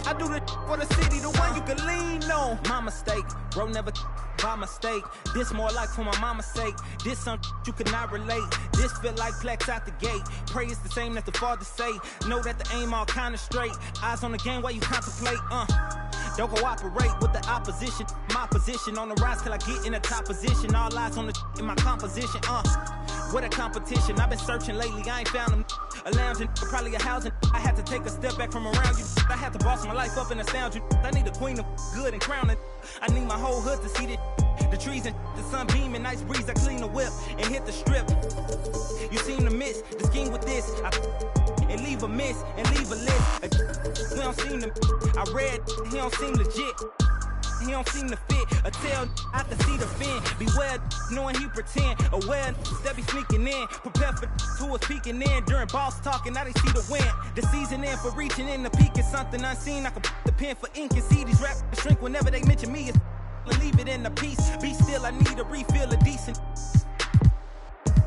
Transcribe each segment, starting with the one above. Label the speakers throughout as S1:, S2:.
S1: I do the for the city, the one you can lean on. My mistake, bro, never by mistake. This more like for my mama's sake. This something you could not relate. This feel like plex out the gate. Pray it's the same that the father say. Know that the aim all kinda straight. Eyes on the game while you contemplate. Don't cooperate with the opposition. My position on the rise till I get in a top position. All eyes on the in my composition. What a competition. I've been searching lately. I ain't found them. A lounging, probably a housing. I had to take a step back from around you. I had to boss my life up and astound you. I need a queen of good and crown it. I need my whole hood to see this. The trees and the sun beaming, nice breeze. I clean the whip and hit the strip. You seem to miss the scheme with this. And leave a miss and leave a list. We don't seem to. I read, he don't seem legit. He don't seem to fit. A tail, I can see the fin. Beware, knowing he pretend. Aware, that be sneaking in. Prepare for who was peeking in. During boss talking, now they see the win. The season in for reaching in the peak is something unseen. I can put the pen for ink and see these rappers shrink whenever they mention me. Leave it in the piece. Be still, I need a refill of decent.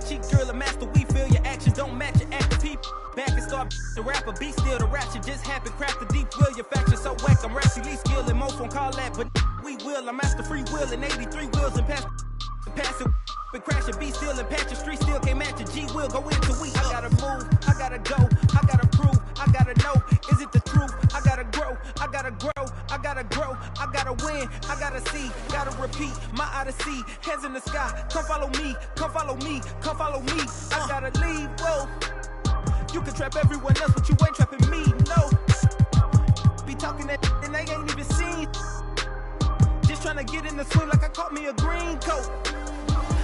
S1: Cheek girl, a master, we feel your action. Don't match your active people. Back and start the rapper, be still the rapture. Just happen, craft the deep will. Your faction so whack, I'm rationally skilled. And most won't call that, but we will. I'm master free will and 83 wheels and pass it. Been crashing, be still and patch the street. Still can't match a G will. Go into we. I gotta move, I gotta go, I gotta prove, I gotta know. Is it the truth? I gotta grow, I gotta grow, I gotta grow, I gotta win, I gotta see, gotta repeat my odyssey. Hands in the sky, come follow me, come follow me, come follow me. I gotta leave, whoa. You can trap everyone else, but you ain't trapping me, no. Be talking that and they ain't even seen. Just trying to get in the swing like I caught me a green coat.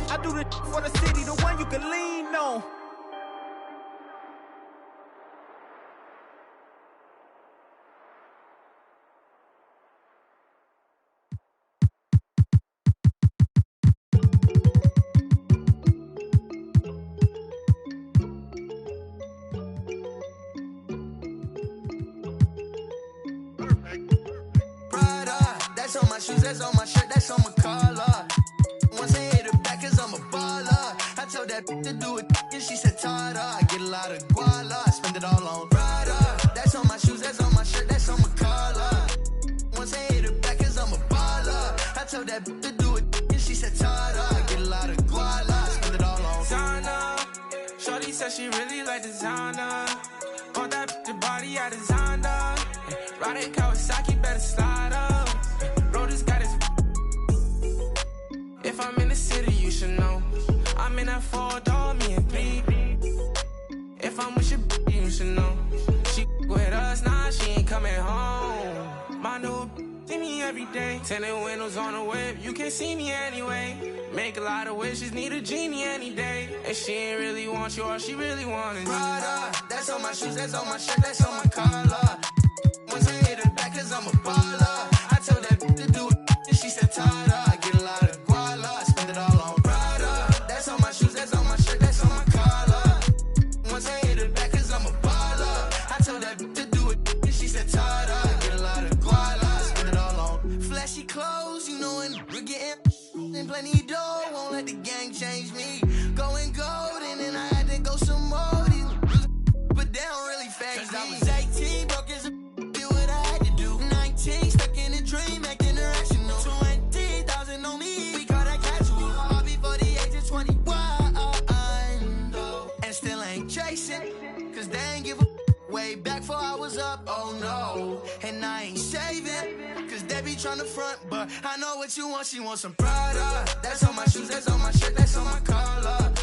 S1: I do the for the city, the one you can lean on.
S2: That's on my shoes, that's on my shirt, that's on my collar. Once I hit her back, cause I'm a baller. I told that to do it, and she said, Tada. I get a lot of guala, I spend it all on Prada. That's on my shoes, that's on my shirt, that's on my collar. Once I hit her back, cause I'm a baller. I told that to do it, and she said, Tada. I get a lot of guala, I spend it all on Zana. Shorty said she really like designer. Want that the body I designed her. Ride Kawasaki, better slide up. If I'm in the city, you should know. I'm in that 4-door, me and 3. If I'm with your you should know. She with us, nah, she ain't coming home. My new see me every day. Tinted windows on the whip, you can't see me anyway. Make a lot of wishes, need a genie any day. And she ain't really want you, all she really wanted. Prada, that's on my shoes, that's on my shirt, that's on my collar. Once I hit her back, cause I'm a baller. I told that to do it, and she said, Tada. I get a lot of plenty dough, won't let the gang change me. Going gold, and then I had to go some more. But they don't really phase me. I was 18, broke as a do what I had to do. 19, stuck in a dream, acting irrational. 20,000 on me, we call that casual. All before the age of 21. And still ain't chasing, cause they ain't give a way back before I was up, oh no. And I ain't saving, cause they be tryna front, but I know what you want, she wants some Prada. That's on my shoes, that's on my shirt, that's on my collar.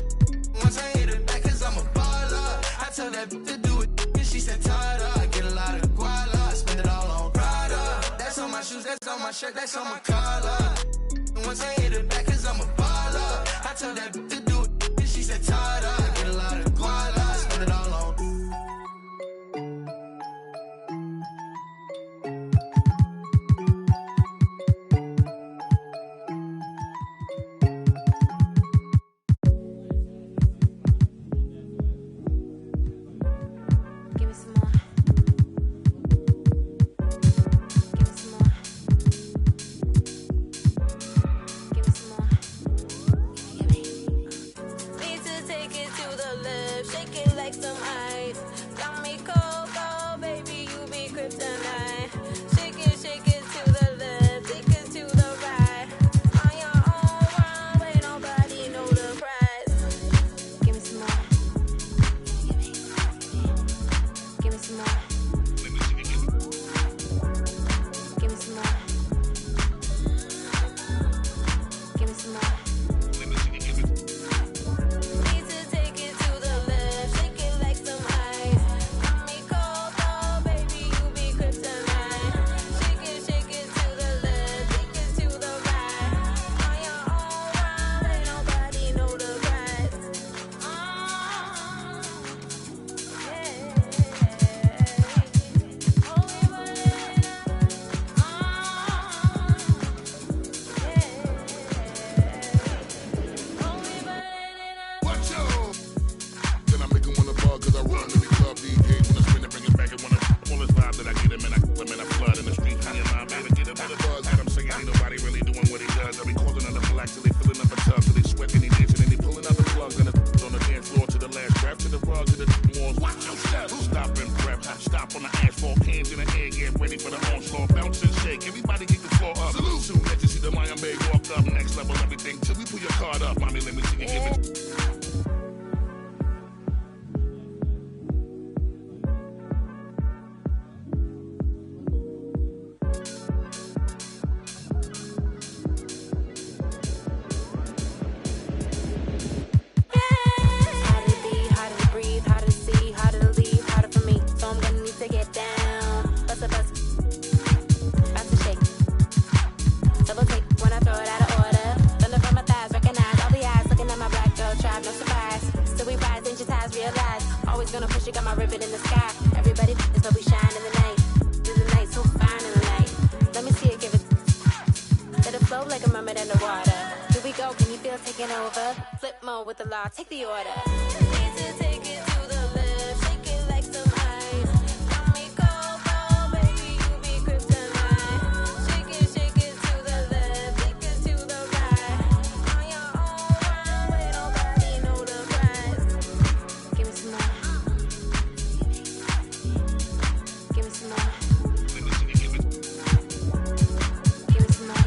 S2: Once I hit her back, cause I'm a baller. I told that to do it, and she said, Tada. I get a lot of guala, I spend it all on Prada. That's on my shoes, that's on my shirt, that's on my collar. Once I hit her back, cause I'm a baller. I told that to do it, and she said, Tada. I get a lot of guala, I spend it all on.
S3: Need to take it to the floor, bounce and shake. Everybody get the floor up. Salute. Soon as you see the Lion Bay walk up, next level everything. Till we pull your card up, mommy, let me see you give it.
S4: Take the order. Need to take it to the left, shake it like some ice. Got me cold, baby, you be kryptonite. Shake it to the left, take it to the right. On your own run, nobody know the price. Give me some more. Give me some more. Give me some more. Give me some more.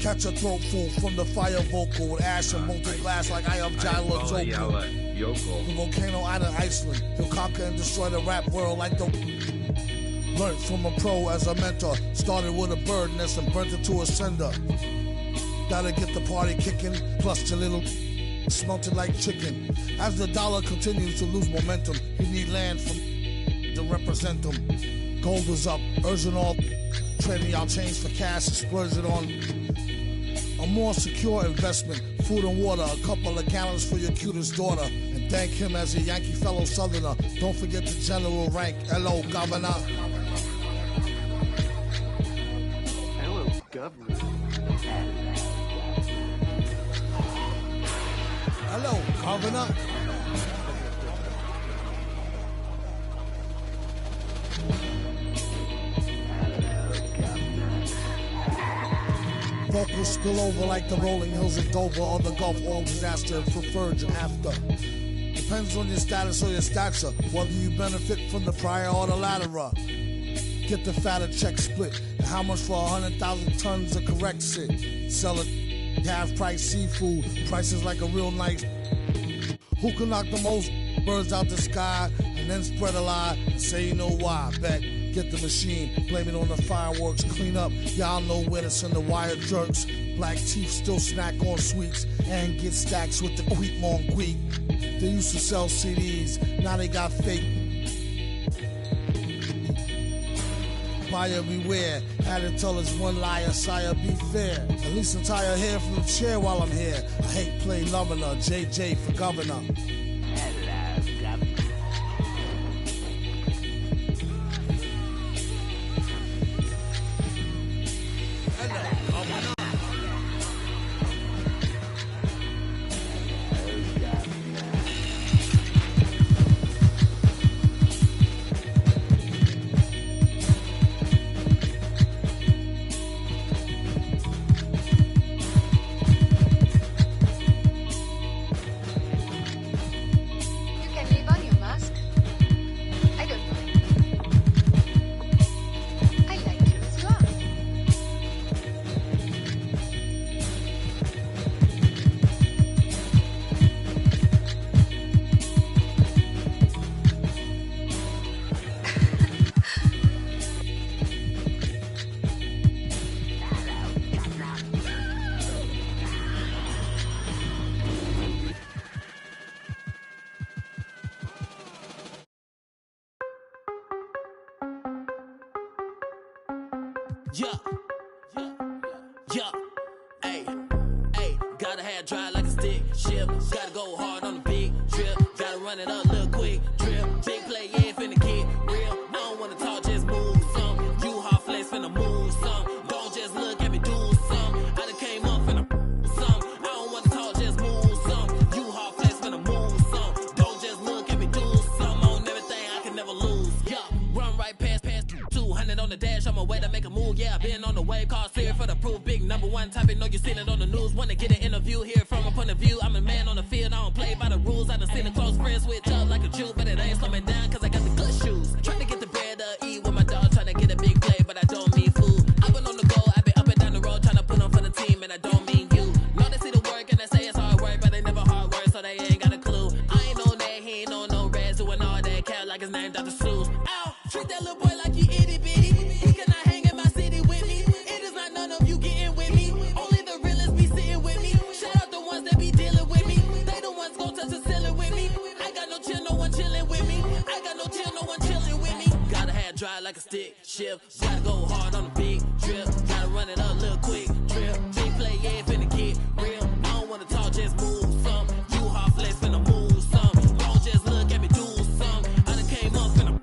S5: Catch a throat full from the fire vocal with ash and molten glass like I am Jalo Joko. The volcano out of Iceland, he'll conquer and destroy the rap world like the... Learned from a pro as a mentor, started with a bird nest and burnt it to a cinder. Gotta get the party kicking, plus your little smelted like chicken. As the dollar continues to lose momentum, he need land from to represent him. Gold is up, urging all trading y'all change for cash and splurge it on a more secure investment, food and water, a couple of gallons for your cutest daughter, and thank him as a Yankee fellow Southerner. Don't forget the general rank. Hello, Governor.
S6: Hello, Governor.
S5: Hello, Governor. Vocals spill over like the rolling hills of Dover or the Gulf, all disaster for virgin after. Depends on your status or your stature, whether you benefit from the prior or the latter. Get the fatter check split, and how much for 100,000 tons of correct shit? Sell it, half price seafood, prices like a real nice. Who can knock the most birds out the sky and then spread a lie and say you know why? Bet. Get the machine, blame it on the fireworks, clean up. Y'all know where to send the wire jerks. Black teeth still snack on sweets and get stacks with the Queek Mon Queek. They used to sell CDs, now they got fake. Buyer beware, had to tell us one liar, sire, be fair. At least I'm tired hair from the chair while I'm here. I hate play loving her, JJ for governor.
S1: Yeah. Hey, gotta have dry like a stick. Ship, gotta go hard on the big trip. Gotta run it up, little quick trip. Big play, yeah, finna get real. I don't wanna talk, just move some. You hot flex, finna move some. Don't just look at me, do some. I done came up, finna some. I don't wanna talk, just move some. You hot flex, finna move some. Don't just look at me, do some. On everything, I can never lose. Yeah, run right past 200 on the dash. On my way to make a move, yeah, I been on the wave. Call clear for the proof. Big number one topic, know you seen it on the news. Wanna get an interview here from a point of view. I'm a man on the field, I don't play by the rules. I done seen a close friend switch up like a Jew, but it ain't slowing down cause I got the good shoes. Trying to get the bread to eat with my dog, trying to get a big play, but I don't mean food. I've been on the go, I've been up and down the road, trying to put on for the team, and I don't mean you. Know they see the work and they say it's hard work, but they never hard work, so they ain't got a clue. I ain't on that, he ain't on no reds, doing all that cat like his name Dr. Seuss. Ow, treat that little boy like he itty bitty. He cannot hang in my city with me. It is not none of you getting with me. Only the realists be sitting with me. Shout out the ones that be dealing with me. They the ones gon' touch the ceiling with me. I got no chill, no one chilling with me. I got no chill, no one chilling with me. Gotta have dry like a stick shift. Gotta go hard on a big trip. Gotta run it up, little quick trip. Big play, yeah, finna get real. I don't wanna talk, just move some. You hot flex, finna move some. Don't just look at me, do some. I done came up, finna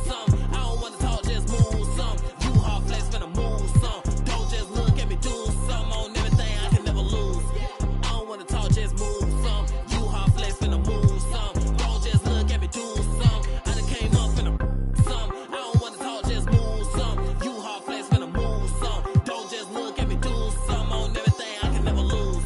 S1: some. I don't wanna talk, just move some. You hot flex, finna move some. Don't just look at me, do some. On everything, I can never lose. I don't wanna talk, just move some. You hot flex, finna move some. Don't just look at me, do some. I done came up, finna some. I don't wanna talk, just move some. You hot flex, finna move some. Don't just look at me, do some. On everything, I can never lose.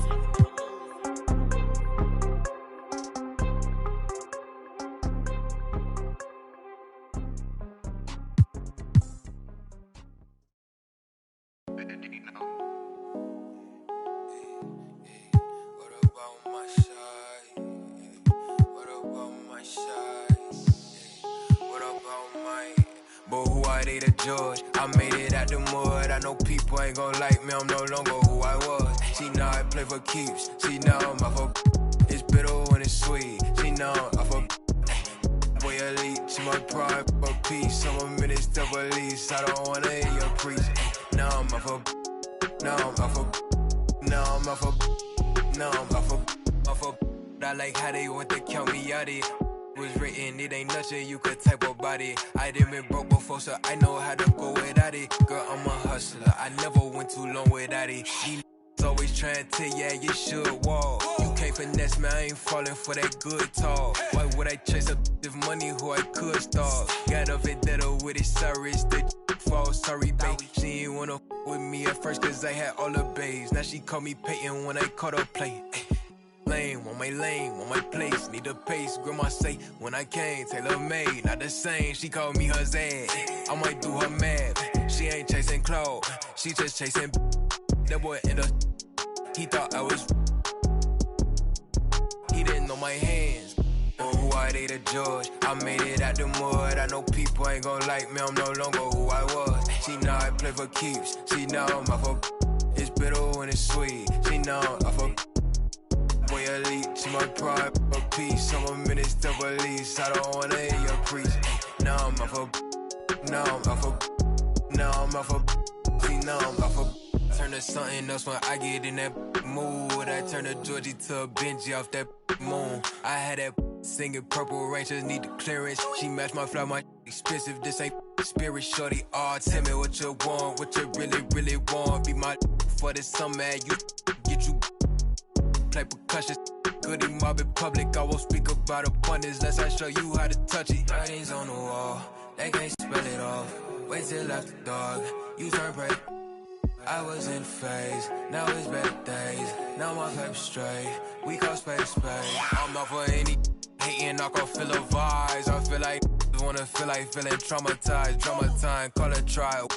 S7: What about my side? What about my side? What about my? But who are they to judge? I made it out the mud. I know people ain't gon' like me. I'm no longer who I was. She know I play for keeps. She know I'm off of. It's bitter when it's sweet. She know I'm off of. Boy elite, she my pride, for peace. I'm a minister police. I don't wanna hear your preach. Now I'm off of. Now I'm off of. Now I'm off of. Now I'm off of. I like how they want to count me out it. Was written, it ain't nothing you could type about it. I done been broke before, so I know how to go without it. Girl, I'm a hustler, I never went too long without it. These always trying to tell ya you should walk. You can't finesse me, I ain't falling for that good talk. Why would I chase up this money who I could start? Got a vendetta with it, sorry, it's the fall, sorry, babe. She ain't wanna with me at first, cause I had all the babes. Now she call me Peyton when I caught her play. Lane, want my place, need a pace. Grandma say, when I came, tailor made, not the same. She called me her Zad, I might do her mad. She ain't chasing clothes, she just chasing. That boy in the, he thought I was. He didn't know my hands. But who are they to judge? I made it out the mud. I know people ain't gon' like me. I'm no longer who I was. She know I play for keeps. She know I'm off of. It's bitter when it's sweet. She know I'm off of. Boy elite, she my pride, for peace. I'm a minister police. I don't wanna hear your preach. Now I'm off of. Now I'm off of. Now I'm off of. See, now I'm off of. Turn to something else when I get in that mood. I turn a Georgie to a Benji off that moon. I had that singing Purple Rangers need the clearance. She match my fly, my expensive. This ain't spirit, shorty. Oh, tell me what you want, what you really want. Be my for the summer, you get you play percussion. Good in mob in public, I won't speak about abundance unless I show you how to touch it. Writings on the wall, they can't spell it off. Wait till after dark, you turn break. I was in phase, now it's better days. Now my paper straight, we call space. I'm off for any hating, I can feel the vibes. I feel like wanna feel like feeling traumatized. Drama time, call it trial.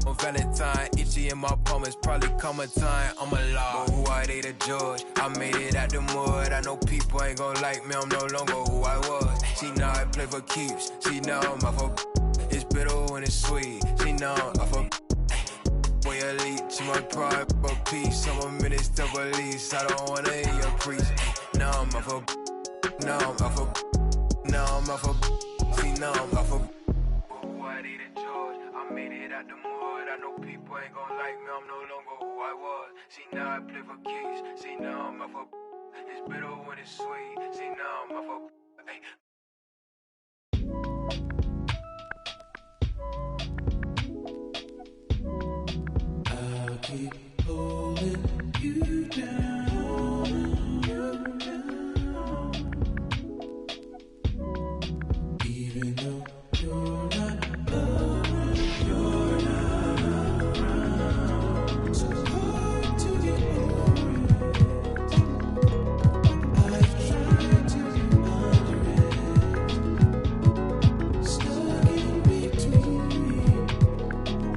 S7: On Valentine, itchy in my palm, it's probably coming time. I'm alive. But who are they to judge? I made it out the mud. I know people ain't gon' like me. I'm no longer who I was. She know I play for keeps. She know I'm off of. It's bitter when it's sweet. She know I'm off of. Boy elite, she my pride, for peace. I'm a minister police. I don't wanna hear your preach. Now I'm off of. Now I'm off of. Now I'm off of. See, now I'm off of. white, eat a George. I made it out the mud. I know people ain't gon' like me. I'm no longer who I was. See, now I play for keys. See, now I'm up for. It's bitter when it's sweet. See, now I'm up for. Hey.
S8: I'll keep holding you down, even though you're not around, so hard to get over it. I've tried to get under it, stuck in between.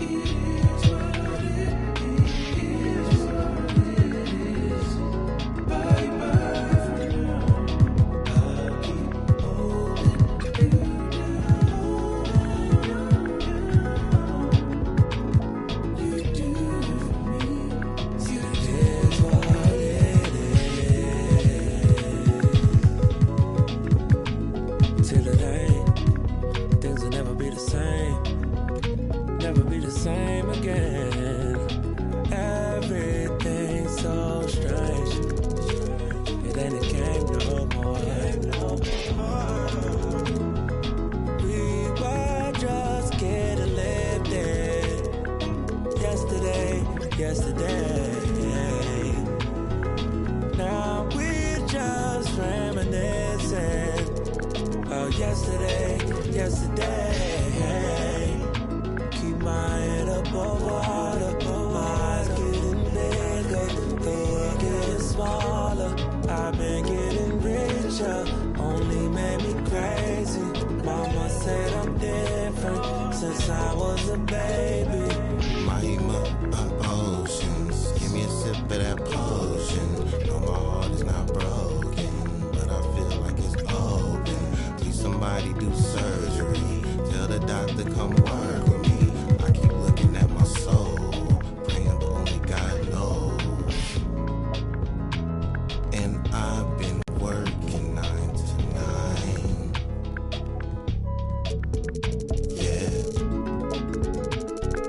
S8: It is what it is what it is. Bye bye for now. I'll keep holding you down. You do it for me. See, it is what it is.
S9: Till it ain't, things will never be the same. Never be the same again. Everything's so strange. It ain't a game no more. We were just getting lifted. Yesterday. Now we're just reminiscing. Oh, yesterday. Keep my head up over water. My eyes getting bigger, the world getting smaller. I've been getting richer, only made me crazy. Mama said I'm different since I was a baby.
S10: Mahima, oceans. Give me a sip of that potion. No, my heart is not broken, but I feel like it's open. Please, somebody do surgery. Tell the doctor come work with me. I keep looking at my soul, praying, but only God knows. And I've been working 9 to 9. Yeah,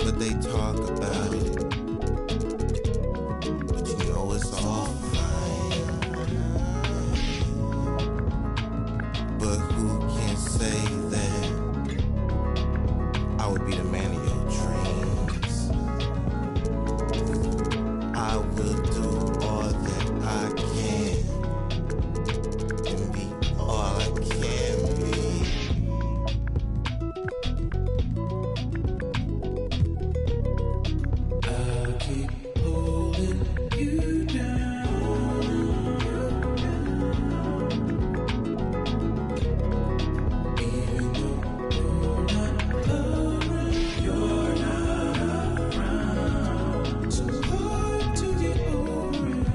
S10: but they talk about it. But you know it's all fine. But who can say that I would be the man of your dreams? I will do all that I can and be all I can be.
S8: I'll keep holding you down, even though you're not around. So hard to get over it.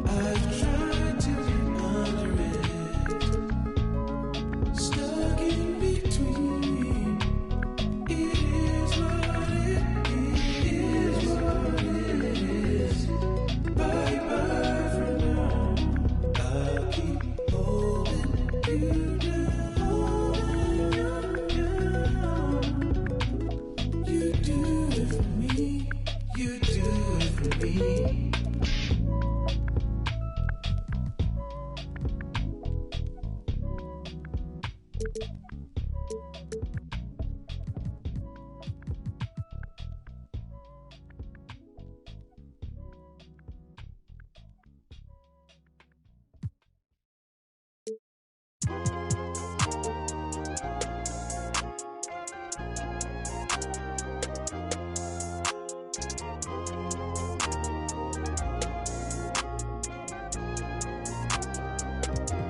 S8: I've tried to get under it, stuck in between. It is what it is what it is. Bye bye for now. I'll keep holding you down. You do it for me. You do it for me.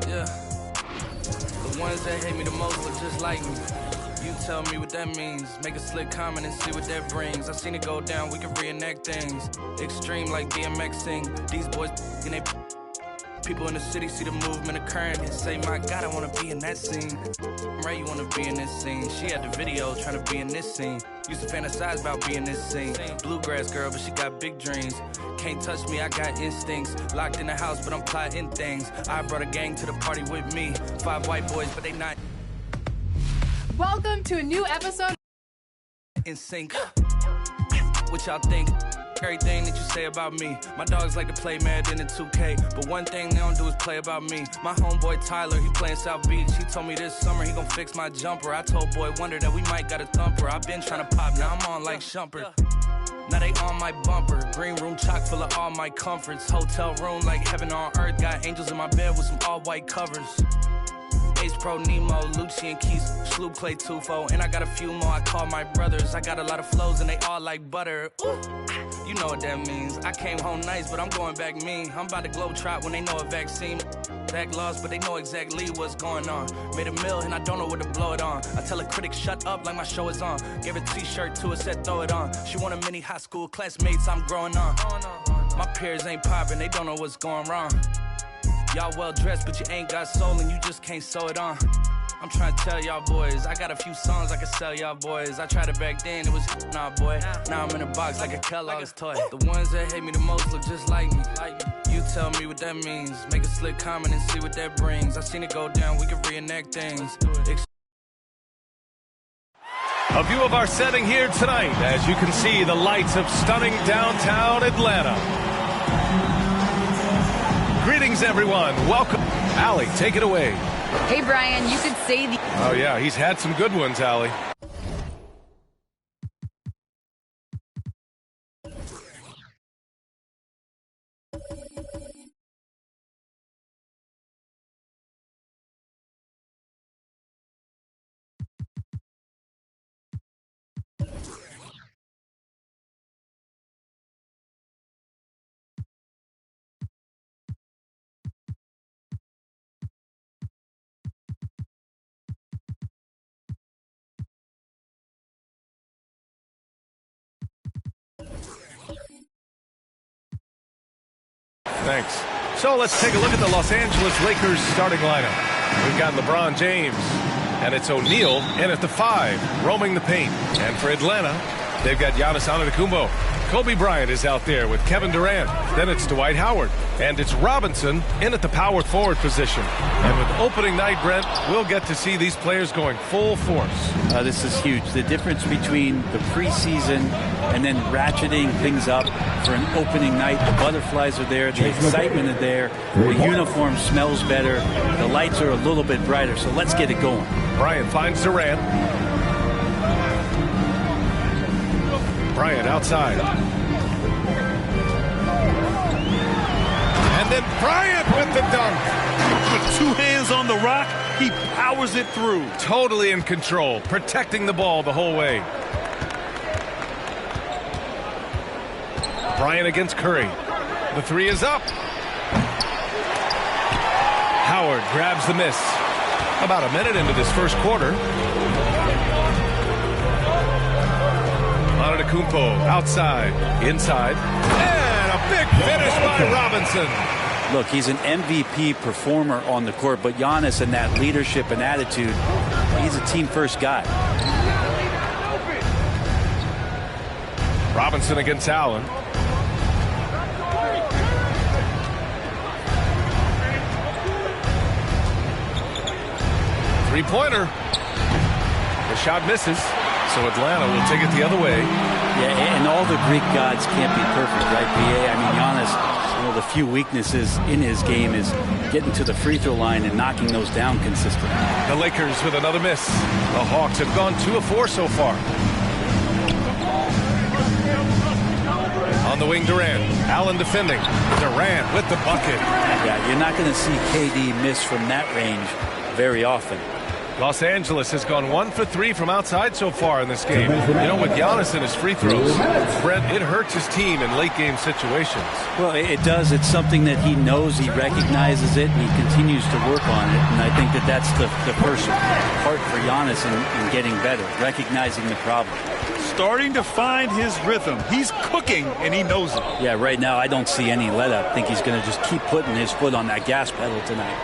S11: Yeah. The ones that hate me the most look just like me. You tell me what that means. Make a slick comment and see what that brings. I seen it go down, we can reenact things. Extreme like DMXing. These boys and they people in the city see the movement occurring and say, my God, I wanna be in that scene. Right, you wanna be in this scene. She had the video trying to be in this scene. Used to fantasize about being this scene. Bluegrass girl, but she got big dreams. Can't touch me, I got instincts. Locked in the house, but I'm plotting things. I brought a gang to the party with me. 5 white boys, but they not.
S12: Welcome to a new episode.
S11: In sync. What y'all think? Everything that you say about me. My dogs like to play Madden in 2K, but one thing they don't do is play about me. My homeboy Tyler, he playing South Beach. He told me this summer he gon' fix my jumper. I told Boy Wonder that we might got a thumper. I've been trying to pop, now I'm on like Shumpert. Now they on my bumper. Green room chock full of all my comforts. Hotel room like heaven on earth. Got angels in my bed with some all white covers. Ace Pro Nemo, Lucci and Keys, Sloop Clay Tufo, and I got a few more I call my brothers. I got a lot of flows and they all like butter. Ooh, you know what that means. I came home nice, but I'm going back mean. I'm about to globe trot when they know a vaccine. Back lost, but they know exactly what's going on. Made a meal and I don't know where to blow it on. I tell a critic shut up like my show is on. Gave a t-shirt to her, said throw it on. She want a mini high school classmates I'm growing on. My peers ain't popping, they don't know what's going wrong. Y'all well dressed, but you ain't got soul and you just can't sew it on. I'm trying to tell y'all boys, I got a few songs I can sell y'all boys. I tried it back then, it was nah boy. Now I'm in a box like a Kellogg's toy. The ones that hate me the most look just like me. You tell me what that means. Make a slick comment and see what that brings. I seen it go down, we can reenact things.
S13: A view of our setting here tonight. As you can see, the lights of stunning downtown Atlanta. Greetings, everyone. Welcome. Allie, take it away.
S14: Hey, Brian, you could say the...
S13: Oh, yeah, he's had some good ones, Allie. Thanks. So let's take a look at the Los Angeles Lakers starting lineup. We've got LeBron James, and it's O'Neal in at the 5, roaming the paint. And for Atlanta, they've got Giannis Antetokounmpo. Kobe Bryant is out there with Kevin Durant. Then it's Dwight Howard. And it's Robinson in at the power forward position. And with opening night, Brent, we'll get to see these players going full force.
S15: This is huge. The difference between the preseason and then ratcheting things up for an opening night. The butterflies are there. The excitement is there. The uniform smells better. The lights are a little bit brighter. So let's get it going.
S13: Bryant finds Durant. Bryant outside. And then Bryant with the dunk.
S16: With 2 hands on the rock, he powers it through.
S13: Totally in control, protecting the ball the whole way. Bryant against Curry. The 3 is up. Howard grabs the miss. About a minute into this first quarter. Antetokounmpo outside, inside, and a big finish by Robinson.
S15: Look, he's an MVP performer on the court, but Giannis and that leadership and attitude, he's a team-first guy.
S13: Robinson against Allen. Three-pointer. The shot misses. So Atlanta will take it the other way.
S15: Yeah, and all the Greek gods can't be perfect, right, PA? I mean, Giannis, one of the few weaknesses in his game is getting to the free throw line and knocking those down consistently.
S13: The Lakers with another miss. The Hawks have gone 2 of 4 so far. On the wing, Durant. Allen defending. Durant with the bucket.
S15: Yeah, you're not going to see KD miss from that range very often.
S13: Los Angeles has gone 1 for 3 from outside so far in this game. You know, with Giannis and his free throws, Brent, it hurts his team in late-game situations.
S15: Well, it does. It's something that he knows, he recognizes it, and he continues to work on it. And I think that that's the first part for Giannis in getting better, recognizing the problem.
S16: Starting to find his rhythm. He's cooking, and he knows it.
S15: Yeah, right now I don't see any let-up. I think he's going to just keep putting his foot on that gas pedal tonight.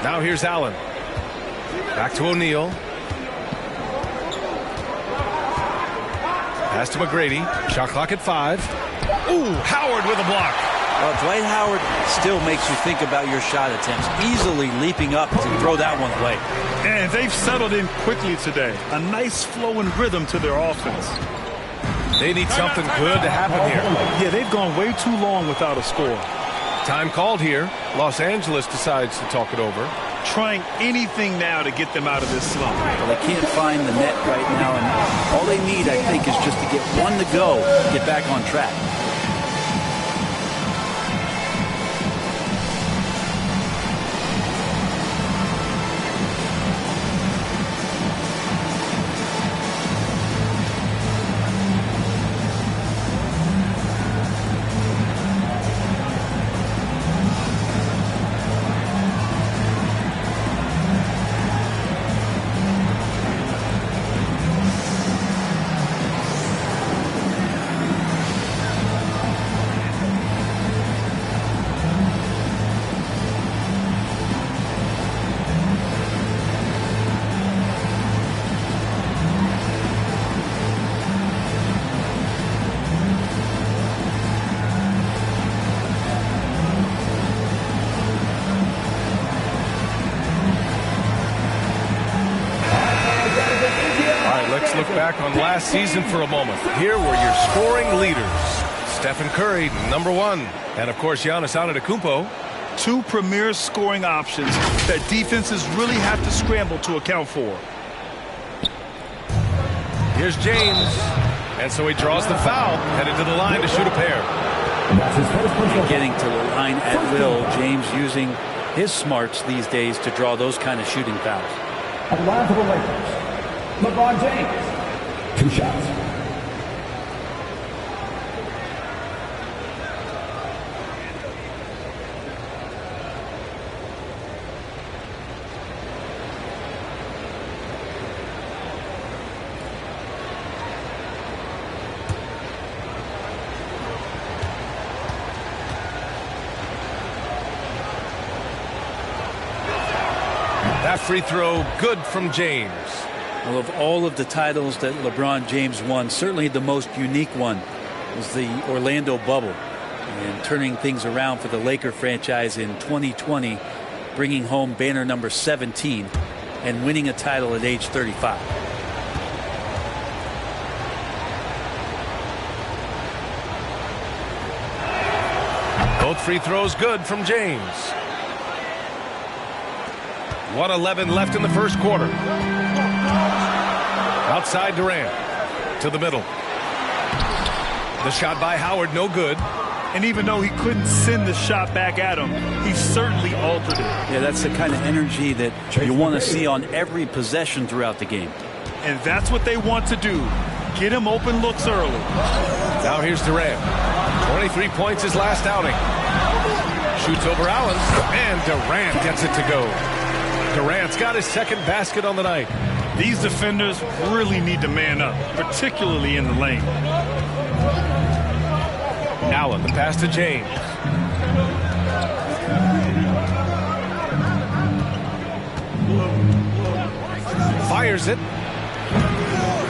S13: Now here's Allen. Back to O'Neal. Pass to McGrady. Shot clock at 5. Ooh, Howard with a block.
S15: Well, Dwight Howard still makes you think about your shot attempts, easily leaping up to throw that one away.
S16: And they've settled in quickly today. A nice flow and rhythm to their offense.
S13: They need something good to happen here.
S16: Yeah, they've gone way too long without a score.
S13: Time called here. Los Angeles decides to talk it over.
S16: Trying anything now to get them out of this slump.
S15: Well, they can't find the net right now, and all they need, I think, is just to get one to go, get back on track.
S13: Look back on last season for a moment. Here were your scoring leaders. Stephen Curry, number 1. And, of course, Giannis Antetokounmpo.
S16: 2 premier scoring options that defenses really have to scramble to account for.
S13: Here's James. And so he draws the foul, headed to the line to shoot a pair.
S15: Getting to the line at will, James using his smarts these days to draw those kind of shooting fouls.
S17: At the line for the Lakers, LeBron James. 2 shots.
S13: That free throw good from James.
S15: Well, of all of the titles that LeBron James won, certainly the most unique one was the Orlando bubble. And turning things around for the Laker franchise in 2020, bringing home banner number 17 and winning a title at age 35.
S13: Both free throws good from James. 1:11 left in the first quarter. Outside Durant to the middle. The shot by Howard, no good.
S16: And even though he couldn't send the shot back at him, he certainly altered it.
S15: Yeah, that's the kind of energy that you want to see on every possession throughout the game.
S16: And that's what they want to do. Get him open looks early.
S13: Now here's Durant. 23 points his last outing. Shoots over Allen, and Durant gets it to go. Durant's got his second basket on the night.
S16: These defenders really need to man up, particularly in the lane.
S13: Allen, the pass to James. Fires it.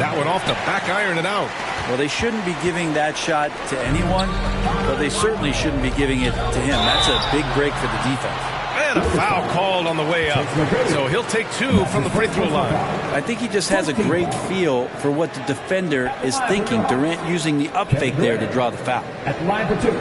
S13: That one off the back iron and out.
S15: Well, they shouldn't be giving that shot to anyone, but they certainly shouldn't be giving it to him. That's a big break for the defense.
S13: And a foul called on the way up. So he'll take 2 from the free throw line.
S15: I think he just has a great feel for what the defender is thinking. Durant using the up fake there to draw the foul.
S17: At the line for 2.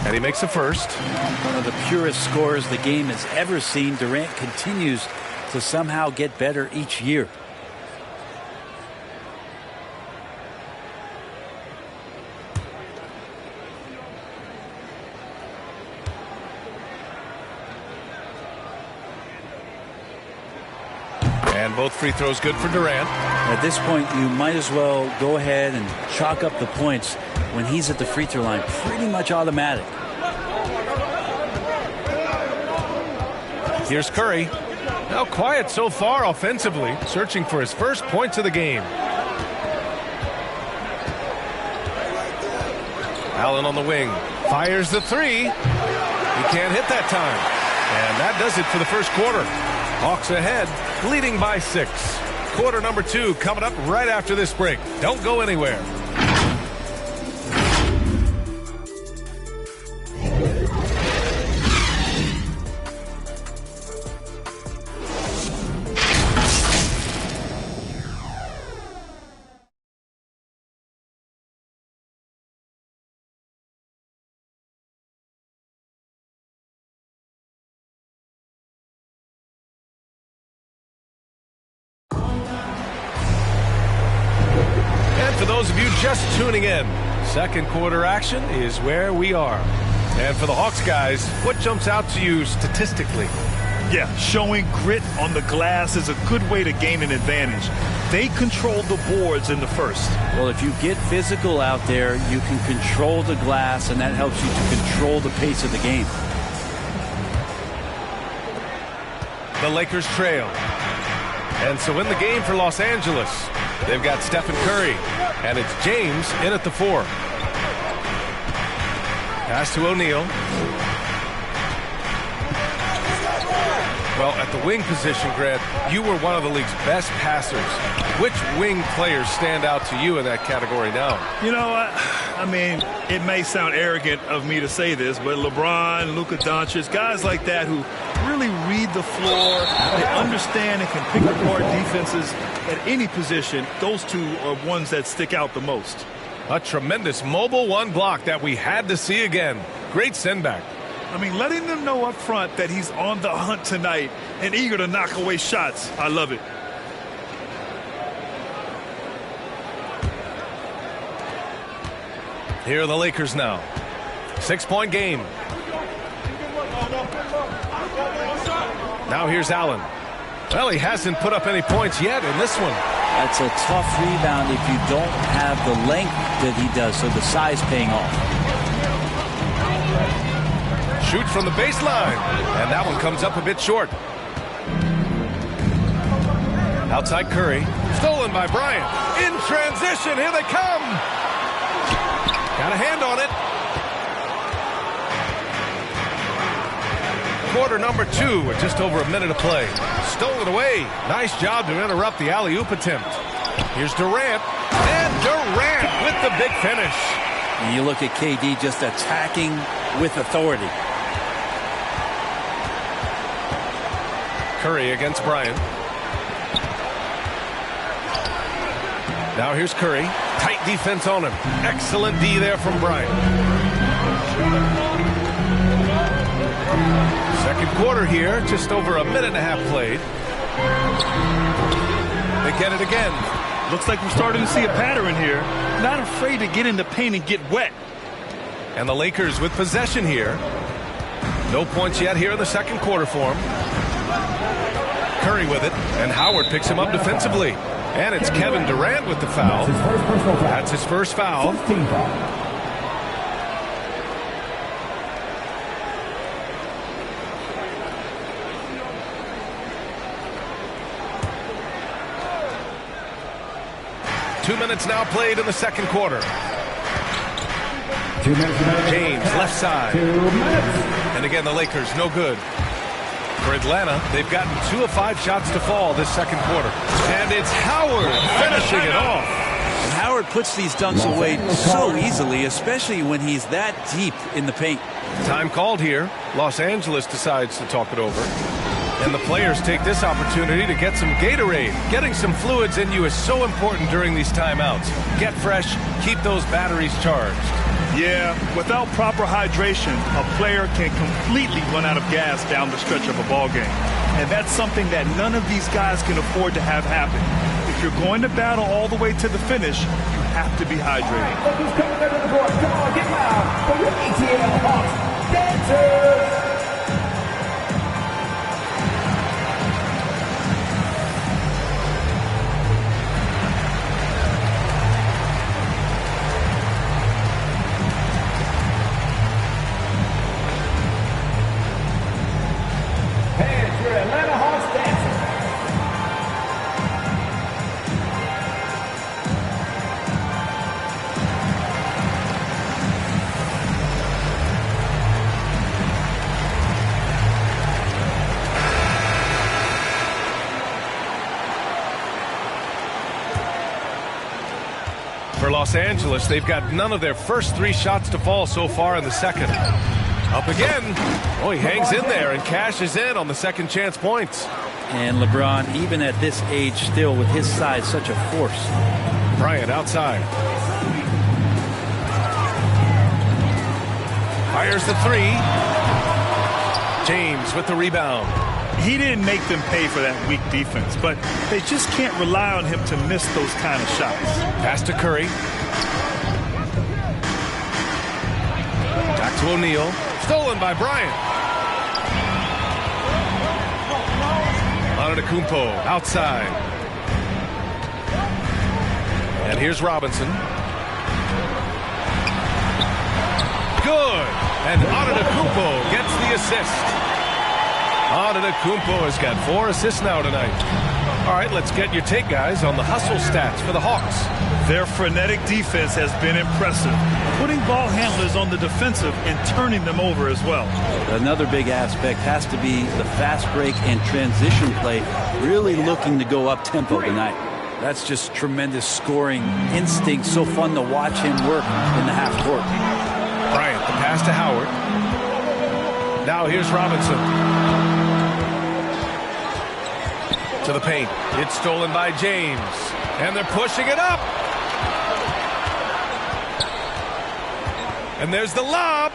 S13: And he makes the first.
S15: One of the purest scorers the game has ever seen. Durant continues to somehow get better each year.
S13: And both free throws good for Durant.
S15: At this point, you might as well go ahead and chalk up the points when he's at the free throw line. Pretty much automatic.
S13: Here's Curry. Now quiet so far offensively, searching for his first points of the game. Allen on the wing. Fires the 3. can't hit that time. And that does it for the first quarter. Hawks ahead, leading by 6. Quarter number 2 coming up right after this break. Don't go anywhere. For those of you just tuning in, second quarter action is where we are. And for the Hawks guys, what jumps out to you statistically?
S16: Yeah, showing grit on the glass is a good way to gain an advantage. They controlled the boards in the first.
S15: Well, if you get physical out there, you can control the glass, and that helps you to control the pace of the game.
S13: The Lakers trail. And so in the game for Los Angeles, they've got Stephen Curry, and it's James in at the 4. Pass to O'Neal. Well, at the wing position, Grant, you were one of the league's best passers. Which wing players stand out to you in that category now?
S16: You know, I mean, it may sound arrogant of me to say this, but LeBron, Luka Doncic, guys like that who really read the floor, they understand and can pick apart defenses at any position, those two are ones that stick out the most.
S13: A tremendous mobile one block that we had to see again. Great send back.
S16: I mean, letting them know up front that he's on the hunt tonight and eager to knock away shots. I love it.
S13: Here are the Lakers now. 6-point game. Now here's Allen. Well, he hasn't put up any points yet in this one.
S15: That's a tough rebound if you don't have the length that he does, so the size paying off.
S13: Shoots from the baseline, and that one comes up a bit short. Outside Curry, stolen by Bryant. In transition, here they come. Got a hand on it. Quarter number 2 with just over a minute of play. Stolen away. Nice job to interrupt the alley-oop attempt. Here's Durant, and Durant with the big finish.
S15: And you look at KD just attacking with authority.
S13: Curry against Bryant. Now here's Curry. Tight defense on him. Excellent D there from Bryant. Second quarter here, just over a minute and a half played. They get it again.
S16: Looks like we're starting to see a pattern here. Not afraid to get in the paint and get wet.
S13: And the Lakers with possession here. No points yet here in the second quarter for him. Curry with it, and Howard picks him up defensively. And it's Kevin Durant with the foul. That's his first foul. Two minutes now played in the second quarter.
S17: 2 minutes remaining.
S13: James, left side.
S17: 2 minutes.
S13: And again, the Lakers, no good. For Atlanta, they've gotten 2 of 5 shots to fall this second quarter. And it's Howard finishing it off.
S15: And Howard puts these dunks away so easily, especially when he's that deep in the paint.
S13: Time called here. Los Angeles decides to talk it over. And the players take this opportunity to get some Gatorade. Getting some fluids in you is so important during these timeouts. Get fresh, keep those batteries charged.
S16: Yeah, without proper hydration, a player can completely run out of gas down the stretch of a ball game. And that's something that none of these guys can afford to have happen. If you're going to battle all the way to the finish, you have to be hydrated.
S17: Lakers coming under the board. Come on, get loud for your ATL Hawks dancers. Atlanta Hawks dancing.
S13: Los Angeles. They've got none of their first 3 shots to fall so far in the second. Up again. Oh, he hangs in there and cashes in on the second chance points.
S15: And LeBron, even at this age, still with his size, such a force.
S13: Bryant outside. Fires the 3. James with the rebound.
S16: He didn't make them pay for that weak defense, but they just can't rely on him to miss those kind of shots.
S13: Pass to Curry. Back to O'Neal. Stolen by Bryant. Antetokounmpo outside. And here's Robinson. Good. And Antetokounmpo gets the assist. Antetokounmpo has got 4 assists now tonight. All right, let's get your take, guys, on the hustle stats for the Hawks.
S16: Their frenetic defense has been impressive, putting ball handlers on the defensive and turning them over as well.
S15: Another big aspect has to be the fast break and transition play, really looking to go up tempo tonight. That's just tremendous scoring instinct. So fun to watch him work in the half court.
S13: Bryant, the pass to Howard. Now here's Robinson. To the paint. It's stolen by James. And they're pushing it up. And there's the lob.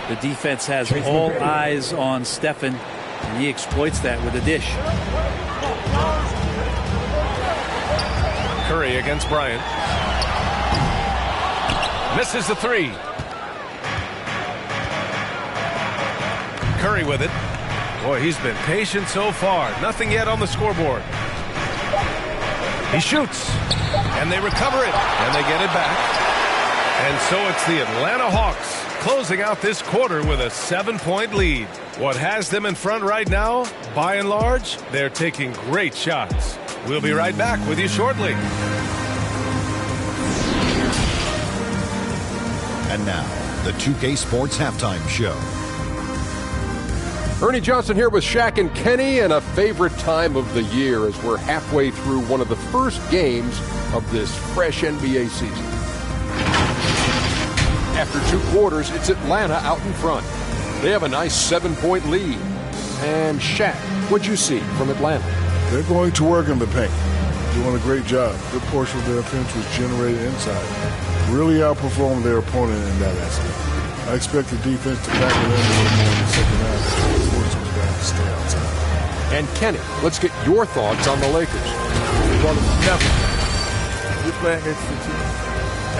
S15: The defense has all eyes on Stephen, and he exploits that with a dish.
S13: Curry against Bryant. Misses the 3. Curry with it. Boy, he's been patient so far. Nothing yet on the scoreboard. He shoots. And they recover it. And they get it back. And so it's the Atlanta Hawks closing out this quarter with a 7-point lead. What has them in front right now, by and large, they're taking great shots. We'll be right back with you shortly.
S18: And now, the 2K Sports Halftime Show.
S19: Ernie Johnson here with Shaq and Kenny, and a favorite time of the year as we're halfway through one of the first games of this fresh NBA season. After 2 quarters, it's Atlanta out in front. They have a nice 7-point lead. And Shaq, what'd you see from Atlanta?
S5: They're going to work in the paint. Doing a great job. Good portion of their offense was generated inside. Really outperformed their opponent in that aspect. I expect the defense to back it in a little more in the second half. The force was going to stay outside.
S19: And Kenny, let's get your thoughts on the Lakers.
S20: Never. We're playing against a team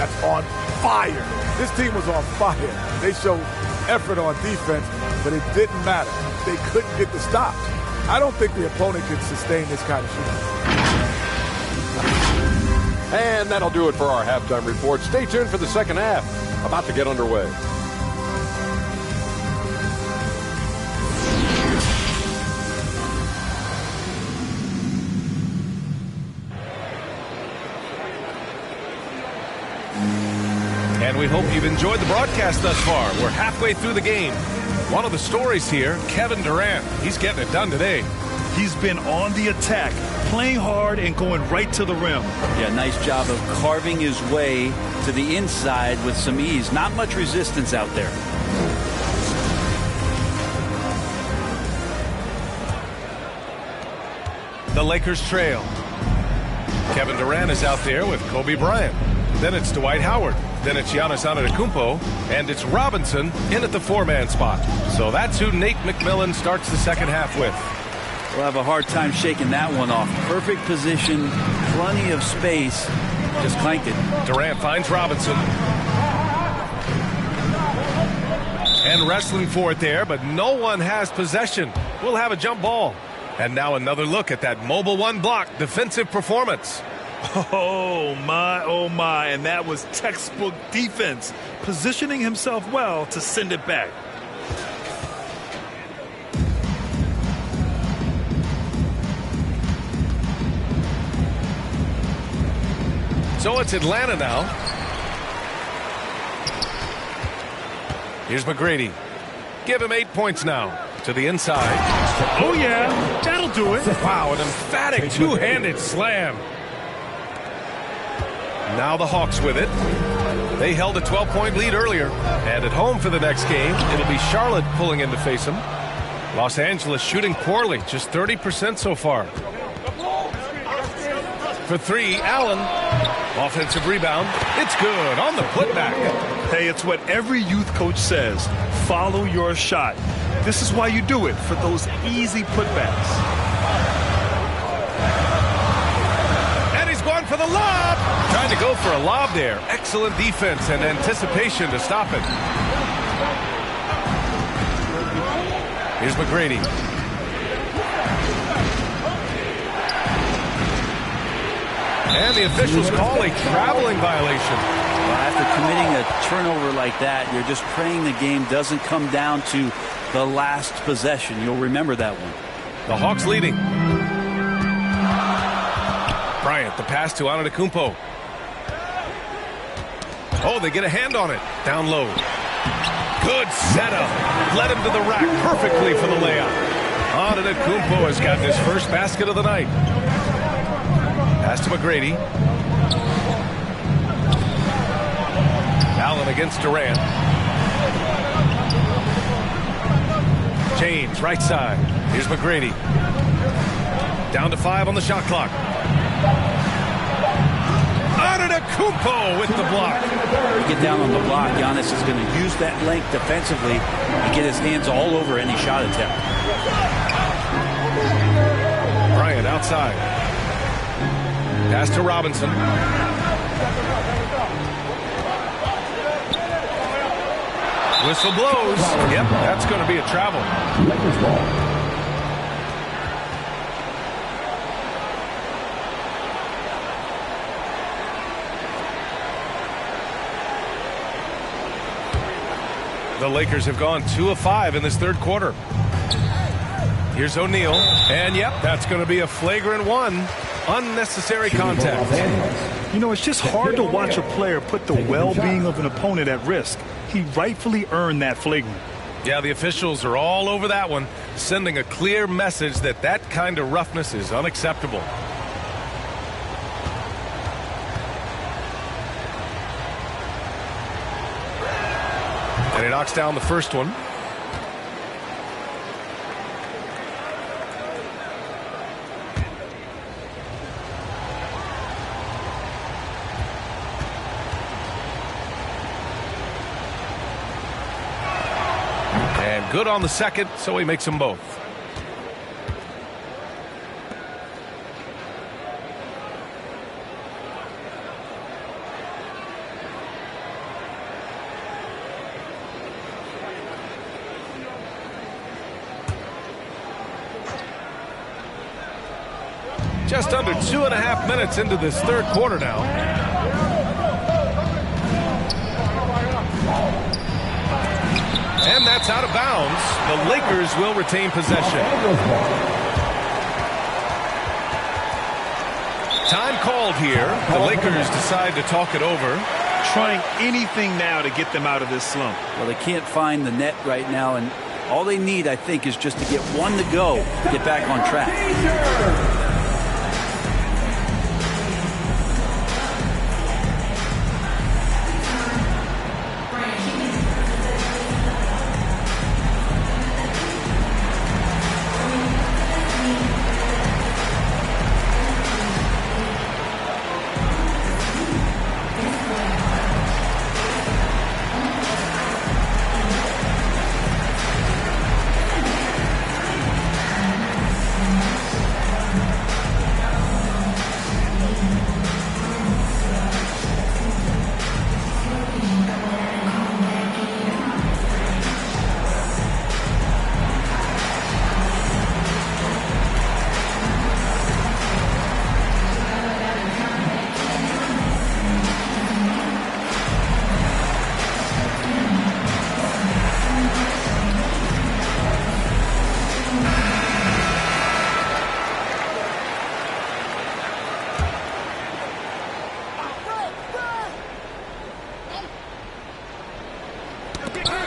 S20: that's on fire. This team was on fire. They showed effort on defense, but it didn't matter. They couldn't get the stops. I don't think the opponent can sustain this kind of shooting.
S19: And that'll do it for our halftime report. Stay tuned for the second half. About to get underway.
S13: And we hope you've enjoyed the broadcast thus far. We're halfway through the game. One of the stories here, Kevin Durant. He's getting it done today.
S16: He's been on the attack, playing hard and going right to the rim.
S15: Yeah, nice job of carving his way to the inside with some ease. Not much resistance out there.
S13: The Lakers trail. Kevin Durant is out there with Kobe Bryant. Then it's Dwight Howard. Then it's Giannis Antetokounmpo. And it's Robinson in at the 4-man spot. So that's who Nate McMillan starts the second half with.
S15: We'll have a hard time shaking that one off. Perfect position, plenty of space. Just clanked it.
S13: Durant finds Robinson. And wrestling for it there, but no one has possession. We'll have a jump ball. And now another look at that mobile 1 block defensive performance.
S16: Oh, my, and that was textbook defense, positioning himself well to send it back.
S13: So it's Atlanta now. Here's McGrady. Give him 8 points now. To the inside.
S16: Oh, yeah, that'll do it.
S13: Wow, an emphatic two-handed slam. Now the Hawks with it. They held a 12-point lead earlier. And at home for the next game, it'll be Charlotte pulling in to face them. Los Angeles shooting poorly, just 30% so far. For three, Allen. Offensive rebound. It's good on the putback.
S16: Hey, it's what every youth coach says. Follow your shot. This is why you do it, for those easy putbacks.
S13: And he's going for the lob. Trying to go for a lob there. Excellent defense and anticipation to stop it. Here's McGrady. And the officials call a traveling violation.
S15: Well, after committing a turnover like that, you're just praying the game doesn't come down to the last possession. You'll remember that one.
S13: The Hawks leading. Bryant, the pass to Antetokounmpo. Oh, they get a hand on it. Down low. Good setup. Led him to the rack perfectly for the layup. Antetokounmpo has got his first basket of the night. Pass to McGrady. Allen against Durant. James, right side. Here's McGrady. Down to 5 on the shot clock. Antetokounmpo with the block.
S15: You get down on the block, Giannis is going to use that length defensively and get his hands all over any shot attempt.
S13: Bryant outside. Pass to Robinson. Whistle blows. Yep, that's going to be a travel. The Lakers have gone 2 of 5 in this third quarter. Here's O'Neal. And, yep, that's going to be a flagrant one. Unnecessary contact.
S16: You know, it's just hard to watch a player put the well-being of an opponent at risk. He rightfully earned that flagrant.
S13: Yeah, the officials are all over that one, sending a clear message that that kind of roughness is unacceptable. And he knocks down the first one. And good on the second, so he makes them both. Just under 2.5 minutes into this third quarter now. And that's out of bounds. The Lakers will retain possession. Time called here. The Lakers decide to talk it over.
S16: Trying anything now to get them out of this slump.
S15: Well, they can't find the net right now, and all they need, I think, is just to get one to go, get back on track.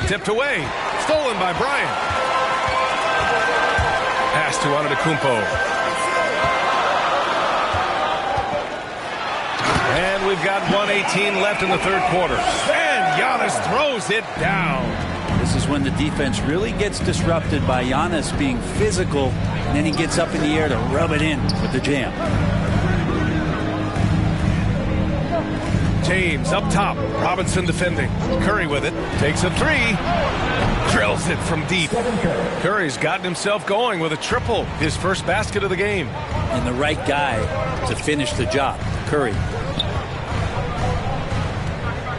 S13: Tipped away. Stolen by Bryant. Pass to Antetokounmpo. And we've got 1:18 left in the third quarter. And Giannis throws it down.
S15: This is when the defense really gets disrupted by Giannis being physical, and then he gets up in the air to rub it in with the jam.
S13: James up top. Robinson defending. Curry with it. Takes a three. Drills it from deep. Curry's gotten himself going with a triple. His first basket of the game.
S15: And the right guy to finish the job. Curry.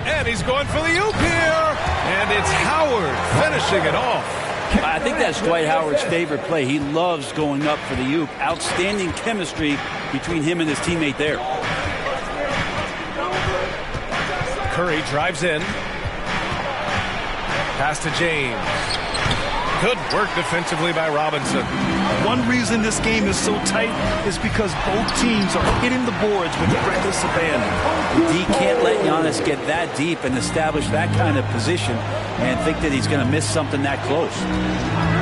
S13: And he's going for the oop here. And it's Howard finishing it off.
S15: I think that's Dwight Howard's favorite play. He loves going up for the oop. Outstanding chemistry between him and his teammate there.
S13: Curry drives in. Pass to James. Good work defensively by Robinson.
S16: One reason this game is so tight is because both teams are hitting the boards with reckless abandon.
S15: D can't let Giannis get that deep and establish that kind of position and think that he's going to miss something that close.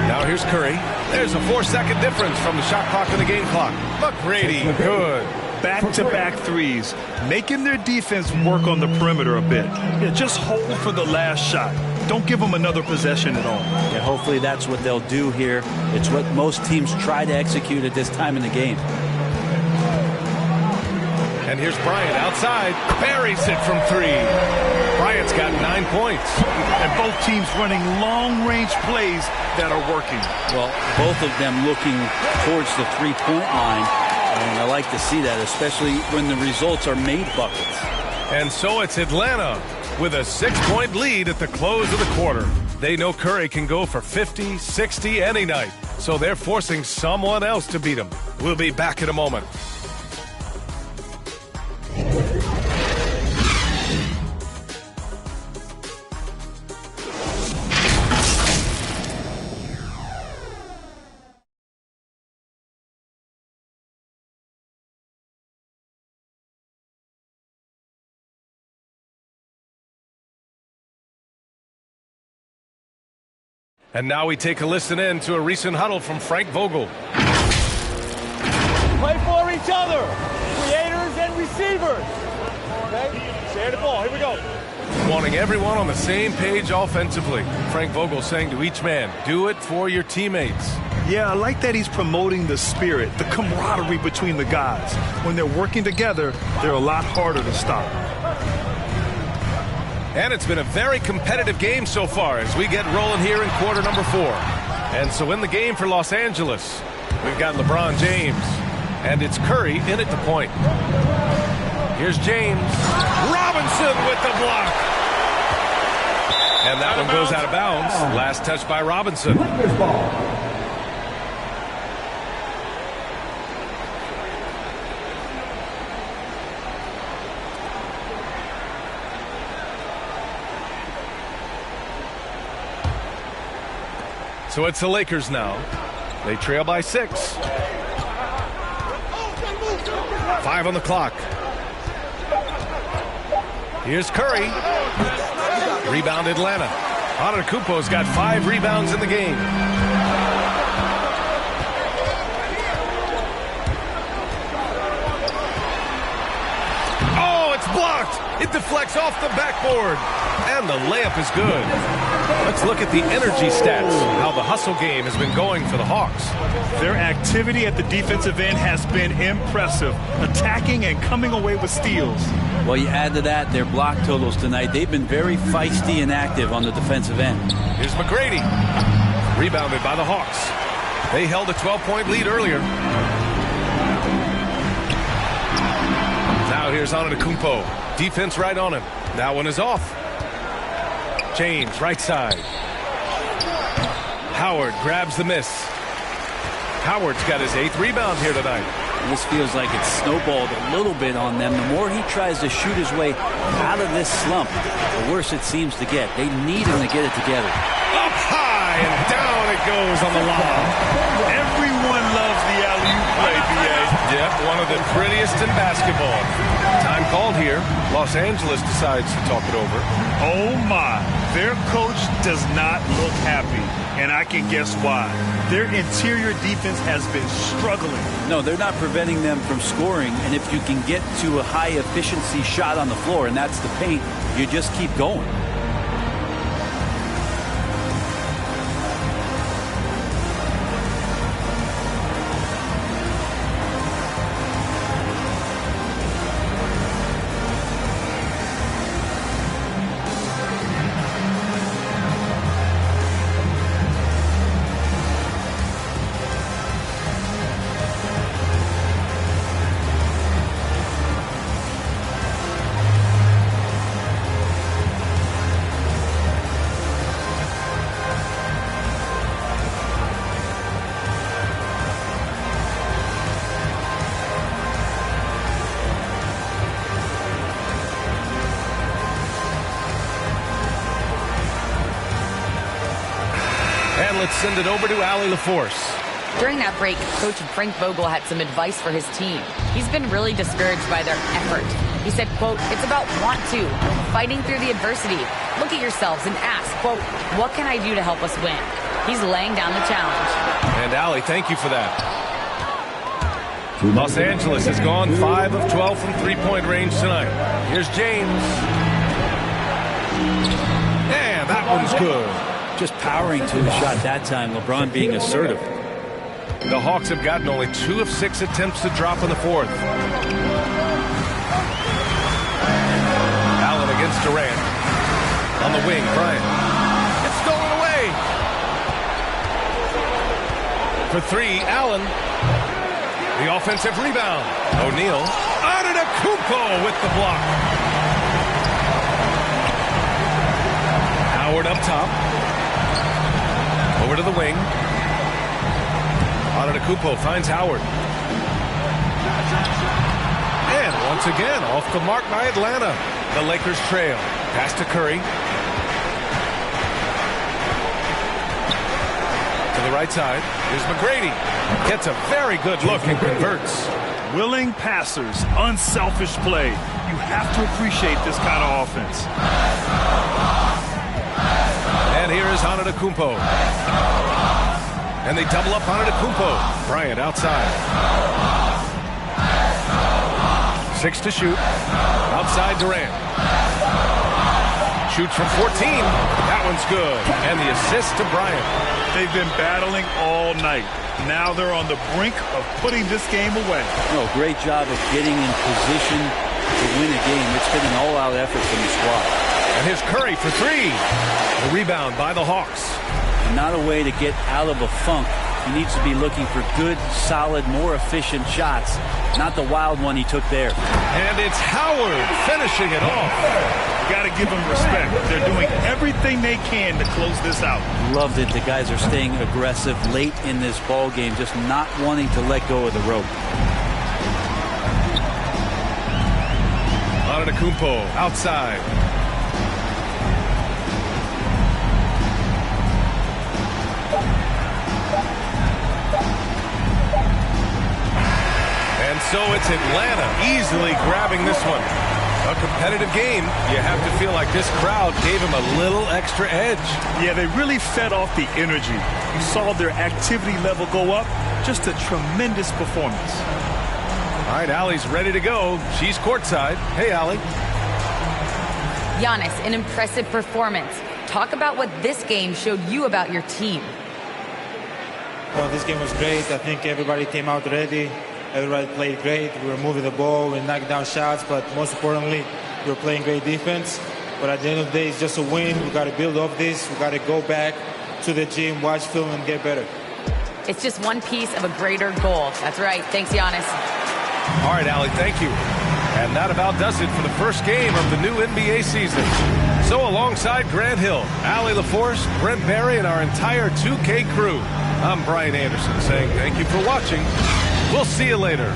S13: Now here's Curry. There's a 4-second difference from the shot clock to the game clock. McGrady, good.
S16: Back-to-back threes, making their defense work on the perimeter a bit. Yeah, just hold for the last shot. Don't give them another possession at all.
S15: Yeah, hopefully that's what they'll do here. It's what most teams try to execute at this time in the game.
S13: And here's Bryant outside. Buries it from three. Bryant's got 9 points.
S16: And both teams running long-range plays that are working.
S15: Well, both of them looking towards the three-point line. And I like to see that, especially when the results are made buckets.
S13: And so it's Atlanta with a 6-point lead at the close of the quarter. They know Curry can go for 50, 60 any night. So they're forcing someone else to beat him. We'll be back in a moment. And now we take a listen in to a recent huddle from Frank Vogel.
S21: Play for each other, creators and receivers. Okay, share the ball, here we go.
S13: Wanting everyone on the same page offensively. Frank Vogel saying to each man, do it for your teammates.
S16: Yeah, I like that he's promoting the spirit, the camaraderie between the guys. When they're working together, they're a lot harder to stop.
S13: And it's been a very competitive game so far as we get rolling here in quarter number 4. And so in the game for Los Angeles, we've got LeBron James. And it's Curry in at the point. Here's James. Robinson with the block. And that one goes out of bounds. Last touch by Robinson. So it's the Lakers now. They trail by 6. 5 on the clock. Here's Curry. Rebound Atlanta. Antetokounmpo's got 5 rebounds in the game. Oh, it's blocked. It deflects off the backboard. And the layup is good. Let's look at the energy stats, how the hustle game has been going for the Hawks.
S16: Their activity at the defensive end has been impressive, attacking and coming away with steals.
S15: Well, you add to that their block totals tonight. They've been very feisty and active on the defensive end.
S13: Here's McGrady. Rebounded by the Hawks. They held a 12-point lead earlier. Now here's Antetokounmpo. Defense right on him. That one is off. James, right side. Howard grabs the miss. Howard's got his 8th rebound here tonight.
S15: This feels like it's snowballed a little bit on them. The more he tries to shoot his way out of this slump, the worse it seems to get. They need him to get it together.
S13: Up high and down it goes on the lob.
S16: Everyone loves the alley-oop play, B.A.
S13: Yep, one of the prettiest in basketball. Time called here. Los Angeles decides to talk it over.
S16: Oh, my. Their coach does not look happy. And I can guess why. Their interior defense has been struggling.
S15: No, they're not preventing them from scoring. And if you can get to a high efficiency shot on the floor, and that's the paint, you just keep going.
S13: And let's send it over to Allie LaForce.
S14: During that break, Coach Frank Vogel had some advice for his team. He's been really discouraged by their effort. He said, quote, "It's about want to, fighting through the adversity. Look at yourselves and ask, quote, what can I do to help us win?" He's laying down the challenge.
S13: And Allie, thank you for that. Los Angeles has gone 5 of 12 from three-point range tonight. Here's James. And that one's good.
S15: Just powering to the shot that time, LeBron being assertive.
S13: The Hawks have gotten only 2 of 6 attempts to drop in the fourth. Allen against Durant. On the wing, Bryant. It's stolen away. For 3, Allen. The offensive rebound. O'Neal. Antetokounmpo with the block. Howard up top. Over to the wing. Antetokounmpo finds Howard. And once again, off the mark by Atlanta. The Lakers trail. Pass to Curry. To the right side. Here's McGrady. Gets a very good look and converts.
S16: Willing passers, unselfish play. You have to appreciate this kind of offense.
S13: And here is Antetokounmpo. And they double up Antetokounmpo. Bryant outside. 6 to shoot. Outside Durant. Shoots from 14. That one's good. And the assist to Bryant.
S16: They've been battling all night. Now they're on the brink of putting this game away.
S15: No, great job of getting in position to win a game. It's been an all-out effort from the squad.
S13: And here's Curry for 3. The rebound by the Hawks.
S15: Not a way to get out of a funk. He needs to be looking for good, solid, more efficient shots. Not the wild one he took there.
S13: And it's Howard finishing it off.
S16: Got to give them respect. They're doing everything they can to close this out.
S15: Loved it. The guys are staying aggressive late in this ball game, just not wanting to let go of the rope.
S13: Antetokounmpo outside. And so it's Atlanta easily grabbing this one. A competitive game. You have to feel like this crowd gave him a little extra edge.
S16: Yeah, they really fed off the energy. You saw their activity level go up. Just a tremendous performance.
S13: All right, Allie's ready to go. She's courtside. Hey, Allie.
S14: Giannis, an impressive performance. Talk about what this game showed you about your team.
S2: Well, this game was great. I think everybody came out ready. Everybody played great. We were moving the ball. We knocked down shots. But most importantly, we were playing great defense. But at the end of the day, it's just a win. We got to build off this. We got to go back to the gym, watch film, and get better.
S14: It's just one piece of a greater goal. That's right. Thanks, Giannis.
S13: All right, Allie, thank you. And that about does it for the first game of the new NBA season. So alongside Grant Hill, Allie LaForce, Brent Barry, and our entire 2K crew, I'm Brian Anderson saying thank you for watching. We'll see you later.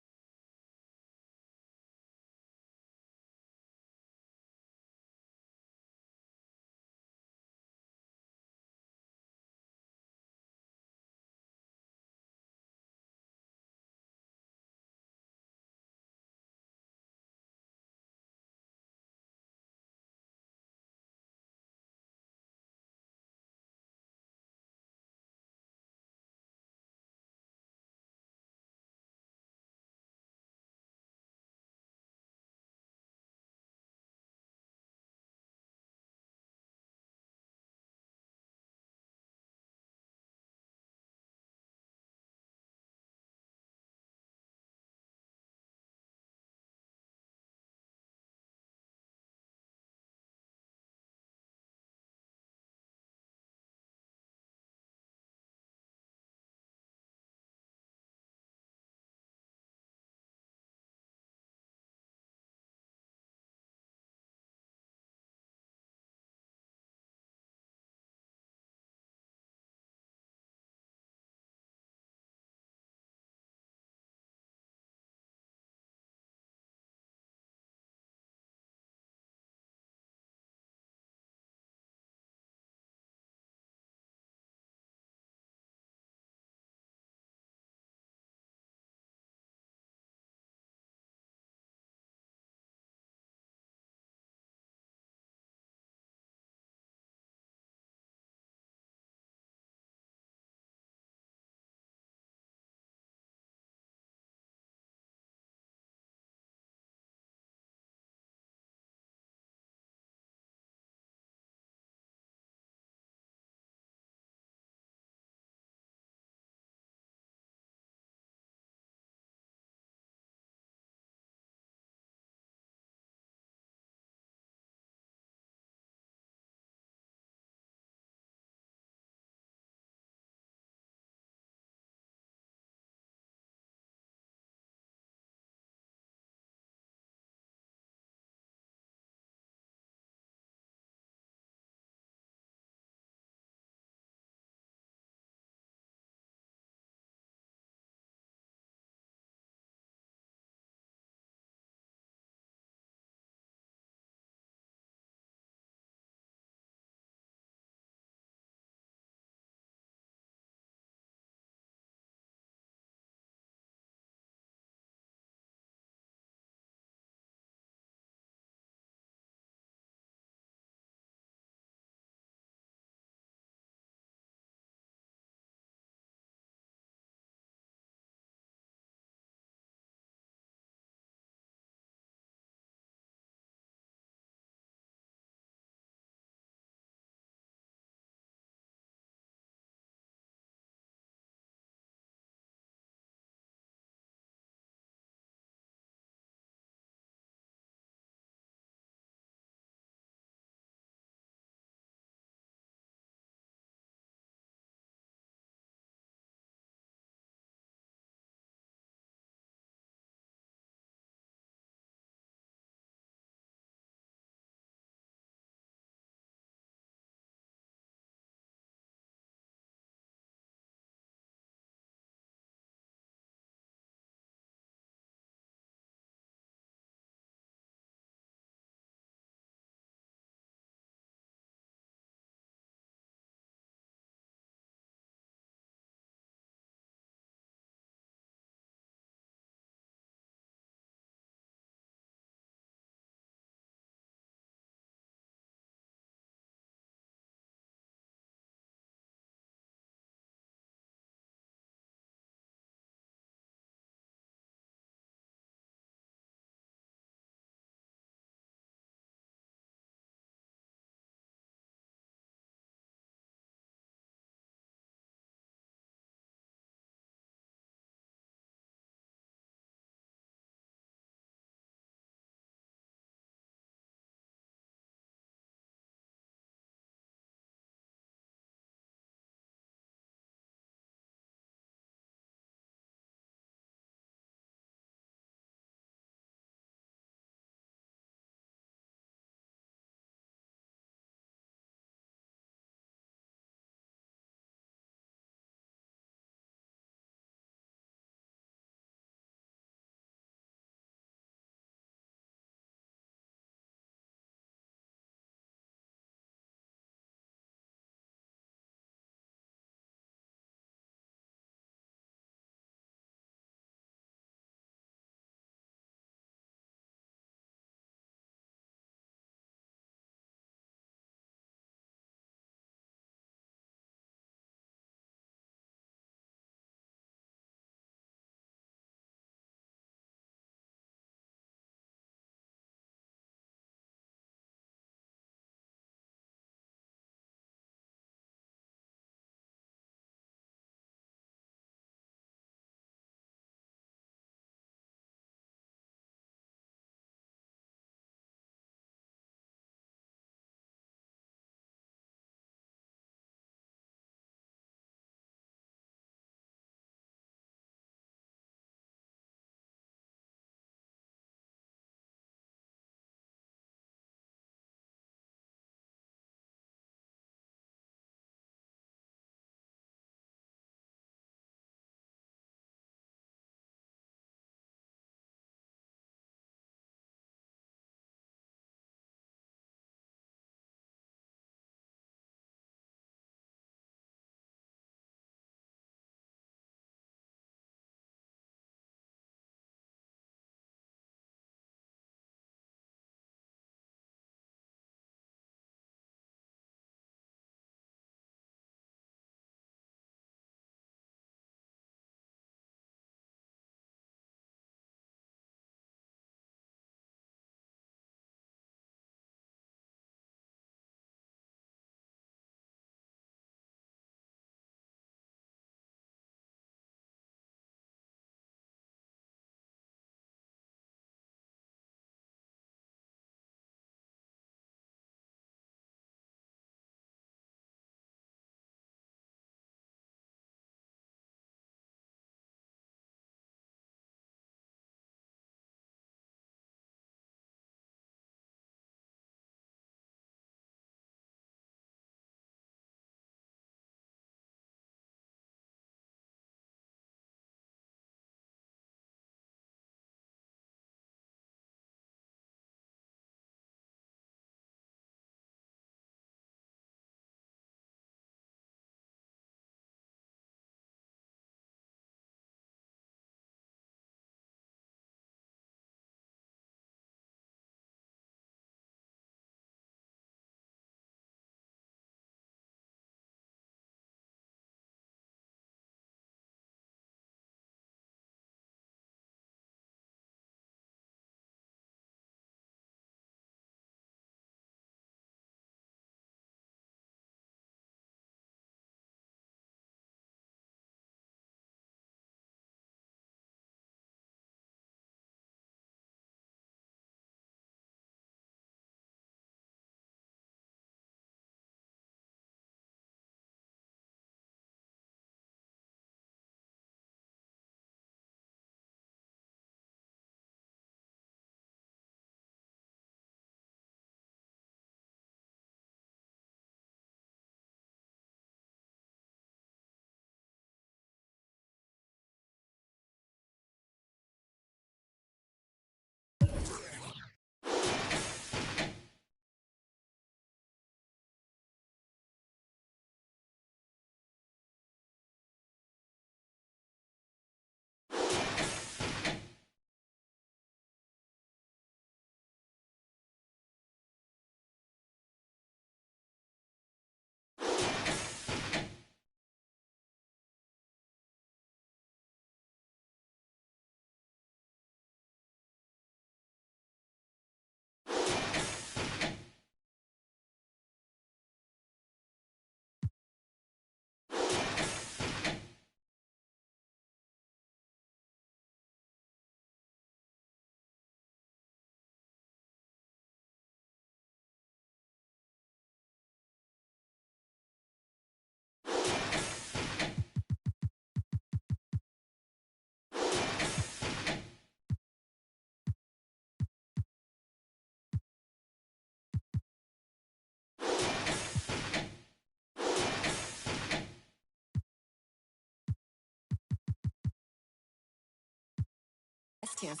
S1: tense.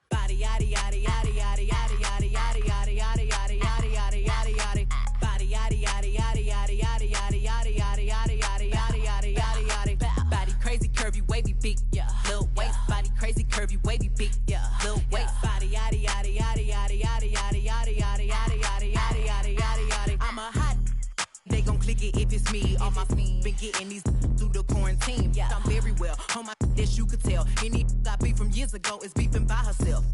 S1: Body yaddy yaddy yaddy yaddy yaddy yaddy yaddy yaddy yaddy yaddy yaddy yaddy yaddy yaddy. Body yaddy yaddy yaddy yaddy yaddy yaddy yaddy yaddy yaddy yaddy yaddy yaddy yaddy yaddy. Body crazy, curvy, wavy, big, yeah. Lil waist, body crazy, curvy, wavy, big, yeah. Lil waist, body yaddy yaddy yaddy yaddy yaddy yaddy yaddy yaddy yaddy yaddy yaddy yaddy yaddy yaddy. I'm a hot. They gon' click it if it's me. All my been getting these through the quarantine. Yeah, I'm very well. On my this you could tell. Any got beef from years ago is beefing by herself.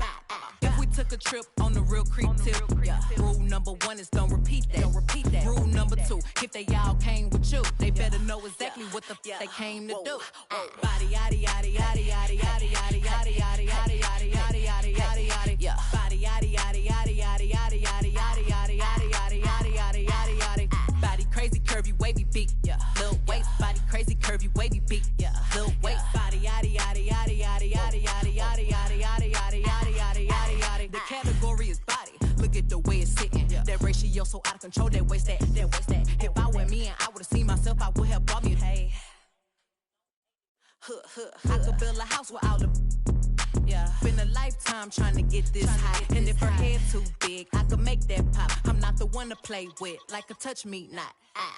S1: If we took a trip on the real creep tip, yeah. Rule number 1 is don't repeat that. Don't repeat that. Rule number 2, if they all came with you, they better know exactly what the they came to do. Body yaddy yaddy yaddy yaddy yaddy yaddy yaddy yaddy yaddy yaddy yaddy yaddy yaddy yaddy. Yeah. Body yaddy yaddy yaddy yaddy yaddy yaddy yaddy yaddy yaddy yaddy yaddy yaddy yaddy yaddy. Body crazy, curvy, wavy, big, yeah. Lil waist, body crazy, curvy, wavy, big, yeah. Lil waist, body yaddy yaddy yaddy yaddy yaddy yaddy yaddy yaddy yaddy yaddy yaddy yaddy yaddy yaddy. The category is body. Look at the way it's sitting. That ratio so out of control. That waist that. If I were me and I would've seen myself, I would have bought me a hey. I could build a house with all the. Yeah, been a lifetime trying to get this high. And if her head too big, I could make that pop. I'm not the one to play with, like a touch me not.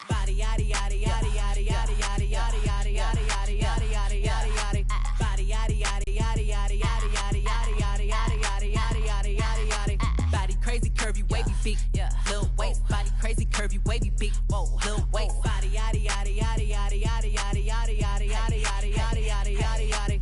S1: Body yaddy yaddy yaddy yaddy yaddy yaddy yaddy yaddy yaddy yaddy yaddy yaddy yaddy yaddy. Body yaddy yaddy yaddy yaddy yaddy yaddy yaddy yaddy yaddy yaddy yaddy yaddy yaddy yaddy. Body crazy, curvy, wavy, big. Yeah, lil waist. Body crazy, curvy, wavy, big. Whoa, lil waist. Body yaddy yaddy yaddy yaddy yaddy yaddy yaddy yaddy yaddy yaddy yaddy yaddy yaddy yaddy.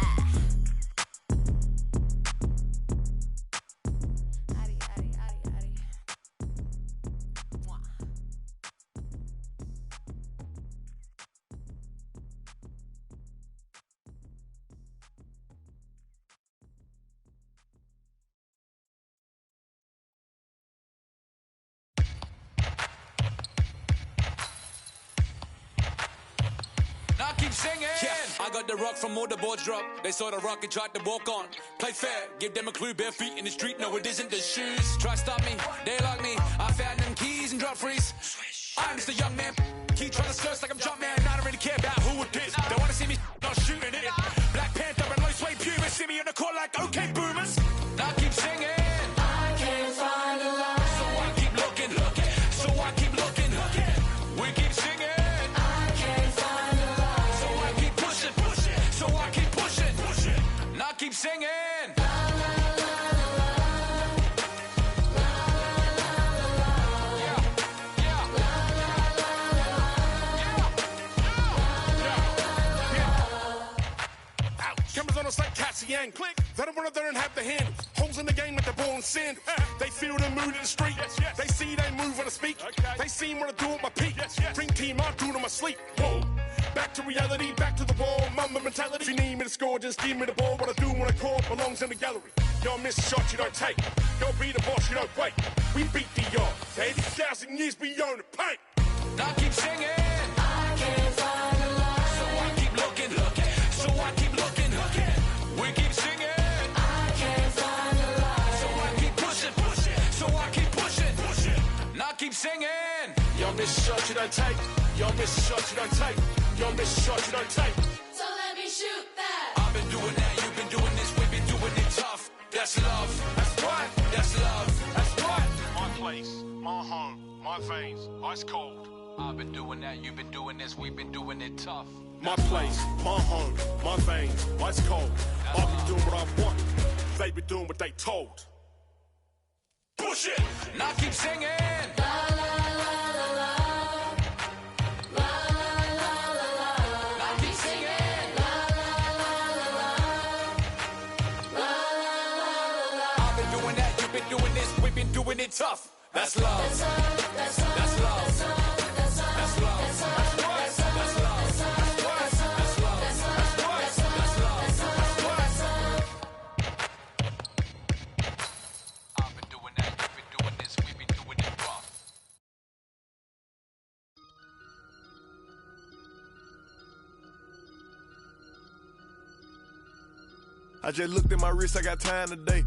S3: Yeah, I got the rock from all the boards drop. They saw the rock and tried to walk on. Play fair, give them a clue. Bare feet in the street, no it isn't the shoes. Try stop me, they like me. I found them keys and drop freeze. I'm just a young man. Keep trying to search like I'm jump man. I don't really care about who it is. They wanna see me not shooting it. Black Panther and low suede pumas. See me on the court like okay boomers. Now I keep singing. I can't find a line. So I keep looking. So I keep looking. We keep singing. Keep singing.
S22: Cameras on us like Cassian. Click. They don't wanna there and have the handles. Holes in the game with the ball and sandals. They feel the mood in the street. They see they move when I speak. They see what I do at my peak. Dream team, I do it on my sleep. Whoa. Back to reality, back to the wall, mama mentality. If you need me to score, just give me the ball. What I do when I call belongs in the gallery. Y'all miss a shot you don't take. Y'all be the boss, you don't wait. We beat the odds, 80,000 years beyond the paint.
S3: Now I keep singing. I can't find a line. So I keep looking. So I keep looking. We keep singing. I can't find a line. So I keep pushing. So I keep pushing. Now I keep singing.
S22: Y'all miss a shot you don't take. Y'all miss a shot you don't take. Y'all miss a shot you don't take.
S4: So let me shoot that.
S3: I've been doing that, you've been doing this, we've been doing it tough. That's love. That's right. That's love. That's right.
S22: My place, my home, my veins, ice cold.
S3: I've been doing that, you've been doing this, we've been doing it tough.
S22: My place, my home, my veins, ice cold. I've been doing what I want. They been doing what they told. Bullshit.
S3: Now keep singing. Doing it tough. That's love. That's love. That's love. That's love. That's love. That's love. That's right. That's love. That's right. That's love. That's right. That's love. That's right. I've been doing that. You've been doing this. We've been doing it rough.
S22: I just looked at my wrist. I got time today.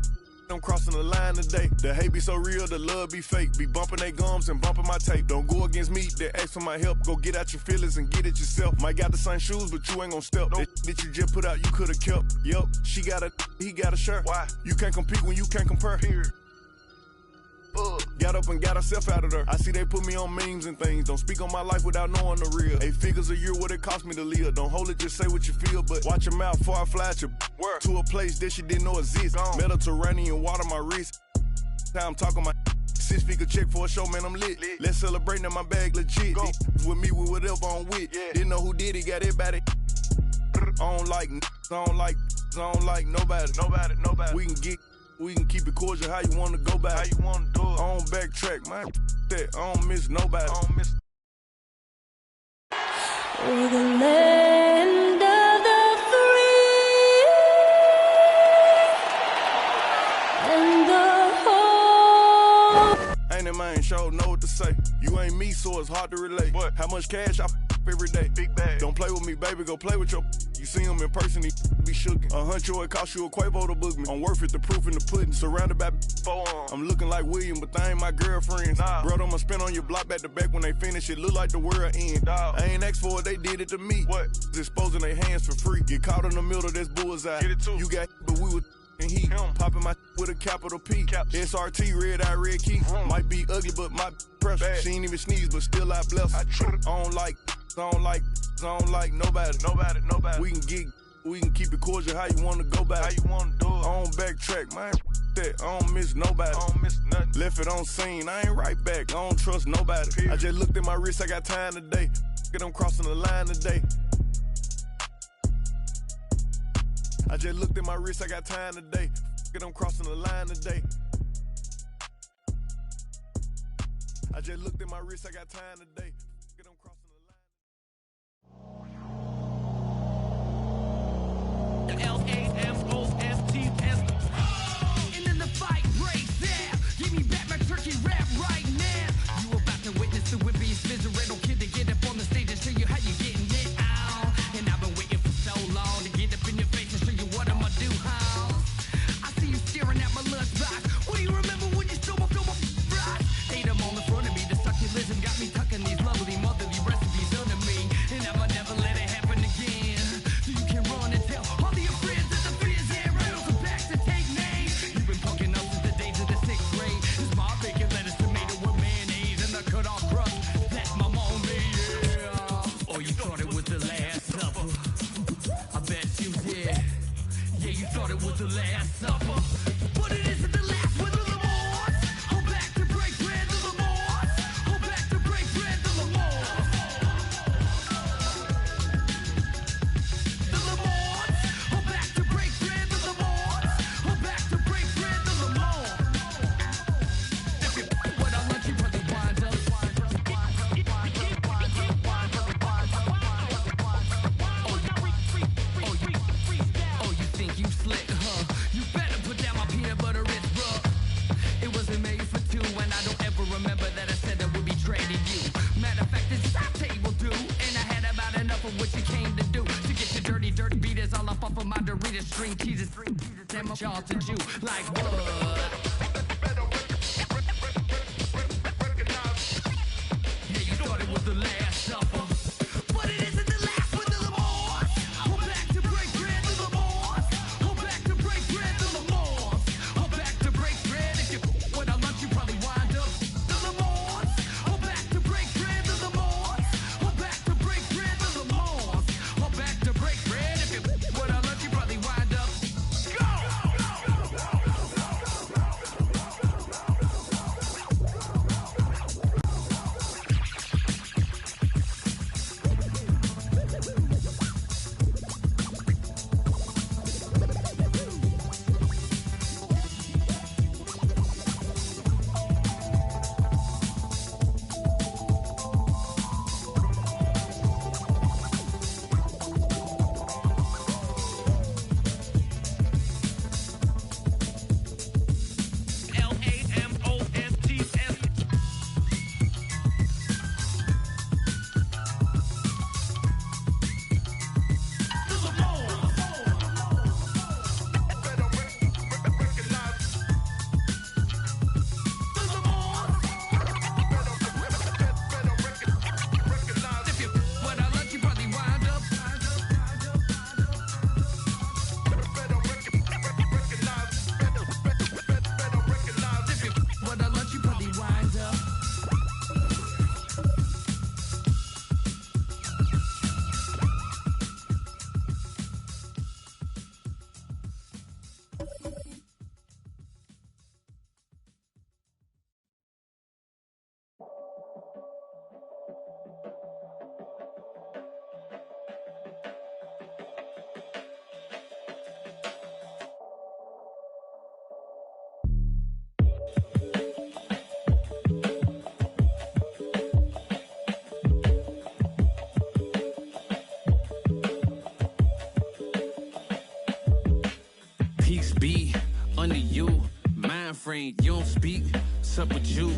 S22: I'm crossing the line today. The hate be so real, the love be fake. Be bumping they gums and bumping my tape. Don't go against me, they ask for my help. Go get out your feelings and get it yourself. Might got the same shoes, but you ain't gon' step. That you just put out, you could've kept. Yup, she got a, he got a shirt. Why? You can't compete when you can't compare. Period. Got up and got herself out of there. I see they put me on memes and things. Don't speak on my life without knowing the real. 8 figures a year, what it cost me to live. Don't hold it, just say what you feel. But watch your mouth before I fly at you. To a place that she didn't know exists. Mediterranean water my wrist. Time talking my 6-figure check for a show, man, I'm lit. Let's celebrate, now my bag legit. With me, with whatever I'm with. Didn't know who did it, got everybody. I don't like nobody. We can keep it cordial, how you wanna go back. How you wanna do it. I don't backtrack, man. That I don't miss nobody.
S4: We're the land of the free and the whole.
S22: Ain't that man sure know what to say. You ain't me, so it's hard to relate. What? How much cash I every day? Big bag. Don't play with me, baby, go play with your. You see him in person, he be shookin'. $100, it cost you a Quavo to book me. I'm worth it, the proof in the pudding. Surrounded by I'm looking like William, but they ain't my girlfriends. Bro, I'ma spin on your block back to back when they finish. It look like the world end. I ain't asked for it, they did it to me. What? Exposing their hands for free. Get caught in the middle, that's bullseye. Get it too. You got, but we were and he popping my with a capital P. SRT, red eye, red key. Might be ugly, but my pressure. She ain't even sneeze, but still I bless her. I don't like nobody. We can keep it cordial, how you wanna go back. How you wanna do it. I don't backtrack, man. That I don't miss nobody. I don't miss nothing. Left it on scene, I ain't right back. I don't trust nobody. Period. I just looked at my wrist, I got time today. Get them crossing the line today. I just looked at my wrist, I got time today. Get them crossing the line today. I just looked at my wrist, I got time today. Get them crossing the line.
S6: The L's, A's, M's, O's, F's, T's, S's. And then the fight breaks out. Give me back my turkey rap right now. You about to witness the whippiest miserable kid to get up on the stage and show you how you getting it out. And I've been waiting for so long to get up in your face and show you what I'ma do, how. I see you staring at my lunchbox. What do you remember when you stole my fries? Ate them all in front of me. The succulism got me tucking these lovely motherly recipes under me. And I'ma never let it happen again. So you can run and tell all of your friends that the fears and rattles are back to take names. You've been punking up since the days of the 6th grade. It's my bacon, lettuce, tomato with mayonnaise and the cut off crust. That's my mom made, yeah. Oh, you thought it was the Last Supper. I bet you did. Yeah, you thought it was the Last Supper. But it isn't the last with the Lamars. Hold back to break bread, the Lamars. Hold back to break bread, the Lamars. The Lamars. Hold back to break bread, the Lamars. Hold back to break bread, the Lamars. If you what I want, you probably wind up. Oh, you think you slick, huh? You better put down my peanut butter wrist rub. It wasn't made for two, and I don't ever remember that I said I would be trading you. Matter of fact, this is our table do, and I had about enough of what you came to do. To get your dirty beaters all up off of my Doritos, string cheeses, and my Charlton Jew. Like what? Yeah, you thought it was the Last Supper. But it isn't the last with the Lamars. Hold back to break bread, the Lamars. Hold back to break bread, the Lamars. Hold back to break bread. If you what I lunch, you probably wind up. The Lamars. Hold back to break bread, the Lamars. Hold back to break bread, the Lamars. Hold back to break bread. If you what I lunch, you probably wind up. Go!
S7: Peace be under you. Mind frame, you don't speak. Sup with you.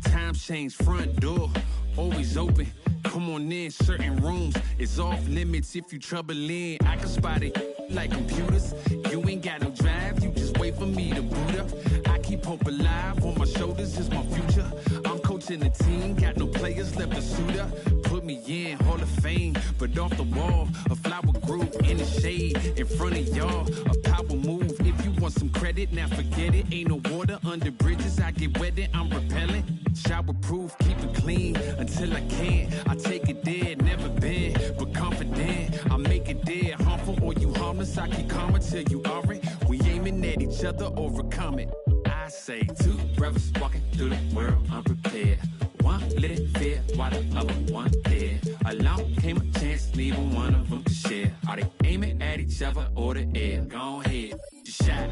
S7: Time change, front door always open. Come on in, certain rooms it's off limits if you troubling. I can spot it like computers. You ain't got no drive, you just wait for me to boot up. I keep hope alive, on my shoulders is my future. I'm coaching the team, got no players left to suit up. Put me in Hall of Fame, but off the wall, a flower group in the shade in front of y'all. A power move, if you want some credit, now forget it. Ain't no water under bridges, I get wetted, I'm repellent. Shower proof, keep it clean until I can't. I take it there, never been, but confident. I make it there, harmful or you harmless. I keep calm until you are it. We aiming at each other, overcome it. I say two brothers walking through the world unprepared. One lit fear while the other one dead. Along came a chance, neither one of them to share. Are they aiming at each other or the air? Go ahead, just shot,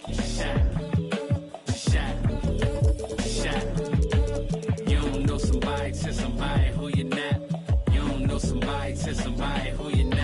S7: just shot, just shot, just shot. You don't know somebody to somebody who you're not. You don't know somebody to somebody who you're not.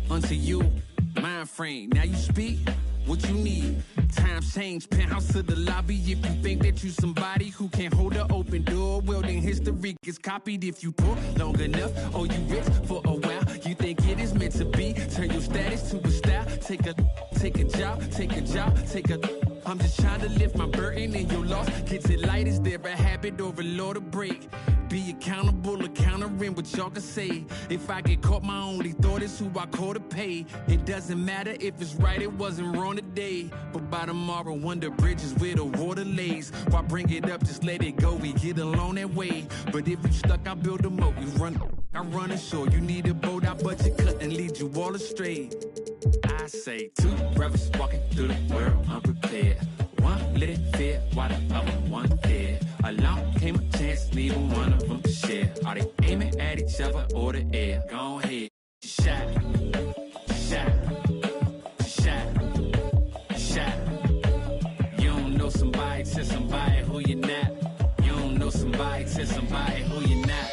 S7: Unto you, mind frame. Now you speak what you need. Times change, penthouse to the lobby. If you think that you somebody who can't hold an open door, well then history gets copied. If you poor long enough, or you rich for a while, you think it is meant to be. Turn your status to a style. Take a job, take a job, take a. I'm just trying to lift my burden and your loss gets it light. Is there a habit or a law to break? Be accountable, countering what y'all can say. If I get caught, my only thought is who I call to pay. It doesn't matter if it's right, it wasn't wrong today. But by tomorrow, wonder bridges where the water lays. Why bring it up, just let it go, we get along that way. But if you stuck, I build a moat, you run, I run ashore. You need a boat, I budget cut and lead you all astray. I say two brothers walking through the world unprepared. One lit fear while the other one dead. Along came a chance, neither one of them to share. Are they aiming at each other or the air? Go ahead, shot, shot, shot, shot. You don't know somebody to somebody who you're not. You don't know somebody to somebody who you're not.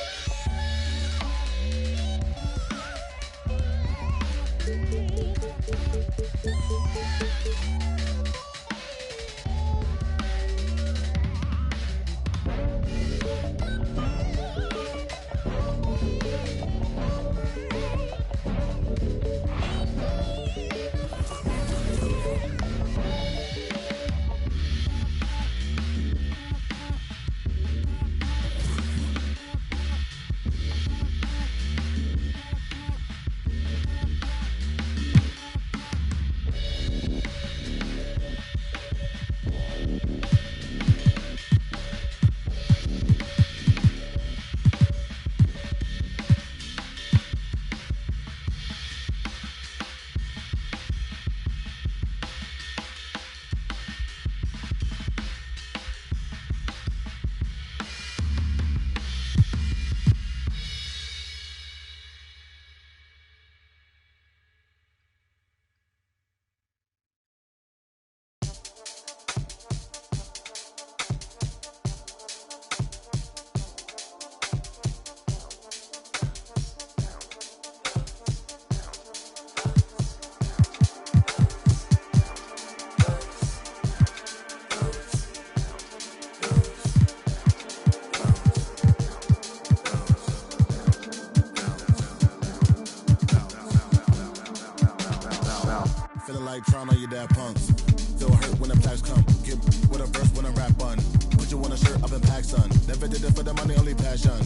S9: like Tron on your dad punks. Feel hurt when the packs come. Get with a verse when I rap on. Put you on a shirt up in pack, son. Never did it for the money, only passion.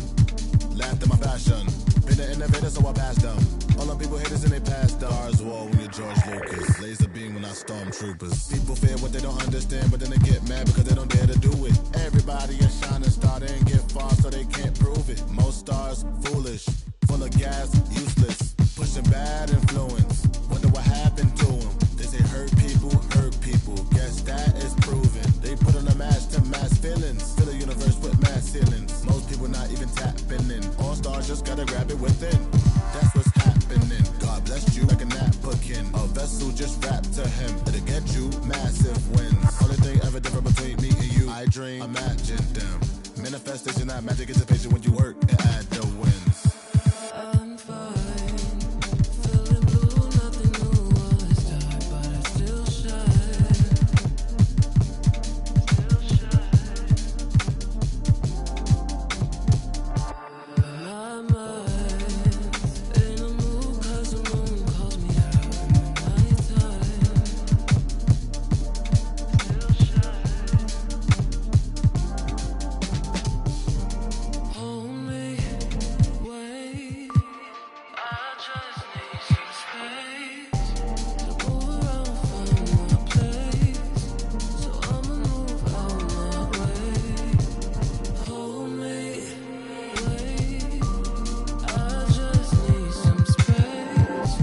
S9: Laughed at my fashion. Been an innovator, so I passed them. All them people haters and they passed them. Stars wall when you're George Lucas. Laser beam when I stormtroopers. People fear what they don't understand, but then they get mad because they don't dare to do it. Everybody a shining star, they ain't get far, so they can't prove it. Most stars, foolish. Full of gas, useless. Pushing bad influence. Wonder what happened to them. They say hurt people, hurt people. Guess that is proven. They put on a mask to mask feelings. Fill the universe with dream, imagine them. Manifestation, not magic, it's a patient when you work and add the wins.
S6: I'm fine, feeling blue, nothing new was dark, but I still shine. My mind's in a mood 'cause the moon calls me out in the nighttime. Hold me, wait, I just need some space to move around, find my place. So I'ma move out my way. Hold me, wait, I just need some space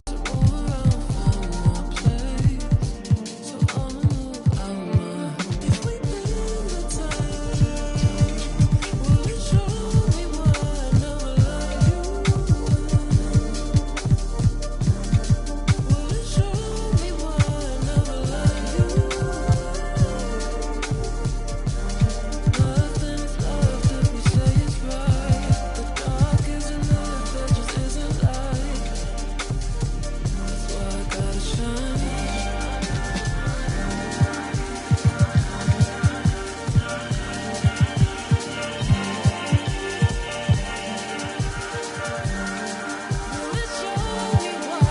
S6: to move around, find my place. So I'ma move out my. If we bend the time, will it show me why I never loved you? Will it show me why I never loved you? Nothing's left if we say it's right. The dark isn't lit, there just isn't light. That's why I gotta shine. Will it show me why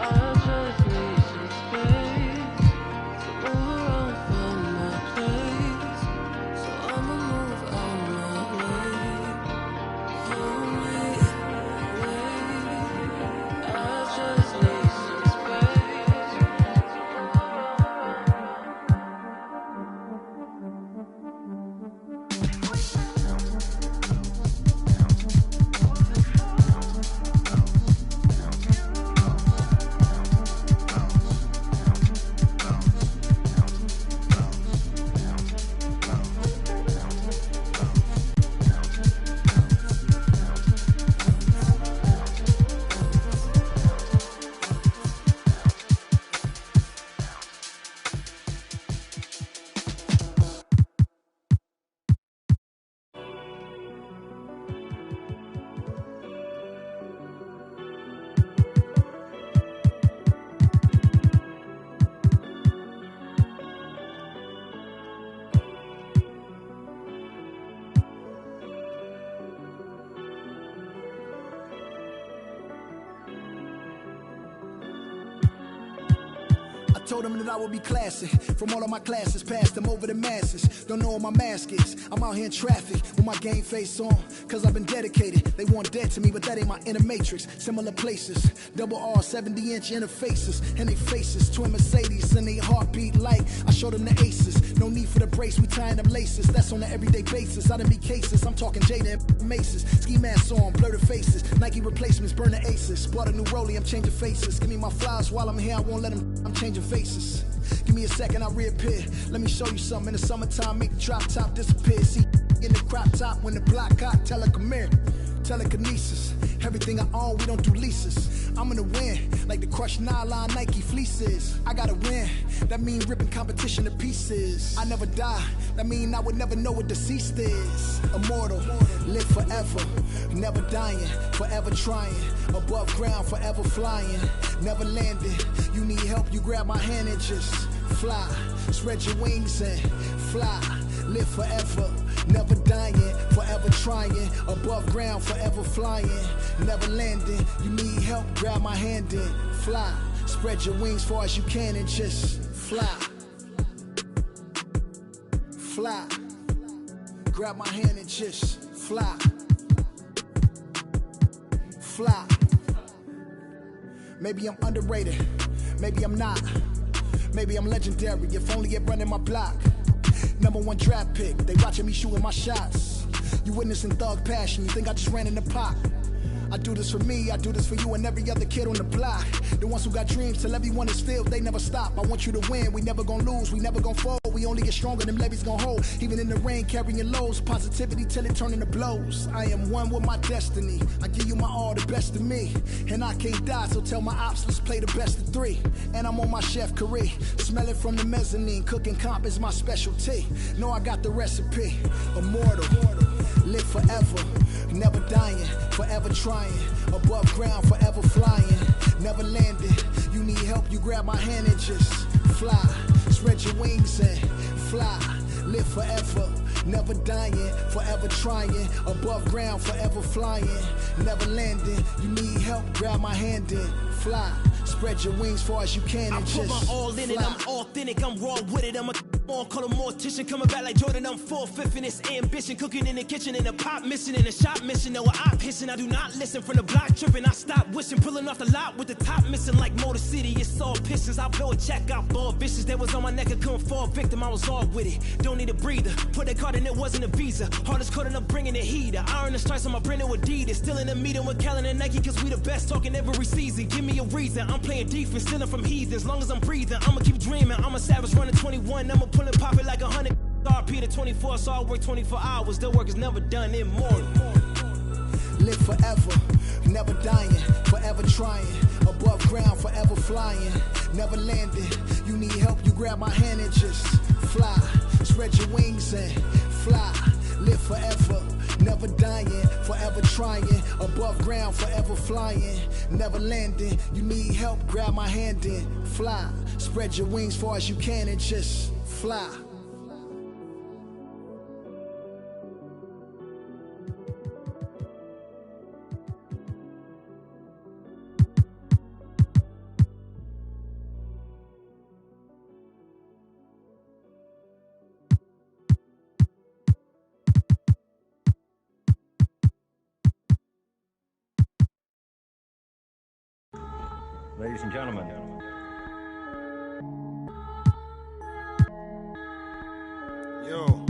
S6: I just need some space to move around, find my place. So I'ma move out my way. Hold me, wait, I just need some space.
S8: I told them that I would be classy. From all of my classes, passed them over the masses. Don't know what my mask is. I'm out here in traffic with my game face on. Cause I've been dedicated. They want dead to me, but that ain't my inner matrix. Similar places. Double R, 70-inch interfaces. And they faces. Twin Mercedes and they heartbeat like I showed them the aces. No need for the brace, we tying them laces. That's on an everyday basis. I done be cases. I'm talking Jada and Maces. Ski masks on, blur the faces. Nike replacements, burn the aces. Bought a new rollie, I'm changing faces. Give me my flowers while I'm here, I won't let them. I'm changing faces. Give me a second, I'll reappear. Let me show you something. In the summertime, make the drop top disappear. See, in the crop top, when the block hot, tell her come here. Telekinesis, everything I own, we don't do leases. I'm gonna win, like the crushed nylon Nike fleeces. I gotta win, that mean ripping competition to pieces. I never die, that mean I would never know what deceased is. Immortal, live forever, never dying, forever trying. Above ground, forever flying, never landing. You need help, you grab my hand and just fly. Spread your wings and fly. Live forever, never dying, forever trying. Above ground, forever flying, never landing. You need help, grab my hand and fly. Spread your wings far as you can and just fly. fly. Grab my hand and just fly. Fly. Maybe I'm underrated, maybe I'm not. Maybe I'm legendary, if only it running my block. #1 draft pick, they watching me shooting my shots. You witnessing thug passion, you think I just ran in the pot. I do this for me, I do this for you and every other kid on the block. The ones who got dreams till everyone is filled, they never stop. I want you to win, we never gonna lose, we never gonna fold. We only get stronger, them levees gonna hold. Even in the rain, carrying lows, positivity till it turn into blows. I am one with my destiny, I give you my all, the best of me. And I can't die, so tell my ops, let's play the best of 3. And I'm on my chef career, smell it from the mezzanine. Cooking comp is my specialty, know I got the recipe. Immortal, live forever, never dying, forever trying. Above ground, forever flying, never landing. You need help, you grab my hand and just fly. Spread your wings and fly. Live forever, never dying, forever trying. Above ground, forever flying, never landing. You need help, grab my hand and fly. Spread your wings far as you can and just
S1: I put my all in it, I'm authentic, I'm raw with it. I'm a call a mortician, coming back like Jordan, I'm 4/5 in this ambition. Cooking in the kitchen, in a pop mission, in a shop mission. No, I pissing, I do not listen. From the block tripping, I stop wishing. Pulling off the lot with the top missing like Motor City. It's all pistons, I blow a check out for vicious. That was on my neck, I couldn't fall victim, I was all with it. Don't need a breather, put that card in, it wasn't a visa. Hardest code and I'm bringing the heater. Iron the stripes on my brand new Adidas. Still in the meeting with Kellen and Nike, cause we the best talking every season. Give me a reason, I'm playing defense, stealing from heathens. As long as I'm breathing, I'ma keep dreaming. I'm a savage running 21, I'ma pull and pop it like 100. RP to 24, so I work 24 hours. The work is never done, immortal.
S8: Live forever, never dying, forever trying. Above ground, forever flying, never landing. You need help, you grab my hand and just fly. Spread your wings and fly. Live forever, never dying, forever trying. Above ground, forever flying, never landing. You need help, grab my hand and fly. Spread your wings far as you can and just fly.
S10: Ladies and gentlemen.
S12: Yo.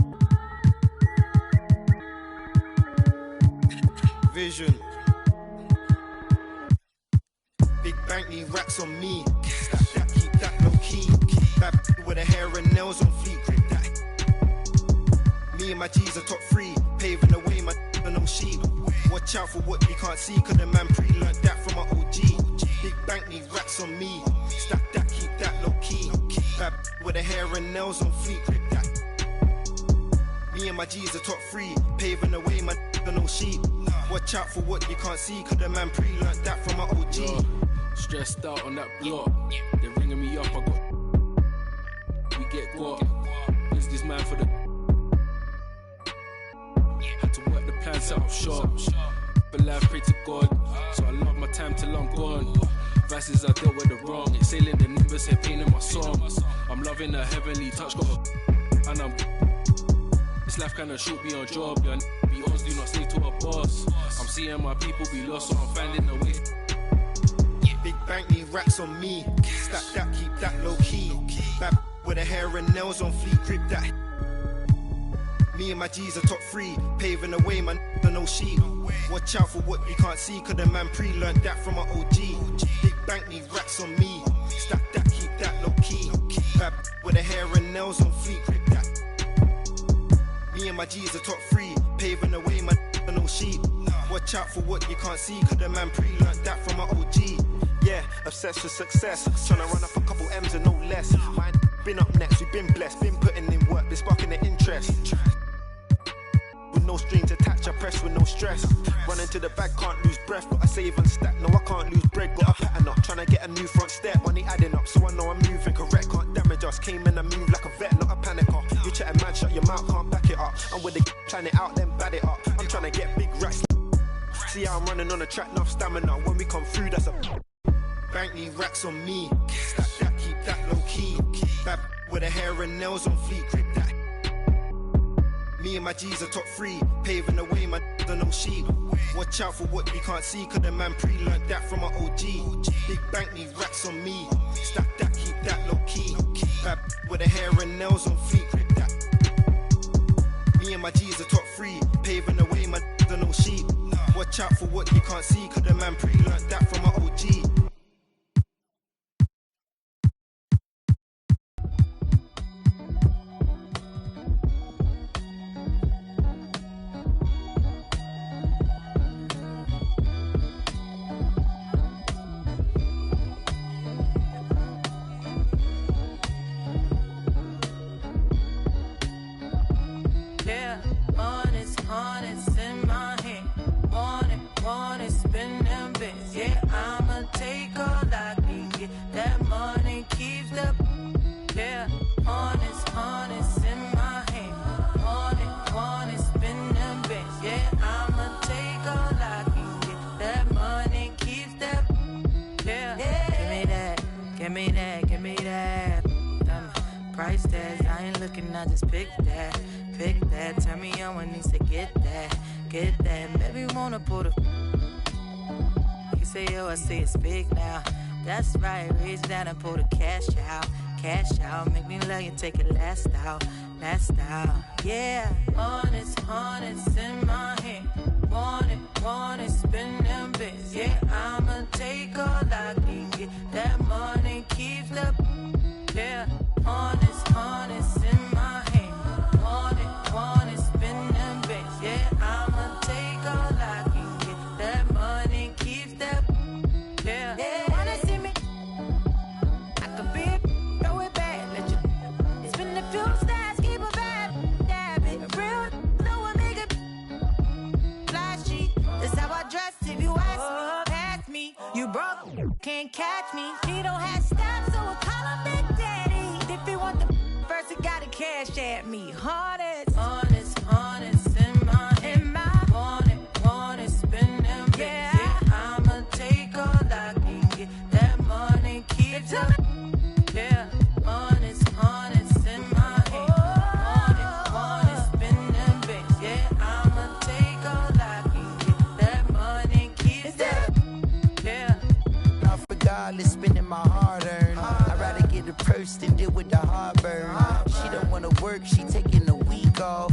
S12: Vision. Big bank need racks on me. Stack that, keep that low key. Bad with the hair and nails on fleek. Grip that. Me and my G's are top 3. Paving the way, my no sheep. Watch out for what you can't see, cause the man pre-learned that from my OG. Big bank need racks on me. Stack that, keep that low key. Bad with the hair and nails on fleek. Grip that. Me and my G's are top 3. Paving the way, my no sheep. Watch out for what you can't see, cause the man pre-learned that from my OG.
S7: Stressed out on that block. They're ringing me up, I got. We get got. Is this man for the. Had to work the plan, set up shop. But life, pray to God. So I love my time till I'm gone. Vices I dealt with the wrong. It's sailing the numbers, and pain in my songs. I'm loving the heavenly touch, got a. And I'm. This life kinda short, be on job. Yeah, be honest, do not stay to a boss. I'm seeing my people be lost, so I'm finding a way.
S12: Big bank need racks on me. Stack that, keep that low key. Bad with the hair and nails on fleek. Grip that. Me and my G's are top 3. Paving the way, man, no sheep. Watch out for what you can't see, cause the man pre-learned that from my OG. Big bank need racks on me. Stack that, keep that low key. Bad with the hair and nails on fleek. Grip that. Me and my G's are top 3. Paving the way, man, no sheep. Watch out for what you can't see, cause the man pre-learned that from my OG. Yeah, obsessed with success. Tryna run up a couple M's and no less. Mine been up next, we've been blessed. Been putting in work, been sparking the interest. With no strings attached, I press with no stress. Running to the bag, can't lose breath. Gotta save and stack, no I can't lose bread. Got a pattern up, tryna get a new front step. Money adding up, so I know I'm moving correct. Can't damage us, came in and move like a vet, not a panicker. You chatting mad, shut your mouth, can't back it up. I'm with the plan it out, then bad it up. I'm tryna get big racks. See how I'm running on the track, enough stamina. When we come through, that's a bank need racks on me. Stack that, keep that low key. Bad with the hair and nails on fleek. Grip that. Me and my G's are top 3, paving the way, my don't know sheep. Watch out for what you can't see, cause the man pre-learned that from an OG. Big bank need racks on me, stack that, keep that low key. Bad with the hair and nails on fleek, grip that. Me and my G's are top 3, paving the way, my don't know sheep. Watch out for what you can't see, cause the man pre-learned that from an OG.
S11: I just pick that, turn me on when he say get that, baby wanna put a. He say yo, I say it's big now, that's right, reach down and pull the cash out, make me love you, take it last out, yeah. Honest in my hand, want it, spin them bits, yeah. I'ma take all I can get, that money keeps the, yeah. Honest in my hand, want it, spin them bits, yeah. I'ma take all I can get, that money keeps the, yeah. Wanna see me? I could be, throw it back, let you spin the few stars, keep a vibe, dab it, real, no one make it flashy. That's how I dress. If you ask me, pass me, you broke, can't catch me. He don't have steps, so we'll call him Big Daddy. If he want the first, he gotta cash at me. Honest in my want it, spin them bits, yeah. I'ma take all I can get, that money keeps up, yeah. Honest in my hand, want it, spin them bits, yeah. I'ma take all I can get, that money keeps up, yeah.
S17: Now regardless, spending my hard-earned, I'd rather get a purse than deal with the heartburn. She don't wanna work, she taking a week off.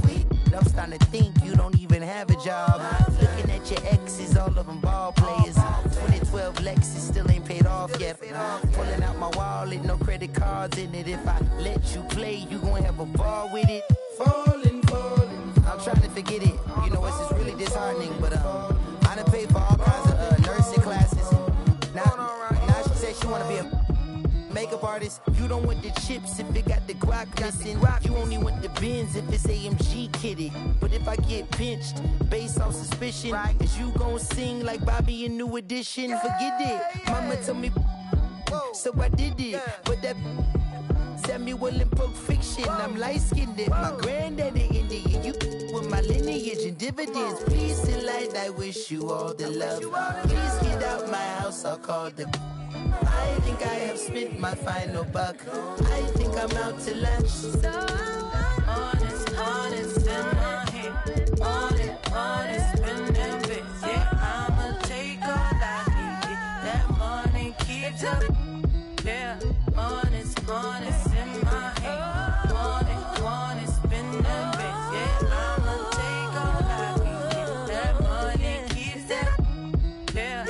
S17: I'm starting to think you don't even have a job. Looking at your exes, all of them ball players. 2012 Lexus still ain't paid off yet. Pulling out my wallet, no credit cards in it. If I let you play, you gon' have a ball with it. Falling. I'm trying to forget it. You know, it's just really disheartening. But I done paid for all kinds of nursing classes. Now she said she wanna be a makeup artist. You don't want the chips if it got the guac missing. You only want the Benz if it's AMG kitted. But if I get pinched based off suspicion, is you gon' sing like Bobby in New Edition? Forget it. Mama told me, so I did it. But that Samuel in Pulp Fiction, I'm light-skinned. My granddaddy Indian, you with my lineage and dividends. Please delight, I wish you all the love. Please get out my house, I'll call the. I think I have spent my final buck. I think I'm out to lunch. So honest in my hand. Honest, spin them bits. Yeah, I'ma take all I can get. That money keeps up. Yeah, honest in my hand. Want it, spin them bits. Yeah, I'ma take all I can get. That money keeps up. Yeah.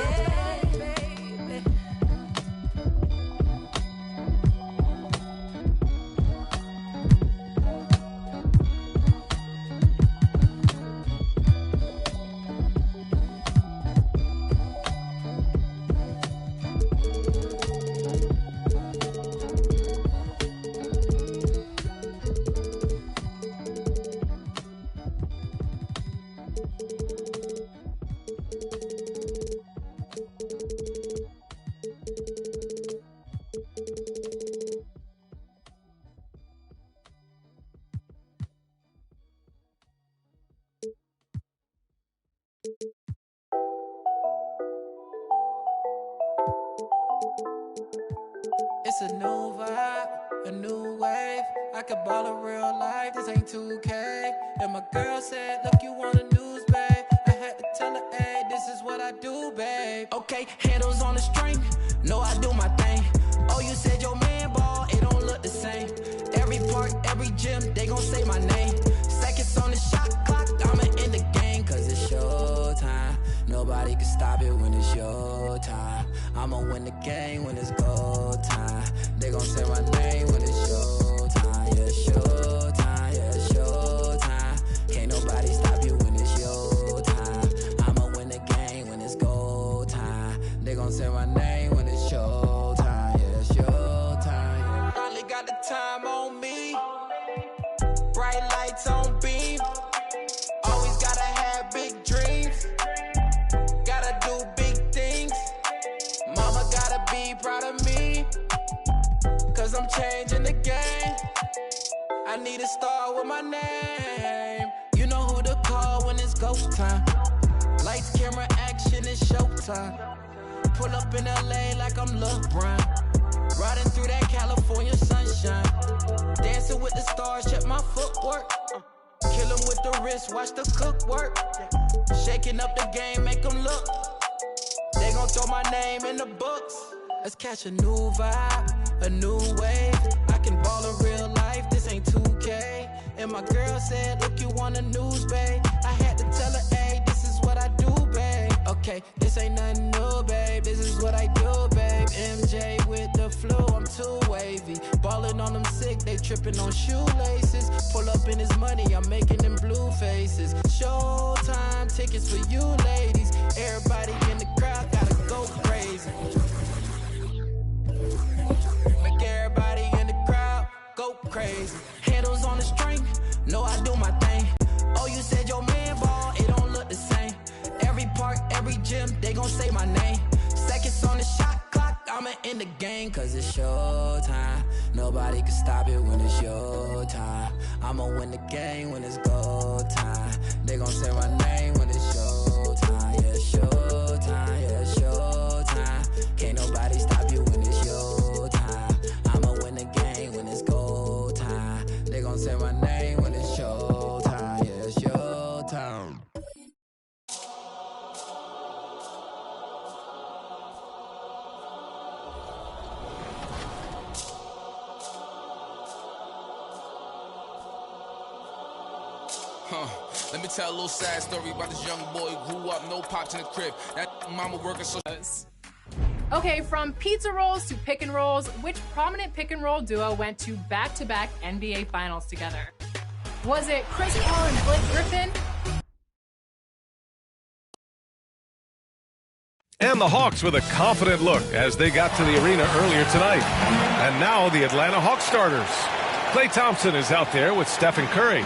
S5: wave. I could ball in real life, this ain't 2K. And my girl said, look, you want the news, babe. I had to tell her, hey, this is what I do, babe. Okay, handles on the string, know I do my thing. Oh, you said your man ball, it don't look the same. Every park, every gym, they gon' say my name. Seconds on the shot clock, I'ma end the game, cause it's showtime. Nobody can stop it when it's your time. I'ma win the game when it's go time. They gon' say my name when it's showtime. Yeah, showtime, yeah, showtime. Can't nobody stop you when it's your time. I'ma win the game when it's go time. They gon' say my name when it's showtime. Yeah, showtime. Finally got the time on me. Bright lights on beam. Always gotta have big dreams. Gotta do big things. Mama gotta be proud of me. Cause I'm changing the game. I need a star with my name. You know who to call when it's go time. Lights, camera, action, it's showtime. Pull up in LA like I'm LeBron. Riding through that California sunshine. Dancing with the stars, check my footwork. Kill 'em with the wrist, watch the cook work. Shaking up the game, make 'em look. They gon' throw my name in the books. Let's catch a new vibe, a new wave. I can ball in real life, this ain't 2K. And my girl said, look, you want the news, babe. I had to tell her, hey, this is what I do, babe. Okay, this ain't nothing new, babe. This is what I do, babe. MJ with the flu, I'm too wavy. Ballin' on them sick, they trippin' on shoelaces. Pull up in his money, I'm making them blue faces. Showtime tickets for you ladies. Everybody in the crowd gotta go crazy. Make everybody in the crowd go crazy. Handles on the string, know I do my thing. Oh, you said your man ball, it don't look the same. Every park, every gym, they gon' say my name. Seconds on the shot clock, I'ma end the game, cause it's showtime. Nobody can stop it when it's your time. I'ma win the game when it's go time. They gon' say my name when it's showtime. Yeah, showtime, yeah, showtime. Can't nobody stop you when it's your time. I'ma win the game when it's go time. They gon' say my name when it's showtime. Yeah, showtime.
S18: Let me tell a little sad story about this young boy who grew up, no pops in the crib. That mama working so.
S23: Okay, from pizza rolls to pick and rolls, which prominent pick and roll duo went to back-to-back NBA finals together? Was it Chris Paul and Blake Griffin?
S13: And the Hawks with a confident look as they got to the arena earlier tonight. And now the Atlanta Hawks starters. Klay Thompson is out there with Stephen Curry.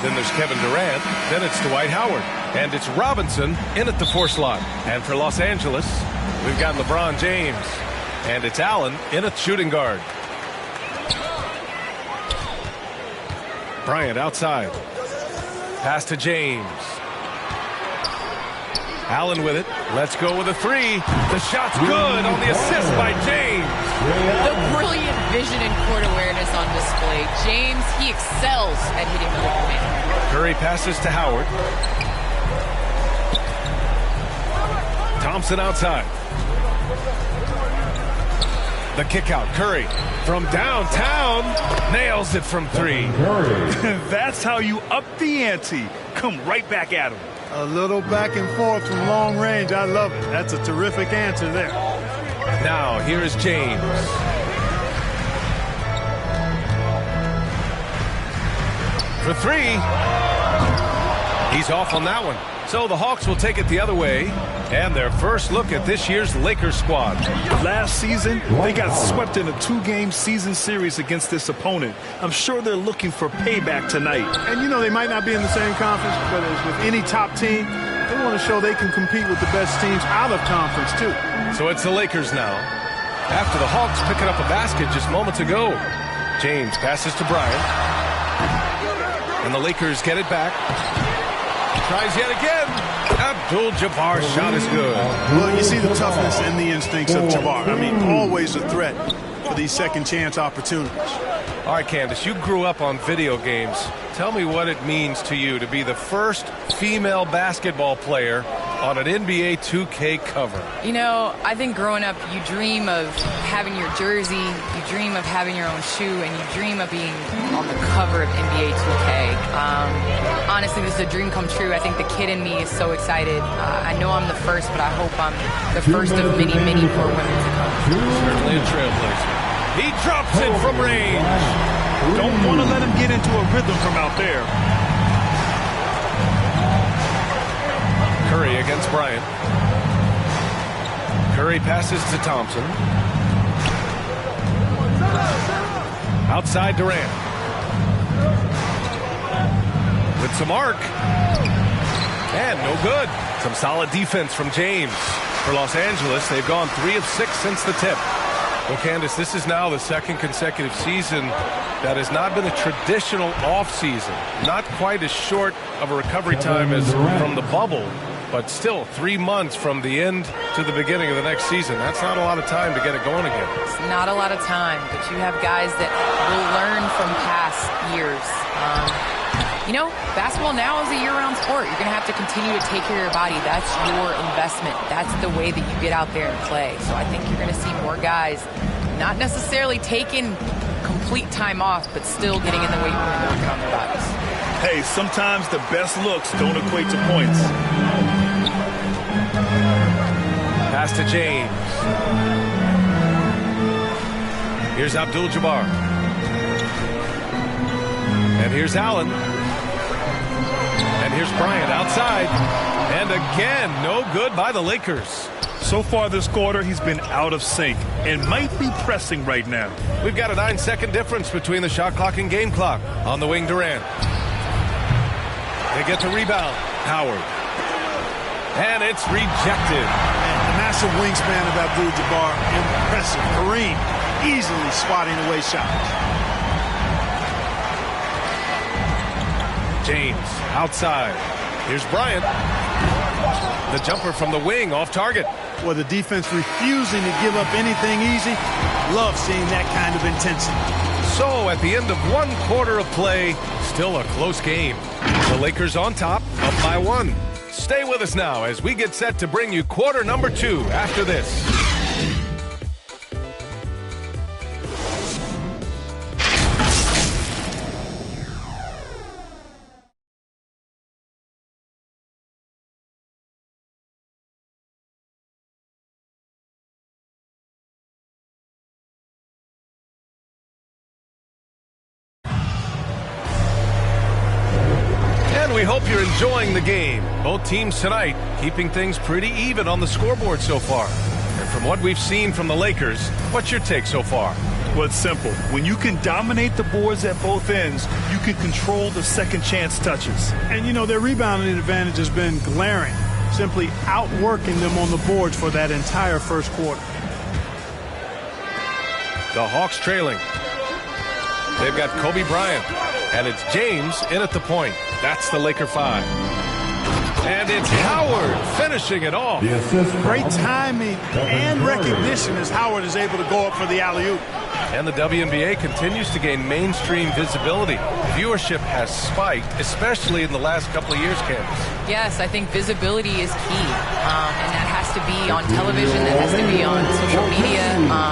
S13: Then there's Kevin Durant. Then it's Dwight Howard. And it's Robinson in at the 4 slot. And for Los Angeles, we've got LeBron James. And it's Allen in at shooting guard. Bryant outside. Pass to James. Allen with it. Let's go with a 3. The shot's good on the assist by James.
S14: The brilliant vision and court awareness on display. James, he excels at hitting the ball man.
S13: Curry passes to Howard. Thompson outside. The kick out. Curry from downtown nails it from 3.
S16: That's how you up the ante. Come right back at him.
S19: A little back and forth from long range. I love it. That's a terrific answer there.
S13: Now here is James. For 3. He's off on that one. So the Hawks will take it the other way, and their first look at this year's Lakers squad.
S16: Last season, they got swept in a 2-game season series against this opponent. I'm sure they're looking for payback tonight.
S19: And you know, they might not be in the same conference, but as with any top team, they want to show they can compete with the best teams out of conference, too.
S13: So it's the Lakers now. After the Hawks picking up a basket just moments ago. James passes to Bryant. And the Lakers get it back. Tries yet again. Abdul-Jabbar's shot is good.
S19: Well, you see the toughness and the instincts of Jabbar. I mean, always a threat for these second chance opportunities.
S13: All right, Candace, you grew up on video games. Tell me what it means to you to be the first female basketball player on an NBA 2K cover.
S14: You know, I think growing up, you dream of having your jersey, you dream of having your own shoe, and you dream of being on the cover of NBA 2K. Honestly, this is a dream come true. I think the kid in me is so excited. I know I'm the first, but I hope I'm the first of many, many more women to come.
S13: Certainly a trailblazer. He drops it from range.
S16: Don't want to let him get into a rhythm from out there.
S13: Curry against Bryant. Curry passes to Thompson. Outside Durant. With some arc. And no good. Some solid defense from James. For Los Angeles, they've gone 3 of 6 since the tip. Well, Candace, this is now the second consecutive season that has not been a traditional offseason. Not quite as short of a recovery time as from the bubble, but still 3 months from the end to the beginning of the next season. That's not a lot of time to get it going again.
S14: It's not a lot of time, but you have guys that will learn from past years. You know, basketball now is a year-round sport. You're going to have to continue to take care of your body. That's your investment. That's the way that you get out there and play. So I think you're going to see more guys not necessarily taking complete time off, but still getting in the weight room and working on their bodies.
S16: Hey, sometimes the best looks don't equate to points.
S13: Pass to James. Here's Abdul-Jabbar. And here's Allen. And here's Bryant outside. And again, no good by the Lakers.
S16: So far this quarter, he's been out of sync and might be pressing right now.
S13: We've got a 9-second difference between the shot clock and game clock. On the wing, Durant. They get the rebound. Howard. And it's rejected.
S19: The massive wingspan of Abdul-Jabbar, impressive. Kareem easily swatting away shots.
S13: James outside. Here's Bryant. The jumper from the wing off target.
S19: Well, the defense refusing to give up anything easy. Love seeing that kind of intensity.
S13: So at the end of 1 quarter of play, still a close game. The Lakers on top, up by 1. Stay with us now as we get set to bring you quarter number 2 after this. We hope you're enjoying the game. Both teams tonight keeping things pretty even on the scoreboard so far. And from what we've seen from the Lakers, what's your take so far?
S16: Well, it's simple. When you can dominate the boards at both ends, you can control the second chance touches.
S19: And, you know, their rebounding advantage has been glaring, simply outworking them on the boards for that entire first quarter.
S13: The Hawks trailing. They've got Kobe Bryant, and it's James in at the point. That's the Laker 5. And it's Howard finishing it off.
S19: Great timing and recognition as Howard is able to go up for the alley-oop.
S13: And the WNBA continues to gain mainstream visibility. Viewership has spiked, especially in the last couple of years, Candace.
S14: Yes, I think visibility is key, and that has to be on television, that has to be on social media.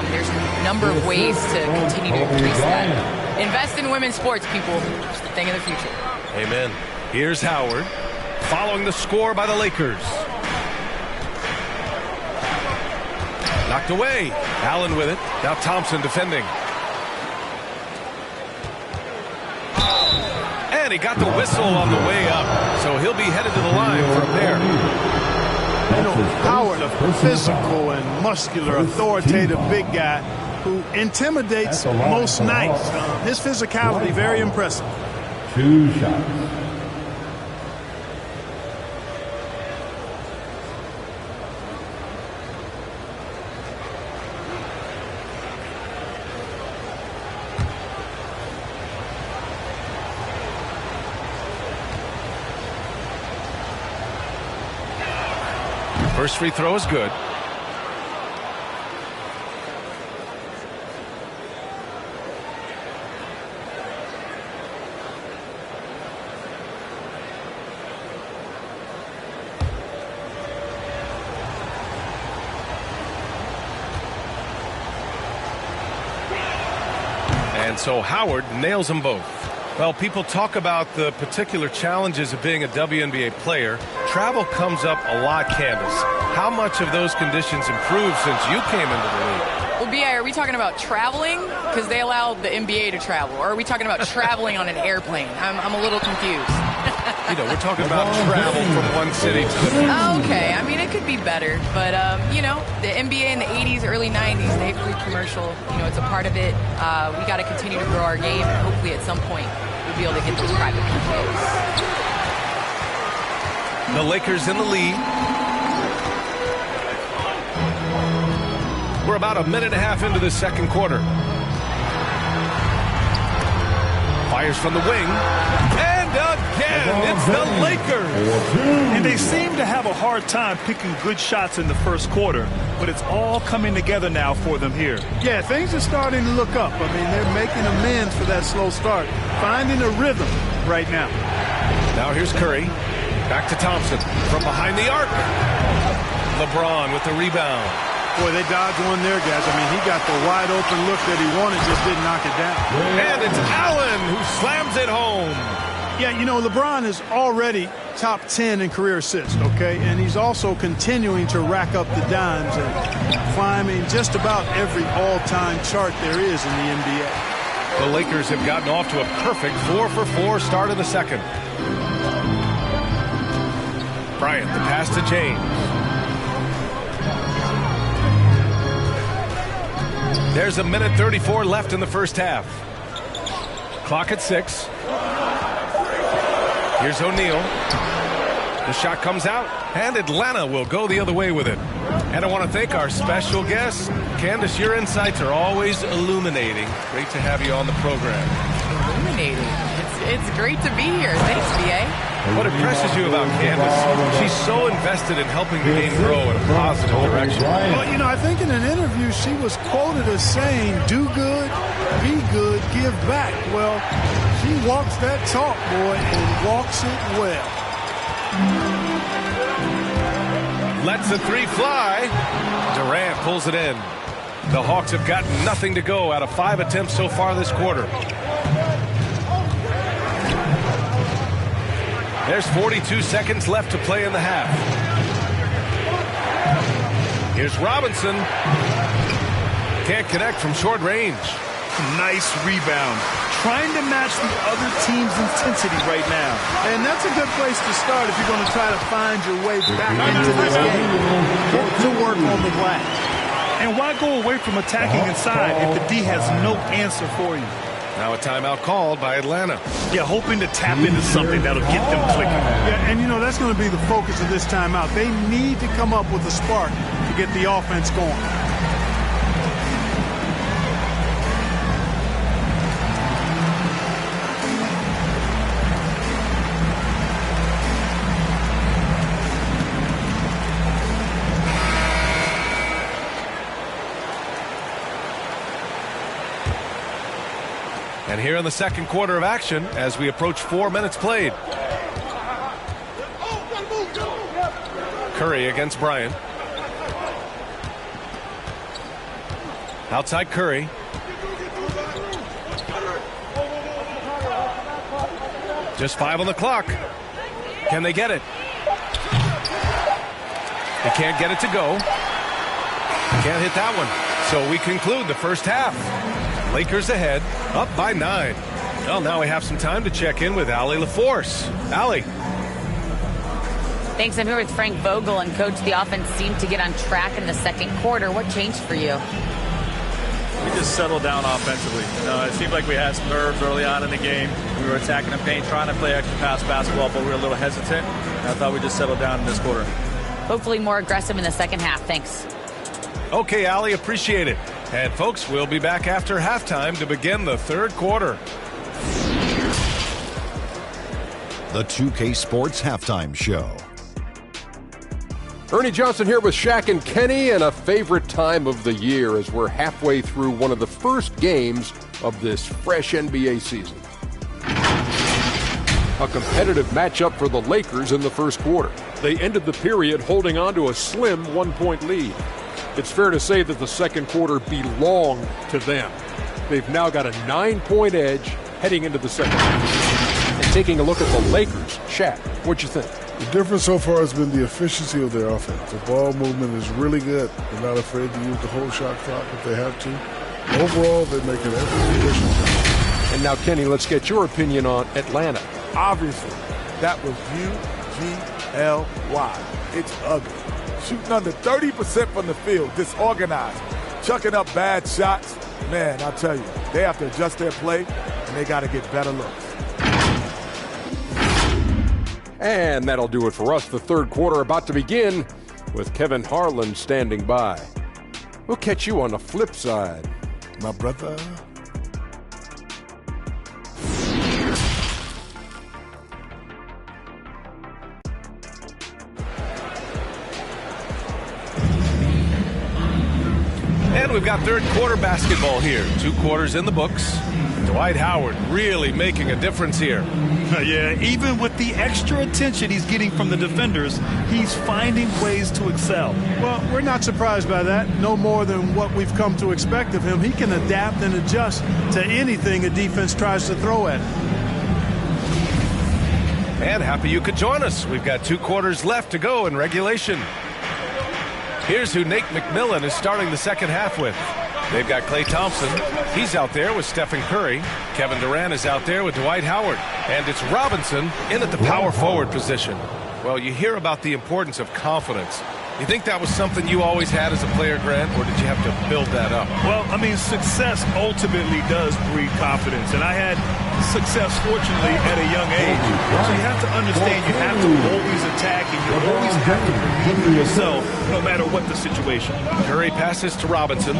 S14: There's a number of ways to continue to increase that. Invest in women's sports, people. It's the thing of the future.
S13: Amen. Here's Howard, following the score by the Lakers. Knocked away. Allen with it. Now Thompson defending. And he got the whistle on the way up, so he'll be headed to the line for a pair.
S19: You know, Howard, a physical and muscular, authoritative big guy who intimidates most nights. His physicality, very impressive.
S15: 2 shots.
S13: First free throw is good. And so Howard nails them both. Well, people talk about the particular challenges of being a WNBA player. Travel comes up a lot, Candace. How much of those conditions improved since you came into the league?
S14: Well, B.I., are we talking about traveling? Because they allowed the NBA to travel. Or are we talking about traveling on an airplane? I'm a little confused.
S13: You know, we're talking about travel from one city to the next.
S14: Okay, I mean, it could be better. But, you know, the NBA in the 80s, early 90s, they flew commercial. You know, it's a part of it. We got to continue to grow our game. And hopefully at some point we'll be able to get those private PKs.
S13: The Lakers in the lead. We're about a minute and a half into the second quarter. Fires from the wing. And again, it's the Lakers.
S16: And they seem to have a hard time picking good shots in the first quarter, but it's all coming together now for them here.
S19: Yeah, things are starting to look up. I mean, they're making amends for that slow start, finding a rhythm right now.
S13: Now here's Curry. Back to Thompson from behind the arc. LeBron with the rebound.
S19: Boy, they dodged one there, guys. I mean, he got the wide open look that he wanted, just didn't knock it down.
S13: And it's Allen who slams it home.
S19: Yeah, you know, LeBron is already top 10 in career assists, okay? And he's also continuing to rack up the dimes and climbing just about every all-time chart there is in the NBA.
S13: The Lakers have gotten off to a perfect 4-for-4 start in the second. Bryant, the pass to James. There's a minute 34 left in the first half. Clock at 6. Here's O'Neal. The shot comes out, and Atlanta will go the other way with it. And I want to thank our special guest. Candace, your insights are always illuminating. Great to have you on the program.
S14: Illuminating. It's great to be here. Thanks, B.A.
S13: What impresses you about Candace? She's so invested in helping the game grow in a positive direction.
S19: Well, you know, I think in an interview she was quoted as saying, do good, be good, give back. Well, she walks that talk, boy, and walks it well.
S13: Lets the three fly. Durant pulls it in. The Hawks have got nothing to go out of 5 attempts so far this quarter. There's 42 seconds left to play in the half. Here's Robinson. Can't connect from short range.
S16: Nice rebound. Trying to match the other team's intensity right now.
S19: And that's a good place to start if you're going to try to find your way back into this game. Get to work on the glass.
S16: And why go away from attacking inside if the D has no answer for you?
S13: Now a timeout called by Atlanta.
S16: Yeah, hoping to tap into something that'll get them clicking.
S19: Yeah, and that's going to be the focus of this timeout. They need to come up with a spark to get the offense going.
S13: And here in the second quarter of action, as we approach 4 minutes played. Curry against Bryant. Outside Curry. Just 5 on the clock. Can they get it? They can't get it to go. Can't hit that one. So we conclude the first half. Lakers ahead, up by 9. Well, now we have some time to check in with Allie LaForce. Allie.
S14: Thanks. I'm here with Frank Vogel, and Coach, the offense seemed to get on track in the second quarter. What changed for you?
S15: We just settled down offensively. It seemed like we had some nerves early on in the game. We were attacking the paint, trying to play extra pass basketball, but we were a little hesitant. And I thought we just settled down in this quarter.
S14: Hopefully more aggressive in the second half. Thanks.
S13: Okay, Allie, appreciate it. And folks, we'll be back after halftime to begin the third quarter.
S20: The 2K Sports Halftime Show.
S21: Ernie Johnson here with Shaq and Kenny, and a favorite time of the year as we're halfway through one of the first games of this fresh NBA season. A competitive matchup for the Lakers in the first quarter. They ended the period holding on to a slim 1-point lead. It's fair to say that the second quarter belonged to them. They've now got a 9-point edge heading into the second half. And taking a look at the Lakers, Shaq, what'd you think?
S24: The difference so far has been the efficiency of their offense. The ball movement is really good. They're not afraid to use the whole shot clock if they have to. Overall, they're making every position count.
S21: And now, Kenny, let's get your opinion on Atlanta.
S25: Obviously, that was U-G-L-Y. It's ugly. Shooting under 30% from the field, disorganized, chucking up bad shots. Man, I'll tell you, they have to adjust their play, and they got to get better looks.
S21: And that'll do it for us. The third quarter about to begin with Kevin Harlan standing by. We'll catch you on the flip side,
S24: my brother.
S13: And we've got third quarter basketball here. 2 quarters in the books. Dwight Howard really making a difference here.
S16: Yeah, even with the extra attention he's getting from the defenders, he's finding ways to excel.
S19: Well, we're not surprised by that. No more than what we've come to expect of him. He can adapt and adjust to anything a defense tries to throw at him.
S13: And happy you could join us. We've got 2 quarters left to go in regulation. Here's who Nate McMillan is starting the second half with. They've got Klay Thompson. He's out there with Stephen Curry. Kevin Durant is out there with Dwight Howard. And it's Robinson in at the power forward position. Well, you hear about the importance of confidence. You think that was something you always had as a player, Grant, or did you have to build that up?
S16: Well, I mean, success ultimately does breed confidence. And I had success, fortunately, at a young age. So you have to understand you have to always attack and you always have to believe in yourself no matter what the situation.
S13: Curry passes to Robinson.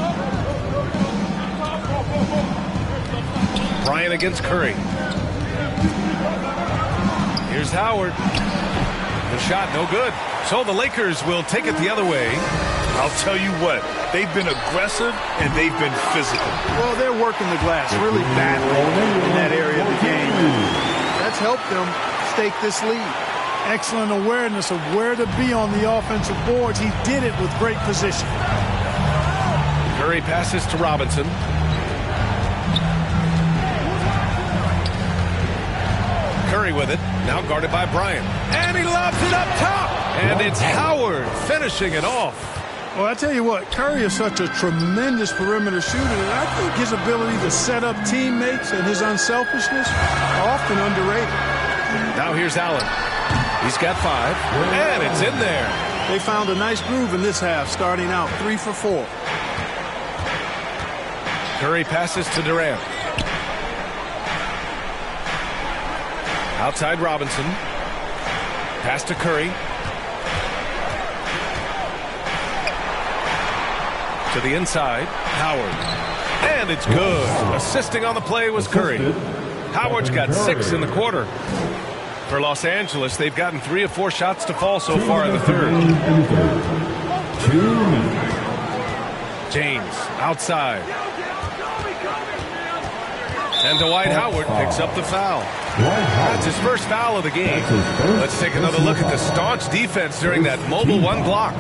S13: Bryant against Curry. Here's Howard. The shot, no good. So the Lakers will take it the other way.
S16: I'll tell you what, they've been aggressive and they've been physical.
S19: Well, they're working the glass really badly in that area of the game. That's helped them stake this lead. Excellent awareness of where to be on the offensive boards. He did it with great position.
S13: Curry passes to Robinson. Curry with it, now guarded by Bryant. And he lobs it up top. And it's Howard finishing it off.
S19: Well, I tell you what, Curry is such a tremendous perimeter shooter, and I think his ability to set up teammates and his unselfishness are often underrated.
S13: Now here's Allen. He's got 5, and it's in there.
S19: They found a nice groove in this half, starting out 3 for 4.
S13: Curry passes to Durant. Outside Robinson. Pass to Curry. To the inside, Howard. And it's good. Assisting on the play was Curry. Howard's got 6 in the quarter. For Los Angeles, they've gotten 3 of 4 shots to fall so far in the third. James outside. And Dwight Howard picks up the foul. That's his first foul of the game. Let's take another look at the staunch defense during that mobile 1 block.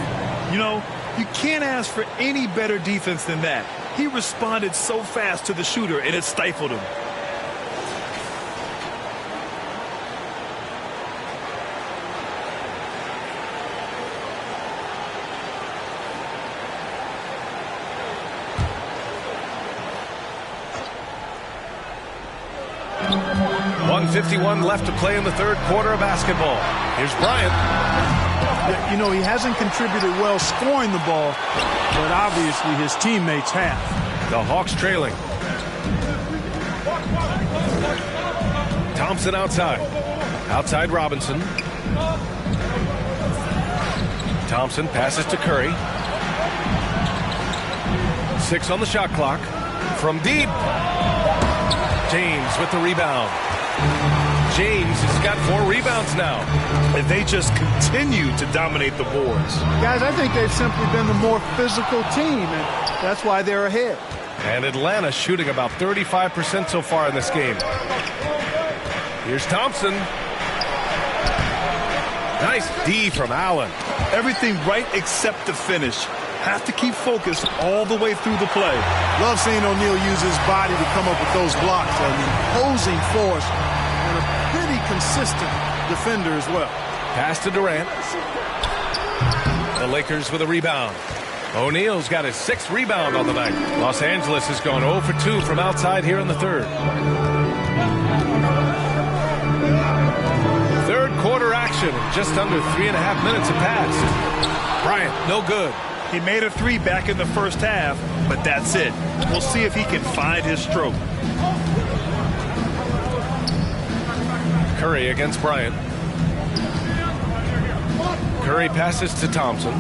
S16: You know, you can't ask for any better defense than that. He responded so fast to the shooter, and it stifled him.
S13: .51 left to play in the third quarter of basketball. Here's Bryant.
S19: You know, he hasn't contributed well scoring the ball, but obviously his teammates have.
S13: The Hawks trailing. Thompson outside. Outside Robinson. Thompson passes to Curry. 6 on the shot clock. From deep. James with the rebound. James has got 4 rebounds now.
S16: And they just continue to dominate the boards.
S19: Guys, I think they've simply been the more physical team, and that's why they're ahead.
S13: And Atlanta shooting about 35% so far in this game. Here's Thompson. Nice D from Allen.
S16: Everything right except the finish. Have to keep focused all the way through the play.
S19: Love seeing O'Neal use his body to come up with those blocks. An imposing force and a pretty consistent defender as well.
S13: Pass to Durant. The Lakers with a rebound. O'Neal's got his 6th rebound on the night. Los Angeles has gone 0 for 2 from outside here in the third. Third quarter action. Just under 3.5 minutes have passed. Bryant, no good.
S16: He made a 3 back in the first half, but that's it. We'll see if he can find his stroke.
S13: Curry against Bryant. Curry passes to Thompson.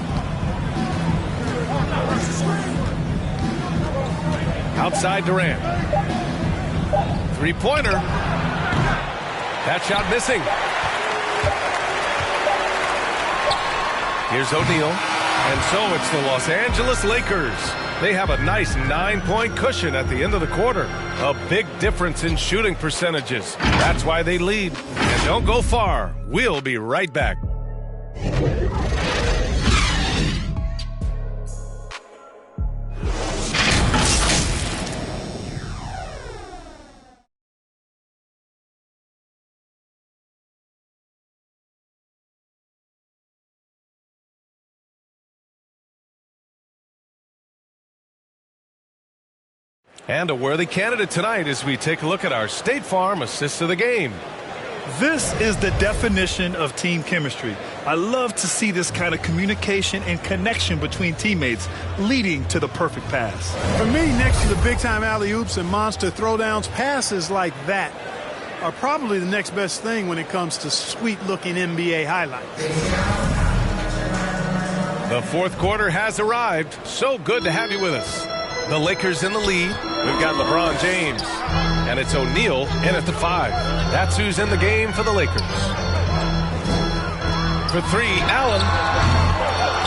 S13: Outside Durant. 3-pointer. That shot missing. Here's O'Neal. And so it's the Los Angeles Lakers. They have a nice 9-point cushion at the end of the quarter. A big difference in shooting percentages. That's why they lead. And don't go far. We'll be right back. And a worthy candidate tonight as we take a look at our State Farm assist of the game.
S16: This is the definition of team chemistry. I love to see this kind of communication and connection between teammates leading to the perfect pass.
S19: For me, next to the big-time alley-oops and monster throwdowns, passes like that are probably the next best thing when it comes to sweet-looking NBA highlights.
S13: The fourth quarter has arrived. So good to have you with us. The Lakers in the lead. We've got LeBron James. And it's O'Neal in at the 5. That's who's in the game for the Lakers. For 3, Allen.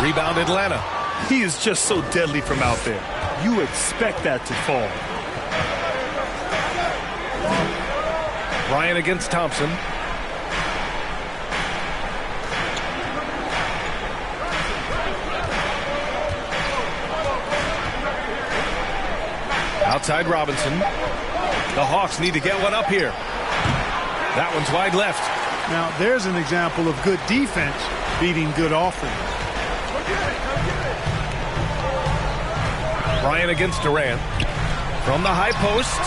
S13: Rebound Atlanta.
S16: He is just so deadly from out there. You expect that to fall.
S13: Bryant against Thompson. Outside Robinson. The Hawks need to get one up here. That one's wide left.
S19: Now, there's an example of good defense beating good offense.
S13: Bryant against Durant. From the high post.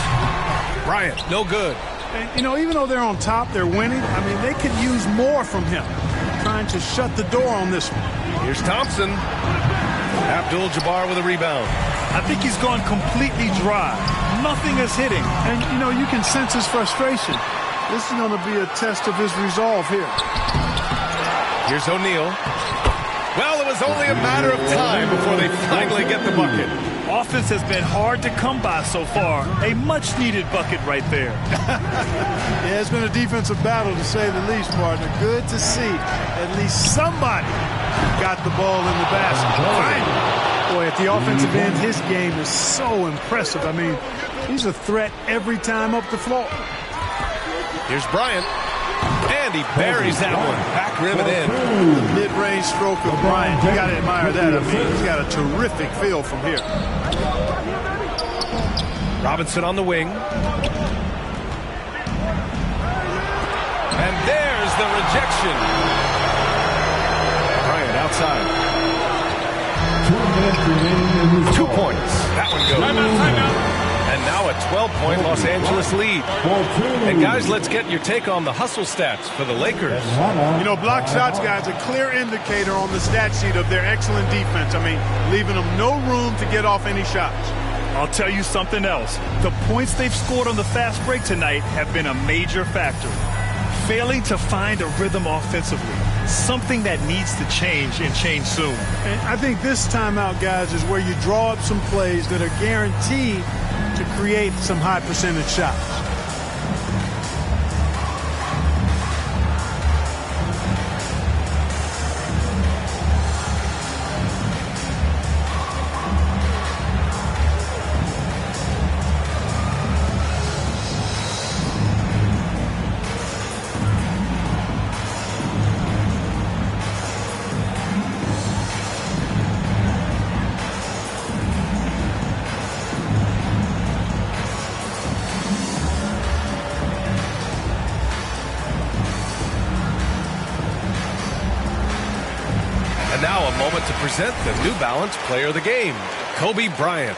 S13: Bryant, no good.
S19: And, you know, even though they're on top, they're winning. I mean, they could use more from him. Trying to shut the door on this one.
S13: Here's Thompson. Abdul-Jabbar with a rebound.
S16: I think he's gone completely dry. Nothing is hitting.
S19: And, you know, you can sense his frustration. This is going to be a test of his resolve here.
S13: Here's O'Neal. Well, it was only a matter of time before they finally get the bucket.
S16: Offense has been hard to come by so far. A much-needed bucket right there.
S19: Yeah, it's been a defensive battle, to say the least, partner. Good to see at least somebody got the ball in the basket. Boy, at the offensive end, his game is so impressive. I mean, he's a threat every time up the floor.
S13: Here's Bryant. And he buries that one. Back rim and in.
S19: The mid-range stroke of Bryant. You got to admire that. I mean, he's got a terrific feel from here.
S13: Robinson on the wing. And there's the rejection. Bryant outside. 2 points. That one goes.
S25: Timeout.
S13: And now a 12-point Los Angeles lead. And guys, let's get your take on the hustle stats for the Lakers.
S19: You know, block shots, guys, a clear indicator on the stat sheet of their excellent defense. I mean, leaving them no room to get off any shots.
S16: I'll tell you something else. The points they've scored on the fast break tonight have been a major factor. Failing to find a rhythm offensively. Something that needs to change, and change soon.
S19: And I think this timeout, guys, is where you draw up some plays that are guaranteed to create some high percentage shots.
S13: Now a moment to present the New Balance Player of the Game, Kobe Bryant.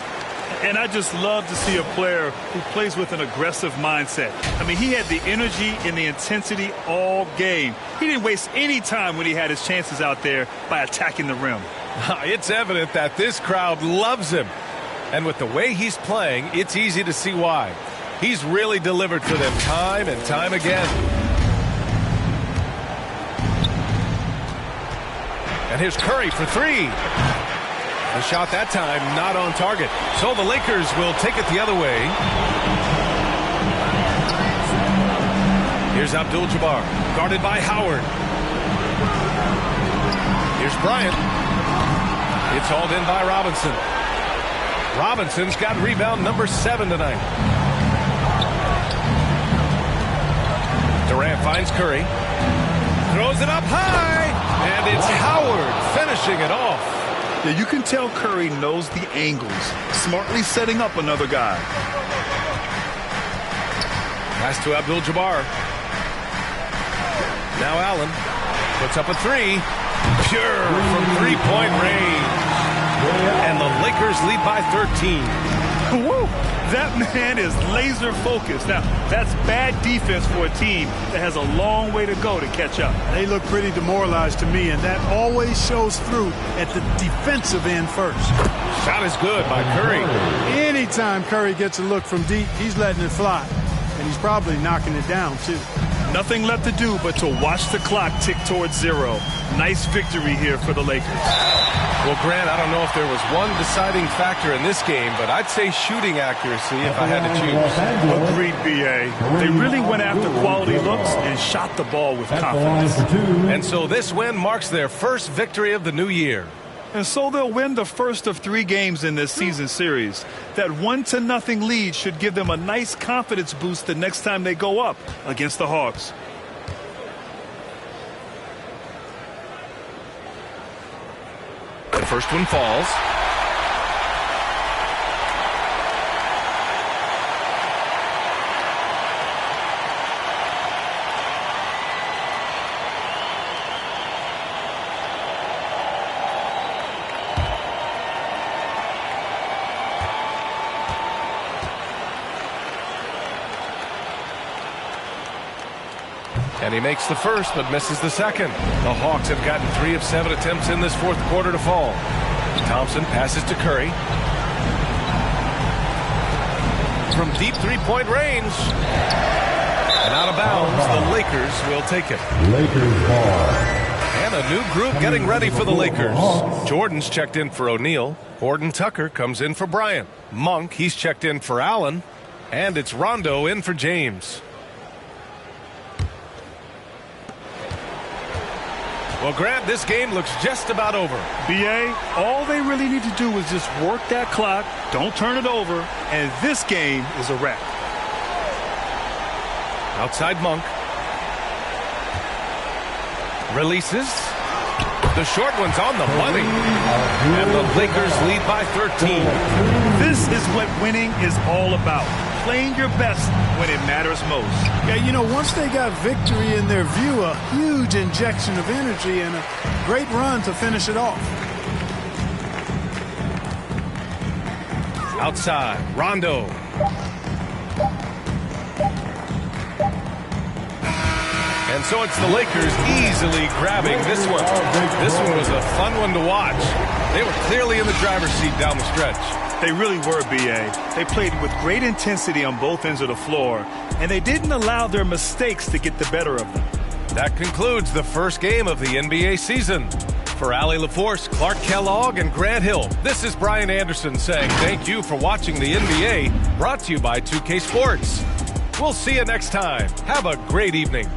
S16: And I just love to see a player who plays with an aggressive mindset. I mean, he had the energy and the intensity all game. He didn't waste any time when he had his chances out there by attacking the rim.
S13: It's evident that this crowd loves him. And with the way he's playing, it's easy to see why. He's really delivered for them time and time again. And here's Curry for three. The shot that time not on target. So the Lakers will take it the other way. Here's Abdul-Jabbar, guarded by Howard. Here's Bryant. It's hauled in by Robinson. Robinson's got rebound number 7 tonight. Durant finds Curry. Throws it up high. And it's Howard finishing it off.
S16: Yeah, you can tell Curry knows the angles, smartly setting up another guy.
S13: Pass to Abdul-Jabbar. Now Allen puts up a three. Pure from three-point range. And the Lakers lead by 13.
S16: Woo! That man is laser focused. Now, that's bad defense for a team that has a long way to go to catch up.
S19: They look pretty demoralized to me, and that always shows through at the defensive end first.
S13: Shot is good by Curry.
S19: Anytime Curry gets a look from deep, he's letting it fly. And he's probably knocking it down, too.
S16: Nothing left to do but to watch the clock tick towards 0. Nice victory here for the Lakers.
S13: Well, Grant, I don't know if there was one deciding factor in this game, but I'd say shooting accuracy if I had to choose.
S16: Agreed, B.A. They really went after quality looks and shot the ball with confidence.
S13: And so this win marks their first victory of the new year.
S16: And so they'll win the first of 3 games in this season series. That 1-0 lead should give them a nice confidence boost the next time they go up against the Hawks.
S13: The first one falls. And he makes the first, but misses the second. The Hawks have gotten 3 of 7 attempts in this fourth quarter to fall. Thompson passes to Curry. from deep three-point range. And out of bounds, the Lakers will take it.
S2: Lakers ball.
S13: And a new group getting ready for the Lakers. Jordan's checked in for O'Neal. Horton Tucker comes in for Bryant. Monk, he's checked in for Allen. And it's Rondo in for James. Well, Grant, this game looks just about over.
S16: B.A., all they really need to do is just work that clock, don't turn it over, and this game is a wrap.
S13: Outside Monk. Releases. The short one's on the money. And the Lakers lead by 13.
S16: This is what winning is all about. Playing your best when it matters most.
S19: Yeah, you know, once they got victory in their view, a huge injection of energy and a great run to finish it off.
S13: Outside, Rondo. And so it's the Lakers easily grabbing this one. This one was a fun one to watch. They were clearly in the driver's seat down the stretch.
S16: They really were, B.A. They played with great intensity on both ends of the floor, and they didn't allow their mistakes to get the better of them.
S13: That concludes the first game of the NBA season. For Allie LaForce, Clark Kellogg, and Grant Hill, this is Brian Anderson saying thank you for watching the NBA, brought to you by 2K Sports. We'll see you next time. Have a great evening.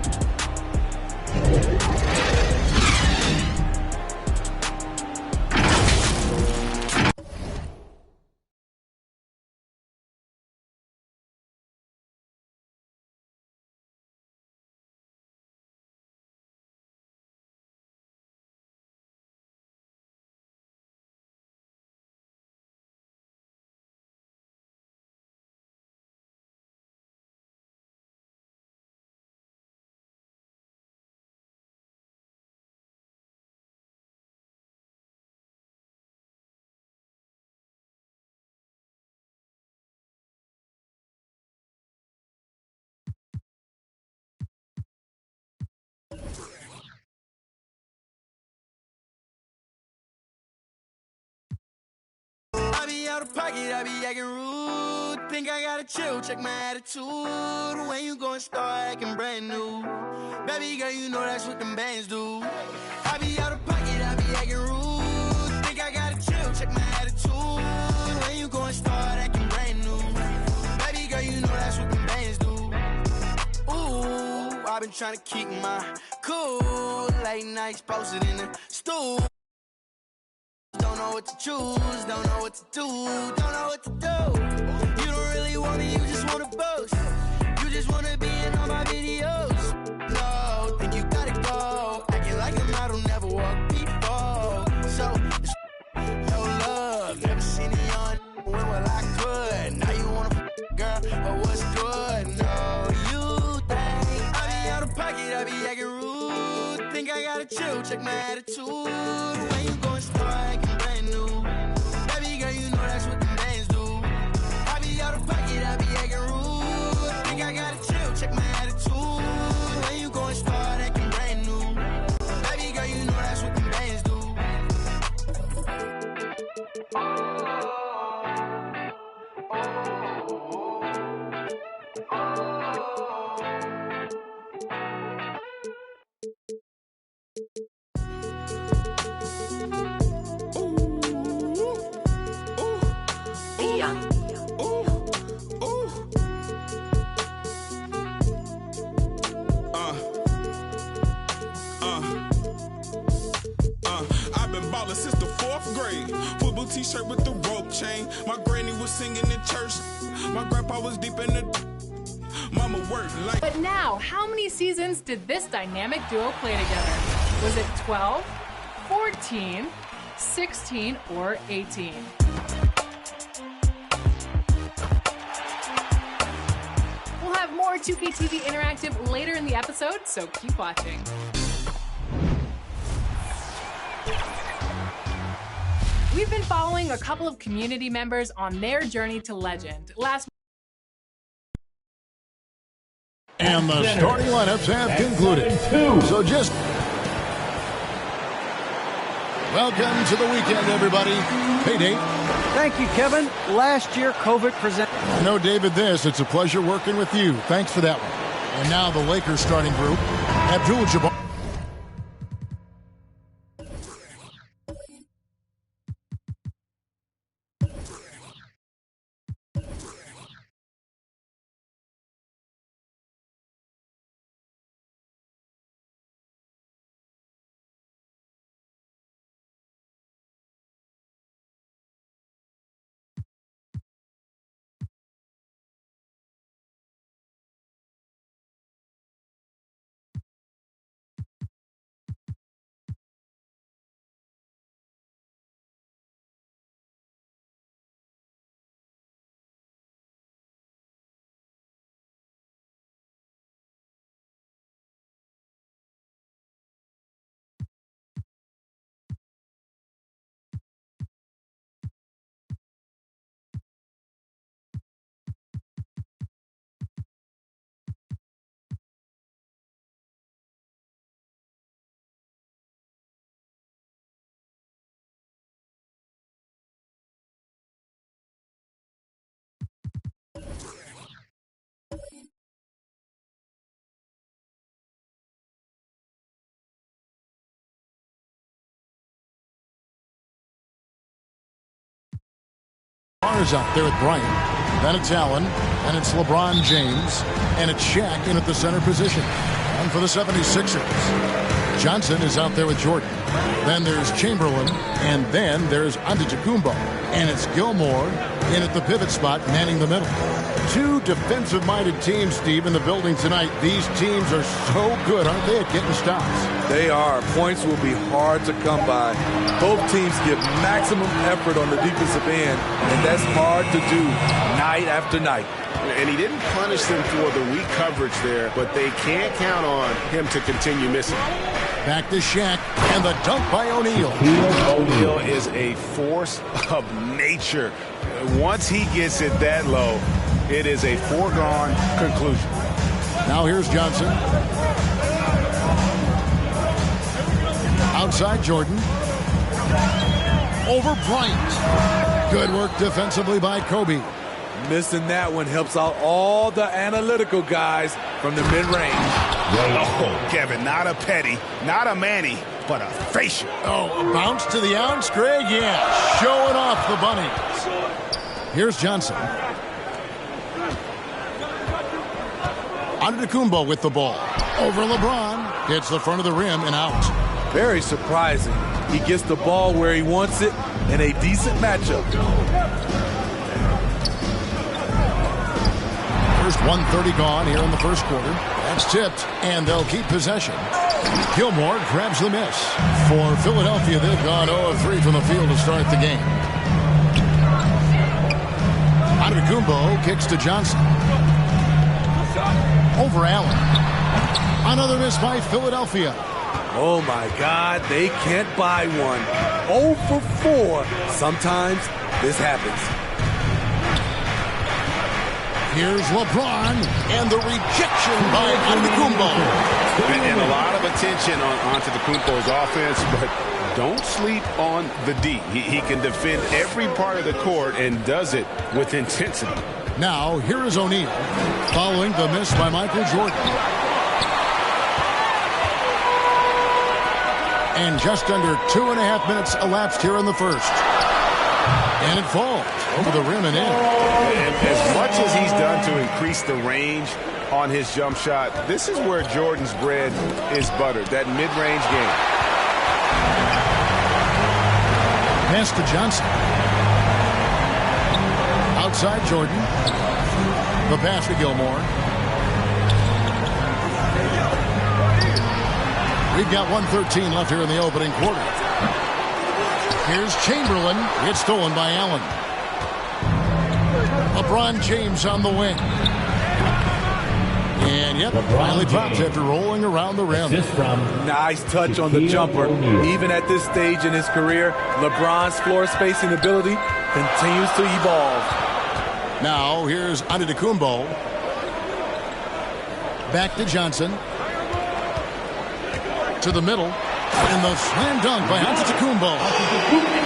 S5: I be out of pocket, I be acting rude. Think I gotta chill, check my attitude. When you gon' start acting brand new, baby girl, you know that's what them bands do. I be out of pocket, I be acting rude. Think I gotta chill, check my attitude. When you gon' start acting brand new, baby girl, you know that's what them bands do. Ooh, I've been trying to keep my cool. Late nights posted in the stool. Don't know what to choose, don't know what to do, don't know what to do. You don't really want me, you just wanna boast. You just wanna be in all my videos. No, think you gotta go. Acting like a model, never walked before. So, it's no love. Never seen it on when well I could. Now you wanna girl, but what's good? No, you think I be out of pocket, I be acting rude. Think I gotta chill, check my attitude. When you gon' start acting brand new, baby girl, you know that's what the bands do. I be out of pocket, I be acting rude. Think I gotta chill, check my attitude. When you gon' start acting brand new, baby girl, you know that's what the bands do.
S3: I've been ballin' since the 4th grade. Football t-shirt with the rope chain. My granny was singing in church. My grandpa was deep in the... Mama worked like...
S23: But now, how many seasons did this dynamic duo play together? Was it 12, 14, 16, or 18? We'll have more 2K TV Interactive later in the episode, so keep watching. We've been following a couple of community members on their journey to legend.
S2: And the starting lineups have concluded. So just
S20: Welcome to the weekend, everybody. Hey, Dave.
S1: Thank you, Kevin. Last year, COVID presented.
S20: I know, David, it's a pleasure working with you. Thanks for that one. And now the Lakers starting group. Abdul-Jabbar. Is out there at Bryant. Then it's Allen, and it's LeBron James, and it's Shaq in at the center position. And for the 76ers, Johnson is out there with Jordan. Then there's Chamberlain, and then there's Antetokounmpo. And it's Gilmore in at the pivot spot, manning the middle. Two defensive-minded teams, Steve, in the building tonight. These teams are so good, aren't they, at getting stops?
S25: They are. Points will be hard to come by. Both teams give maximum effort on the defensive end, and that's hard to do night after night.
S4: And he didn't punish them for the weak coverage there, but they can't count on him to continue missing.
S20: Back to Shaq, and the dunk by O'Neal.
S4: O'Neal is a force of nature. Once he gets it that low, it is a foregone conclusion.
S20: Now here's Johnson. Outside Jordan. Over Bryant. Good work defensively by Kobe.
S25: Missing that one helps out all the analytical guys from the mid-range.
S4: Oh, Kevin, not a Petty, not a Manny, but a facial.
S20: Oh, a bounce to the ounce, Greg? Yeah, showing off the bunnies. Here's Johnson. Antetokounmpo with the ball. Over LeBron. Hits the front of the rim and out.
S25: Very surprising. He gets the ball where he wants it in a decent matchup.
S20: First 1:30 gone here in the first quarter. That's tipped, and they'll keep possession. Gilmore grabs the miss. For Philadelphia, they've gone 0 of 3 from the field to start the game. Antetokounmpo kicks to Johnson. Over Allen. Another miss by Philadelphia.
S25: Oh, my God, they can't buy one. 0 for 4. Sometimes this happens.
S20: Here's LeBron, and the rejection by Antetokounmpo.
S4: And a lot of attention on Antetokounmpo's offense, but don't sleep on the D. He can defend every part of the court and does it with intensity.
S20: Now, here is O'Neal, following the miss by Michael Jordan. And just under 2.5 minutes elapsed here in the first. And it falls over the rim and in.
S4: And as much as he's done to increase the range on his jump shot, this is where Jordan's bread is buttered, that mid-range game.
S20: Pass to Johnson. Outside Jordan. The pass to Gilmore. We've got 1:13 left here in the opening quarter. Here's Chamberlain. It's stolen by Allen. LeBron James on the wing. And yep, finally pops after rolling around the rim.
S25: Nice touch on the jumper. Even at this stage in his career, LeBron's floor spacing ability continues to evolve.
S20: Now here's Antetokounmpo. Back to Johnson. To the middle. And the slam dunk by Antetokounmpo.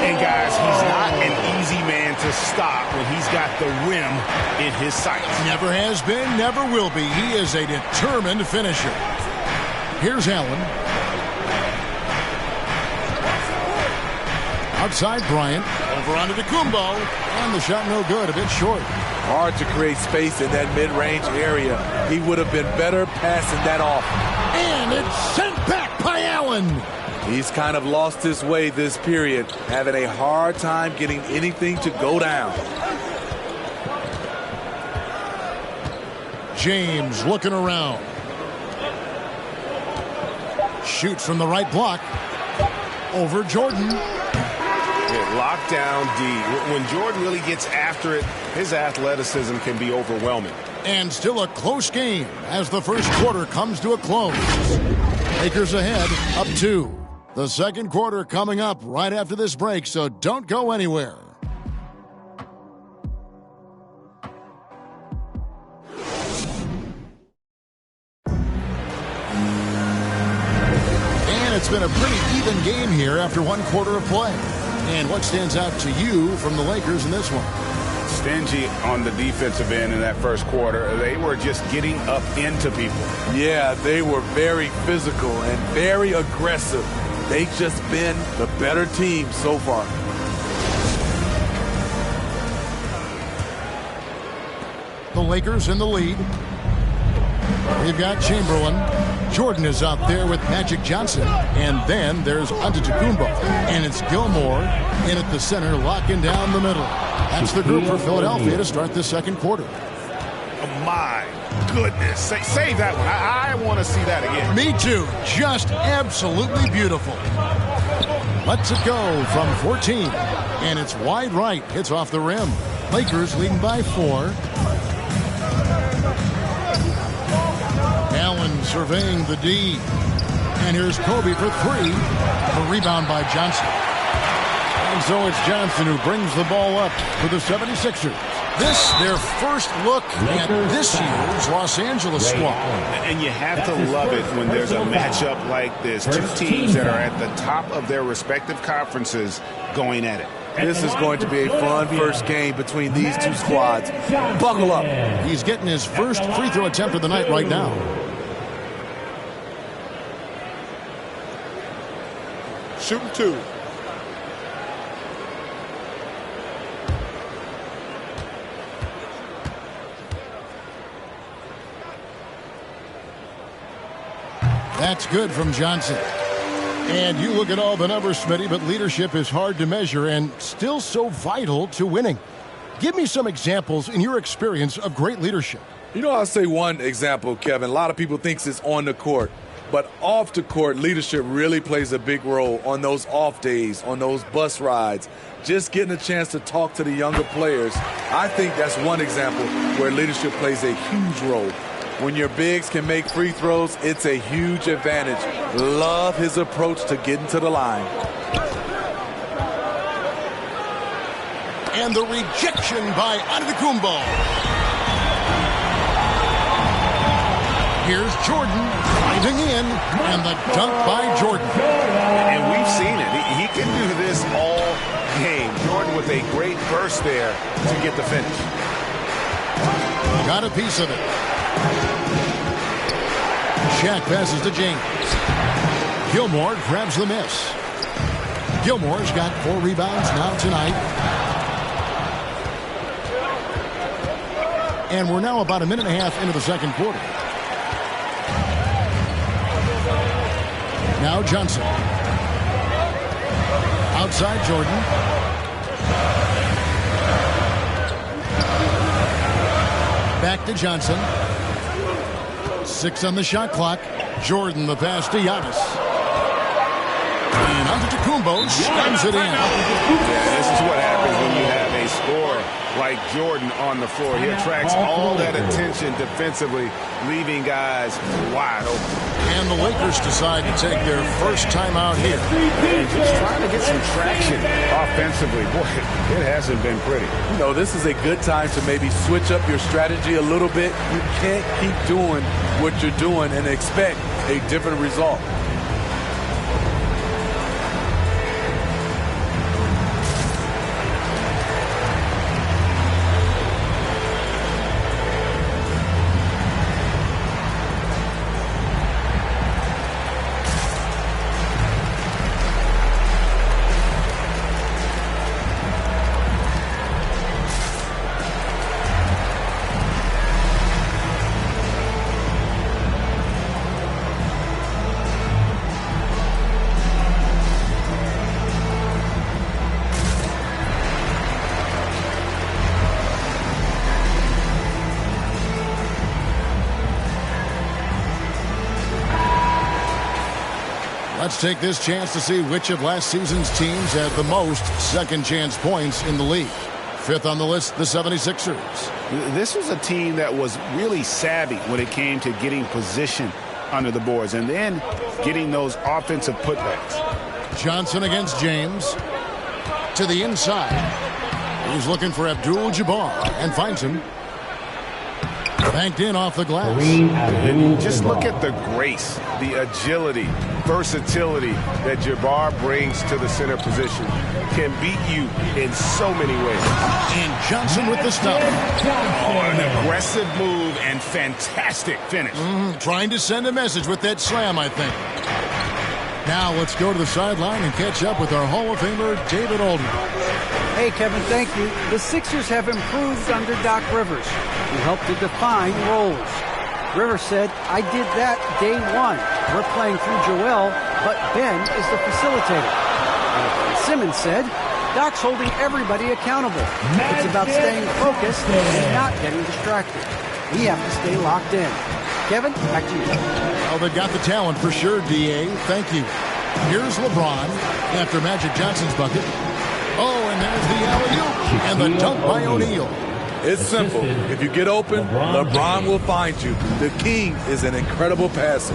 S4: And guys, he's not an easy man to stop when he's got the rim in his sights.
S20: Never has been, never will be. He is a determined finisher. Here's Allen. Outside Bryant. Over onto Antetokounmpo. And the shot no good, a bit short.
S25: Hard to create space in that mid-range area. He would have been better passing that off.
S20: And it's sent back by Allen.
S25: He's kind of lost his way this period, having a hard time getting anything to go down.
S20: James looking around. Shoots from the right block. Over Jordan.
S4: Lockdown D. When Jordan really gets after it, his athleticism can be overwhelming.
S20: And still a close game as the first quarter comes to a close. Lakers ahead, up 2. The second quarter coming up right after this break, so don't go anywhere. And it's been a pretty even game here after one quarter of play. And what stands out to you from the Lakers in this one?
S4: Stingy on the defensive end in that first quarter. They were just getting up into people.
S25: Yeah, they were very physical and very aggressive. They've just been the better team so far.
S20: The Lakers in the lead. We've got Chamberlain. Jordan is out there with Magic Johnson. And then there's Antetokounmpo. And it's Gilmore in at the center, locking down the middle. That's the group for Philadelphia to start the second quarter.
S4: Oh my goodness. Save that one. I want to see that again.
S20: Me too. Just absolutely beautiful. Lets it go from 14. And it's wide right. Hits off the rim. Lakers leading by 4. Allen surveying the D. And here's Kobe for 3. A rebound by Johnson. And so it's Johnson who brings the ball up for the 76ers. This, their first look at this year's Los Angeles squad.
S4: And you have to love it when there's a matchup like this. Two teams that are at the top of their respective conferences going at it.
S25: This is going to be a fun first game between these two squads. Buckle up.
S20: He's getting his first free throw attempt of the night right now.
S25: Shooting 2.
S20: That's good from Johnson. And you look at all the numbers, Smitty, but leadership is hard to measure and still so vital to winning. Give me some examples in your experience of great leadership.
S25: You know, I'll say one example, Kevin. A lot of people think it's on the court. But off the court, leadership really plays a big role on those off days, on those bus rides. Just getting a chance to talk to the younger players. I think that's one example where leadership plays a huge role. When your bigs can make free throws, it's a huge advantage. Love his approach to getting to the line.
S20: And the rejection by Antetokounmpo. Here's Jordan driving in, and the dunk by Jordan.
S4: And we've seen it. He can do this all game. Jordan with a great burst there to get the finish.
S20: Got a piece of it. Shaq passes to James. Gilmore grabs the miss. Gilmore's got 4 rebounds now tonight. And we're now about a minute and a half into the second quarter. Now Johnson. Outside Jordan. Back to Johnson. 6 on the shot clock. Jordan the pass to Giannis. And Antetokounmpo slams it in.
S4: Yeah, this is what happens when you have a scorer like Jordan on the floor. He attracts all that attention defensively, leaving guys wide open.
S20: And the Lakers decide to take their first timeout here.
S4: And just trying to get some traction offensively. Boy, it hasn't been pretty.
S25: You know, this is a good time to maybe switch up your strategy a little bit. You can't keep doing what you're doing and expect a different result.
S20: Let's take this chance to see which of last season's teams had the most second-chance points in the league. Fifth on the list, the 76ers.
S4: This was a team that was really savvy when it came to getting position under the boards and then getting those offensive putbacks.
S20: Johnson against James. To the inside. He's looking for Abdul-Jabbar and finds him. Banked in off the glass.
S4: Just look at the grace, the agility, versatility that Jabbar brings to the center position. Can beat you in so many ways.
S20: And Johnson with the stop.
S4: An aggressive move and fantastic finish.
S20: Trying to send a message with that slam, I think. Now let's go to the sideline and catch up with our Hall of Famer, David Aldridge.
S1: Hey, Kevin, thank you. The Sixers have improved under Doc Rivers, who helped to define roles. Rivers said, I did that day one. We're playing through Joel, but Ben is the facilitator. And Simmons said, Doc's holding everybody accountable. It's about staying focused and not getting distracted. We have to stay locked in. Kevin, back to you.
S20: Oh, they got the talent for sure, D.A. Thank you. Here's LeBron after Magic Johnson's bucket. Oh, and there's the alley-oop and the dunk by O'Neal.
S25: It's simple. If you get open, LeBron will find you. The king is an incredible passer.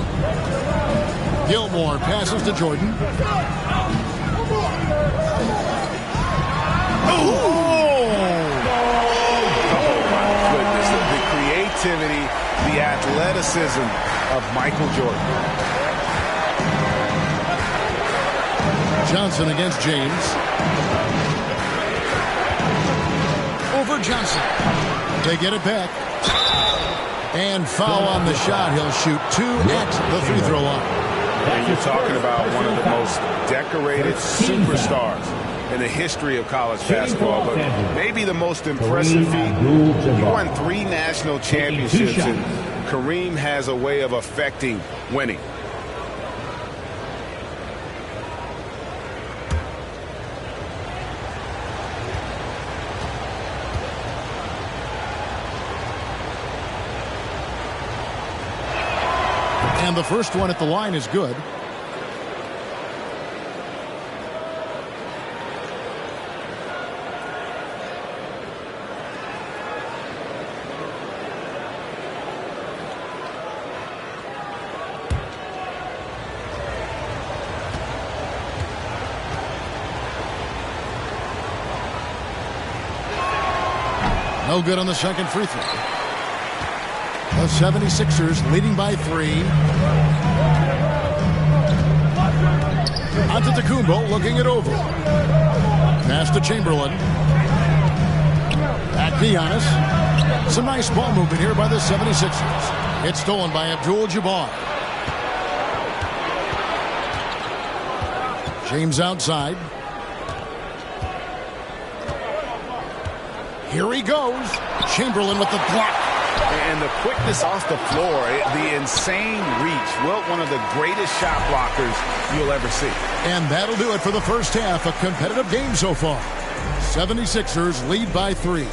S20: Gilmore passes to Jordan.
S4: The creativity, the athleticism of Michael Jordan.
S20: Johnson against James. Over Johnson. They get it back. And foul on the shot. He'll shoot 2 at the free throw line.
S4: And you're talking about one of the most decorated superstars in the history of college basketball, but maybe the most impressive feat. He won 3 national championships, and Kareem has a way of affecting winning.
S20: And the first one at the line is good. No good on the second free throw. The 76ers leading by 3. Antetokounmpo looking it over. Pass to Chamberlain. Back to Giannis. Some nice ball movement here by the 76ers. It's stolen by Abdul-Jabbar. James outside. Here he goes. Chamberlain with the block.
S4: And the quickness off the floor, the insane reach. Wilt, one of the greatest shot blockers you'll ever see.
S20: And that'll do it for the first half. A competitive game so far. 76ers lead by 3.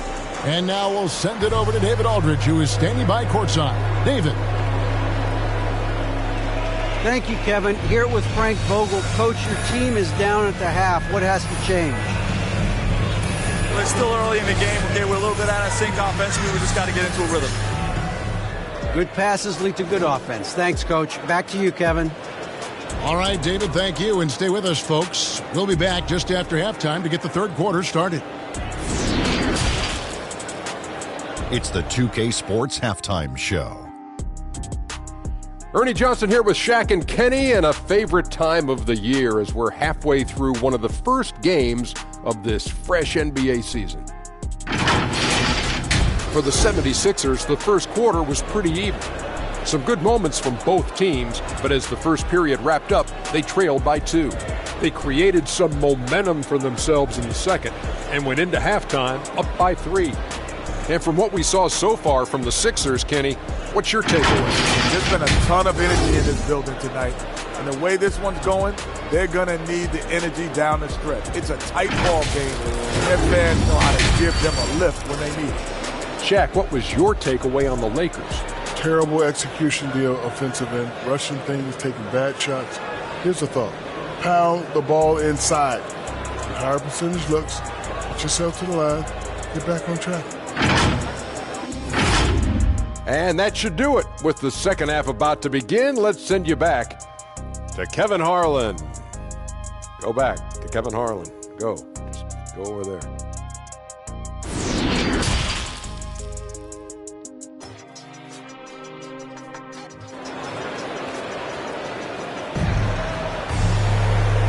S20: And now we'll send it over to David Aldridge, who is standing by courtside. David.
S1: Thank you, Kevin. Here with Frank Vogel. Coach, your team is down at the half. What has to change?
S15: Well, it's still early in the game. Okay, we're a little bit out of sync offensively. We just got to get into a rhythm.
S1: Good passes lead to good offense. Thanks, Coach. Back to you, Kevin.
S20: All right, David, thank you. And stay with us, folks. We'll be back just after halftime to get the third quarter started.
S2: It's the 2K Sports Halftime Show.
S21: Ernie Johnson here with Shaq and Kenny, and a favorite time of the year as we're halfway through one of the first games of this fresh NBA season. For the 76ers, the first quarter was pretty even. Some good moments from both teams, but as the first period wrapped up, they trailed by 2. They created some momentum for themselves in the second and went into halftime up by 3. And from what we saw so far from the Sixers, Kenny, what's your takeaway?
S6: There's been a ton of energy in this building tonight. And the way this one's going, they're going to need the energy down the stretch. It's a tight ball game. Their fans know how to give them a lift when they need it.
S21: Shaq, what was your takeaway on the Lakers?
S24: Terrible execution, the offensive end. Rushing things, taking bad shots. Here's a thought. Pound the ball inside. The higher percentage looks. Get yourself to the line. Get back on track.
S21: And that should do it. With the second half about to begin, let's send you back to Kevin Harlan. Go back to Kevin Harlan. Go. Just go over there.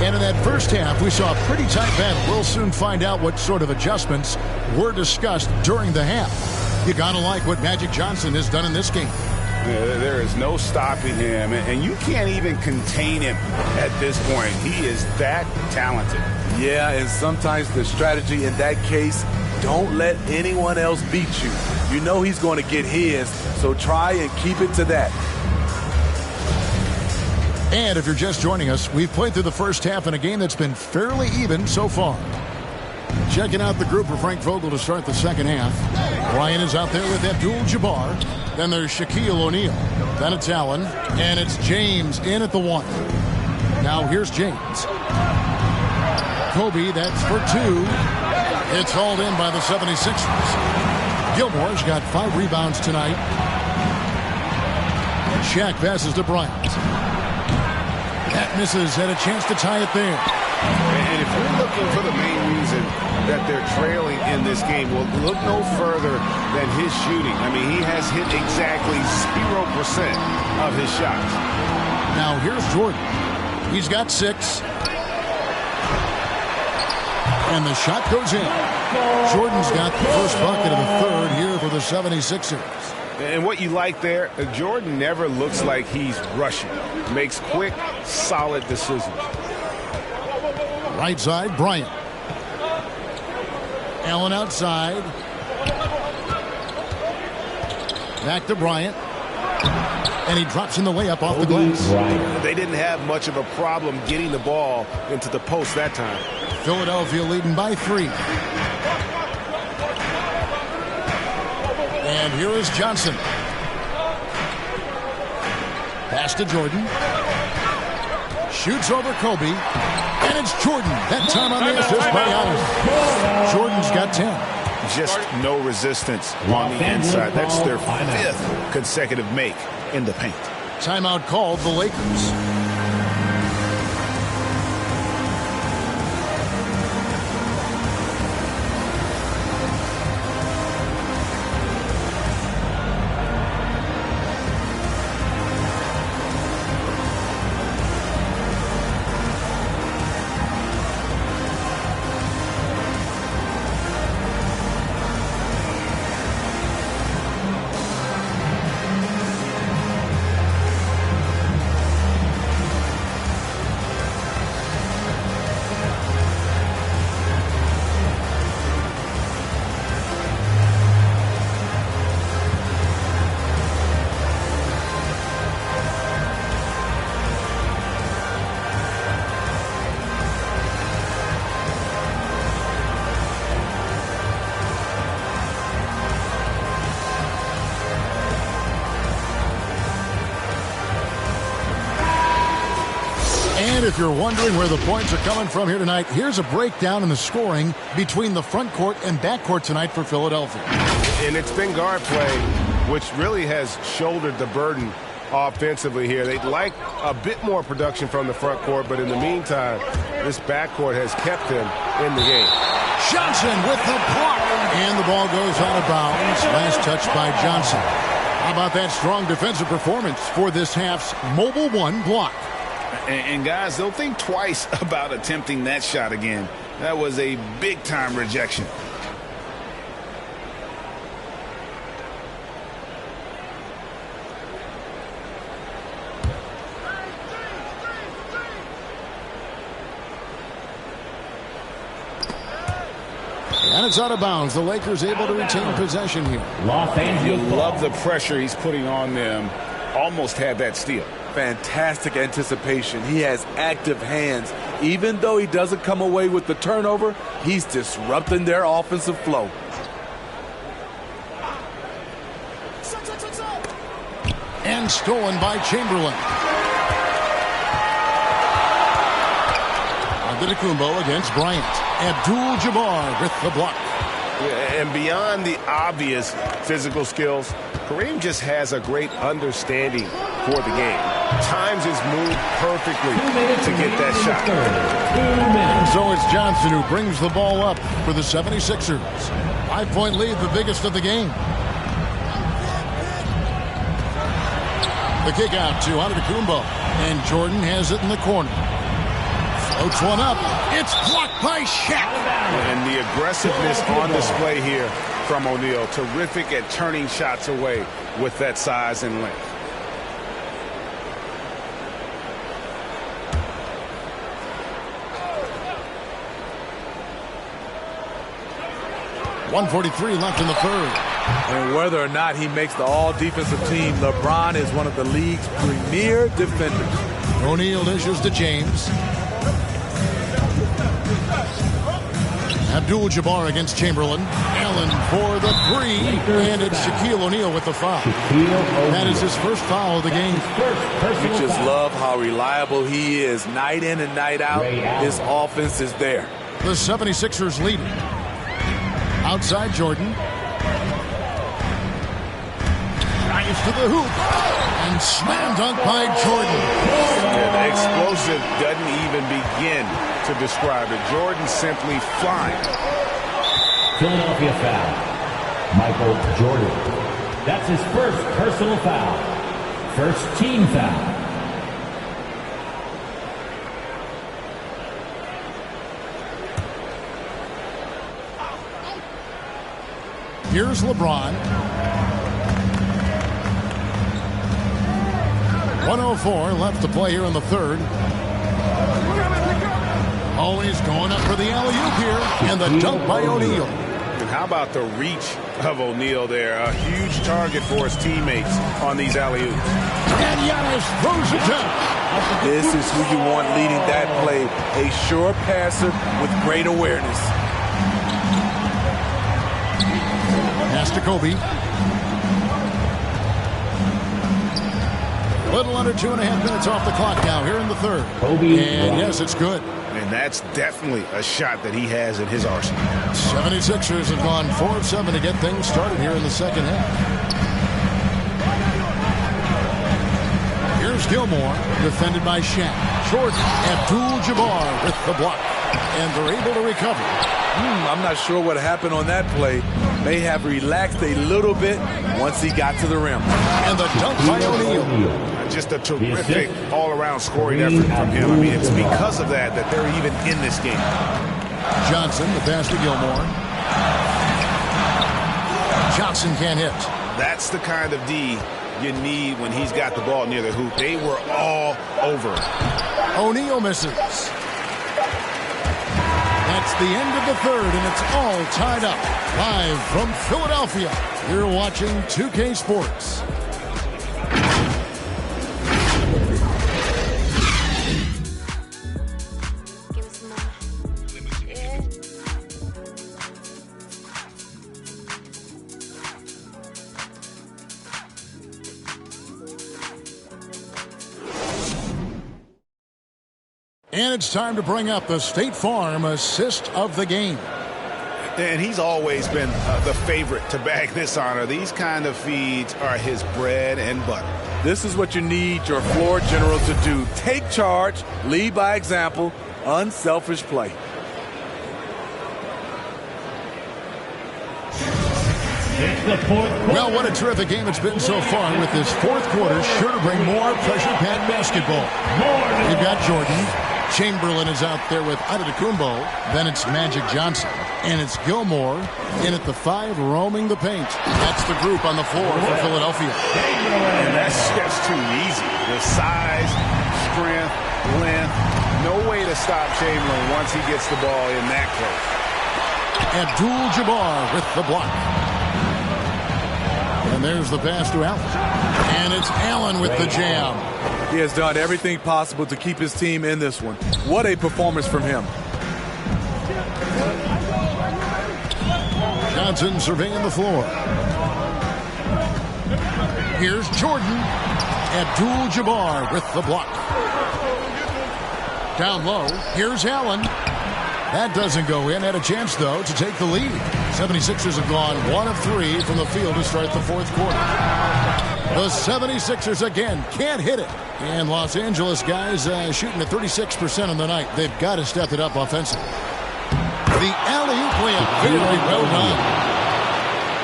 S20: And in that first half, we saw a pretty tight battle. We'll soon find out what sort of adjustments were discussed during the half. You gotta like what Magic Johnson has done in this game.
S4: Yeah, there is no stopping him, and you can't even contain him at this point. He is that talented.
S25: Yeah, and sometimes the strategy in that case, don't let anyone else beat you. You know he's going to get his, so try and keep it to that.
S20: And if you're just joining us, we've played through the first half in a game that's been fairly even so far. Checking out the group for Frank Vogel to start the second half. Bryant is out there with Abdul-Jabbar. Then there's Shaquille O'Neal. Then it's Allen. And it's James in at the 1. Now here's James. Kobe, that's for 2. It's hauled in by the 76ers. Gilmore's got 5 rebounds tonight. Shaq passes to Bryant. That misses, had a chance to tie it there.
S4: And if we're looking for the main reason that they're trailing in this game, well, look no further than his shooting. I mean, he has hit exactly 0% of his shots.
S20: Now here's Jordan. He's got 6. And the shot goes in. Jordan's got the first bucket of the third here for the 76ers.
S4: And what you like there, Jordan never looks like he's rushing. Makes quick, solid decisions.
S20: Right side, Bryant. Allen outside. Back to Bryant. And he drops in the layup off the glass.
S4: They didn't have much of a problem getting the ball into the post that time.
S20: Philadelphia leading by 3. And here is Johnson. Pass to Jordan. Shoots over Kobe. And it's Jordan. That time on the assist by Giannis. Jordan's got 10.
S4: Just no resistance on the inside. That's their 5th consecutive make in the paint.
S20: Timeout called the Lakers. If you're wondering where the points are coming from here tonight, here's a breakdown in the scoring between the front court and back court tonight for Philadelphia.
S4: And it's been guard play, which really has shouldered the burden offensively here. They'd like a bit more production from the front court, but in the meantime, this backcourt has kept them in the game.
S20: Johnson with the block. And the ball goes out of bounds. Last touch by Johnson. How about that strong defensive performance for this half's Mobile One block?
S4: And guys, don't think twice about attempting that shot again. That was a big-time rejection.
S20: And it's out of bounds. The Lakers able to retain possession here.
S4: You love the pressure he's putting on them. Almost had that steal.
S25: Fantastic anticipation. He has active hands. Even though he doesn't come away with the turnover, he's disrupting their offensive flow.
S20: And stolen by Chamberlain. Antetokounmpo against Bryant. Abdul-Jabbar with the block.
S4: Yeah, and beyond the obvious physical skills, Kareem just has a great understanding for the game. Times his move perfectly to get that shot.
S20: So it's Johnson who brings the ball up for the 76ers. 5-point lead, the biggest of the game. The kick out to Antetokounmpo, and Jordan has it in the corner. Floats one up. It's blocked by Shaq.
S4: And the aggressiveness on display here from O'Neal. Terrific at turning shots away with that size and length.
S20: .143 left in the third.
S25: And whether or not he makes the all-defensive team, LeBron is one of the league's premier defenders.
S20: O'Neal dishes to James. Abdul-Jabbar against Chamberlain. Allen for the three. And it's Shaquille O'Neal with the foul. That is his first foul of the game.
S25: You just love how reliable he is. Night in and night out, his offense is there.
S20: The 76ers lead it. Outside Jordan. Drives to the hoop. And slam dunk by Jordan.
S4: Yeah, the explosive doesn't even begin to describe it. Jordan simply flying.
S7: Philadelphia foul. Michael Jordan. That's his first personal foul. First team foul.
S20: Here's LeBron. 1:04 left to play here in the third. Always going up for the alley-oop here. And the dunk by O'Neal.
S4: And how about the reach of O'Neal there? A huge target for his teammates on these alley-oops.
S20: And Giannis throws it down.
S25: This is who you want leading that play. A sure passer with great awareness.
S20: Pass to Kobe. A little under 2.5 minutes off the clock now here in the third. And yes, it's good.
S4: And that's definitely a shot that he has in his arsenal.
S20: 76ers have gone 4 of 7 to get things started here in the second half. Here's Gilmore, defended by Shaq. Jordan, Abdul-Jabbar with the block. And they're able to recover.
S25: I'm not sure what happened on that play. May have relaxed a little bit once he got to the rim.
S20: And the dunk by O'Neal.
S4: Just a terrific all-around scoring effort from him. I mean, it's because of that they're even in this game.
S20: Johnson, the pass to Gilmore. Johnson can't hit.
S4: That's the kind of D you need when he's got the ball near the hoop. They were all over it.
S20: O'Neal misses. That's the end of the third, and it's all tied up. Live from Philadelphia, you're watching 2K Sports. And it's time to bring up the State Farm assist of the game.
S4: And he's always been the favorite to bag this honor. These kind of feeds are his bread and butter.
S25: This is what you need your floor general to do. Take charge, lead by example, unselfish play.
S20: Well, what a terrific game it's been so far, with this fourth quarter sure to bring more pressure-packed basketball. You've got Jordan. Chamberlain is out there with Antetokounmpo. Then it's Magic Johnson. And it's Gilmore in at the 5, roaming the paint. That's the group on the floor for Philadelphia.
S4: And that's just too easy. The size, strength, length. No way to stop Chamberlain once he gets the ball in that close.
S20: Abdul-Jabbar with the block. And there's the pass to Allen. And it's Allen with the jam.
S25: He has done everything possible to keep his team in this one. What a performance from him.
S20: Johnson surveying the floor. Here's Jordan. Abdul-Jabbar with the block. Down low, here's Allen. That doesn't go in. Had a chance, though, to take the lead. 76ers have gone 1 of 3 from the field to start the fourth quarter. The 76ers again can't hit it. And Los Angeles guys shooting at 36% on the night. They've got to step it up offensively. The alley-oop layup, very well done.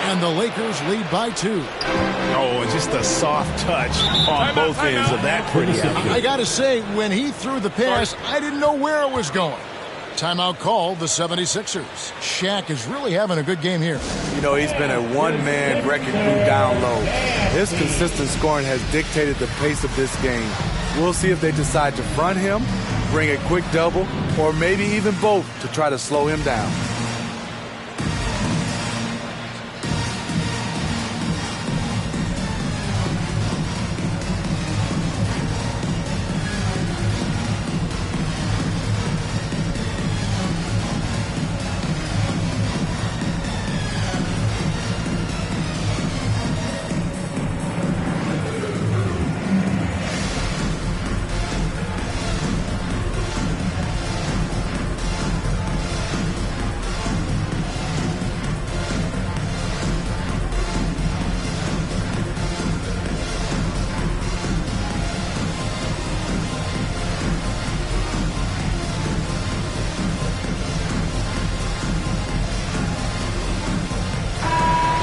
S20: And the Lakers lead by 2.
S4: Oh, just a soft touch on both ends of that pretty alley.
S20: I got to say, when he threw the pass, I didn't know where it was going. Timeout called the 76ers. Shaq is really having a good game here.
S25: You know, he's been a one-man wrecking crew down low. His consistent scoring has dictated the pace of this game. We'll see if they decide to front him, bring a quick double, or maybe even both to try to slow him down.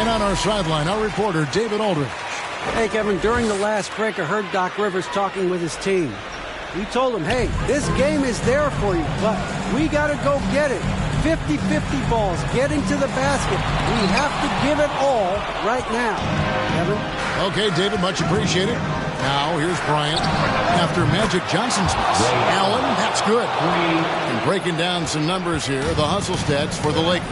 S20: On our sideline, our reporter, David Aldridge.
S1: Hey, Kevin, during the last break, I heard Doc Rivers talking with his team. He told them, hey, this game is there for you, but we got to go get it. 50-50 balls, getting to the basket. We have to give it all right now. Kevin?
S20: Okay, David, much appreciated. Now, here's Bryant after Magic Johnson's miss. Allen, that's good. And breaking down some numbers here, the hustle stats for the Lakers.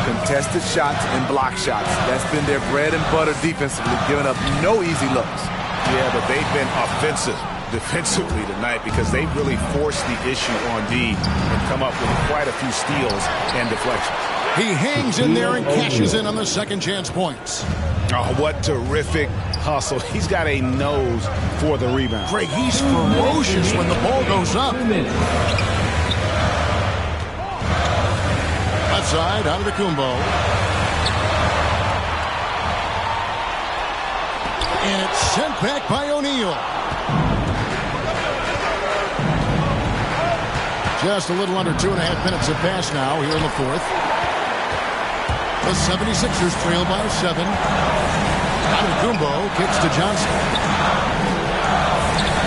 S25: Contested shots and block shots. That's been their bread and butter defensively, giving up no easy looks.
S4: Yeah, but they've been offensive defensively tonight because they really forced the issue on D and come up with quite a few steals and deflections.
S20: He hangs in there and cashes in on the second chance points.
S4: Oh, what terrific hustle. He's got a nose for the rebound.
S20: Greg, he's ferocious when the ball goes up. Left side, out of the Kumbo. And it's sent back by O'Neal. Just a little under 2.5 minutes have passed now here in the fourth. The 76ers trail by 7. Antetokounmpo kicks to Johnson.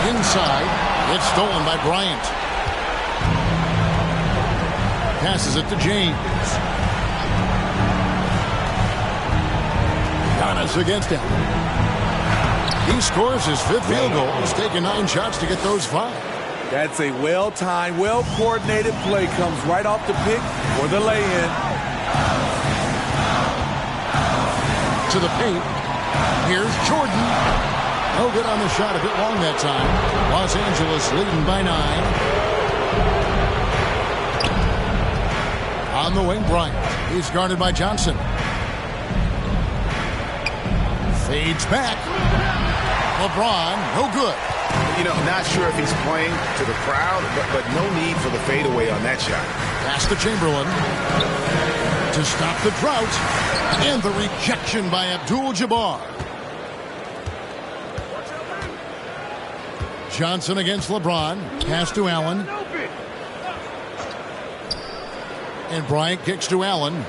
S20: Inside, it's stolen by Bryant. Passes it to James. Giannis against him. He scores his 5th field goal. He's taken 9 shots to get those 5.
S25: That's a well-timed, well-coordinated play. Comes right off the pick or the lay-in.
S20: To the paint. Here's Jordan. No good on the shot. A bit long that time. Los Angeles leading by 9. On the wing, Bryant. He's guarded by Johnson. Fades back. LeBron, no good.
S4: You know, not sure if he's playing to the crowd, but no need for the fadeaway on that shot.
S20: Pass to Chamberlain. To stop the drought. And the rejection by Abdul-Jabbar. Johnson against LeBron. Pass to Allen. And Bryant kicks to Allen.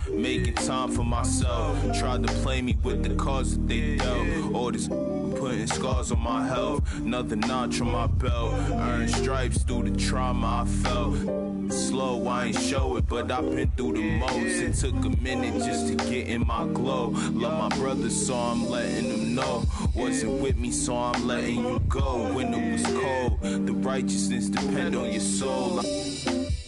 S8: Making time for myself. Tried to play me with the cards that they dealt. All this putting scars on my health. Another notch on my belt. Earned stripes through the trauma I felt. Slow, I ain't show it, but I've been through the most. It took a minute just to get in my glow. Love my brother, so I'm letting them know. Wasn't with me, so I'm letting you go. When it was cold, the righteousness depend on your soul.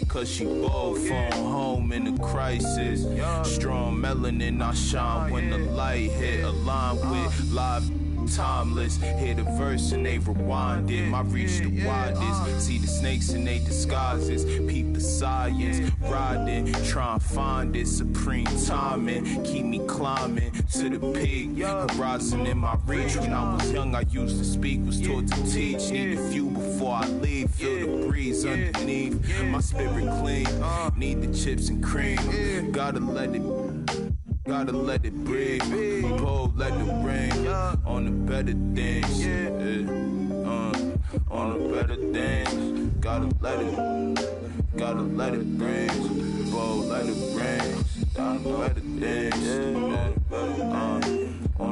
S8: Cause she bold, phone home in a crisis. Strong melanin, I shine when the light hit. Aligned with live timeless. Hear the verse and they rewind it. My reach the widest. See the snakes in they disguises. Peep the science. Riding, try and find it. Supreme timing. Keep me climbing to the peak. Horizon in my reach. When I was young, I used to speak. Was taught to teach. Need a few before I leave. Feel the breeze underneath. My spirit clean. Need the chips and cream. Gotta let it breathe. Bold, let it rain. On the better things. On the better things. Gotta let it rain. Bold, let it rain. On the better things. On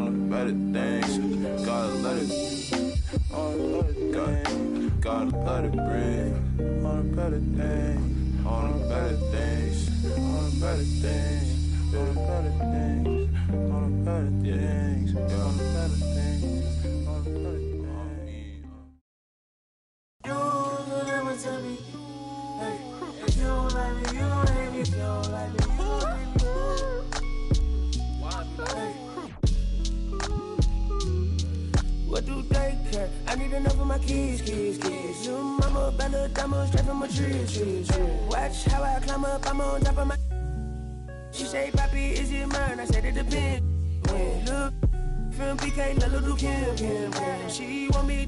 S8: the better things. Gotta let it. Gotta let it breathe. On the better things. On the better things. On the better things. On the better things, on the better things, on the better things, on the better things.
S5: You will never tell me, hey, if you don't like me, you don't hate me. If you don't like me, you don't hate me. What do they care? I need enough of my keys. You mama, better diamond straight from a tree. Watch how I climb up, I'm on top of my. She say, Papi, is it mine? I said it depends. When look from PK, little Kim. She want me,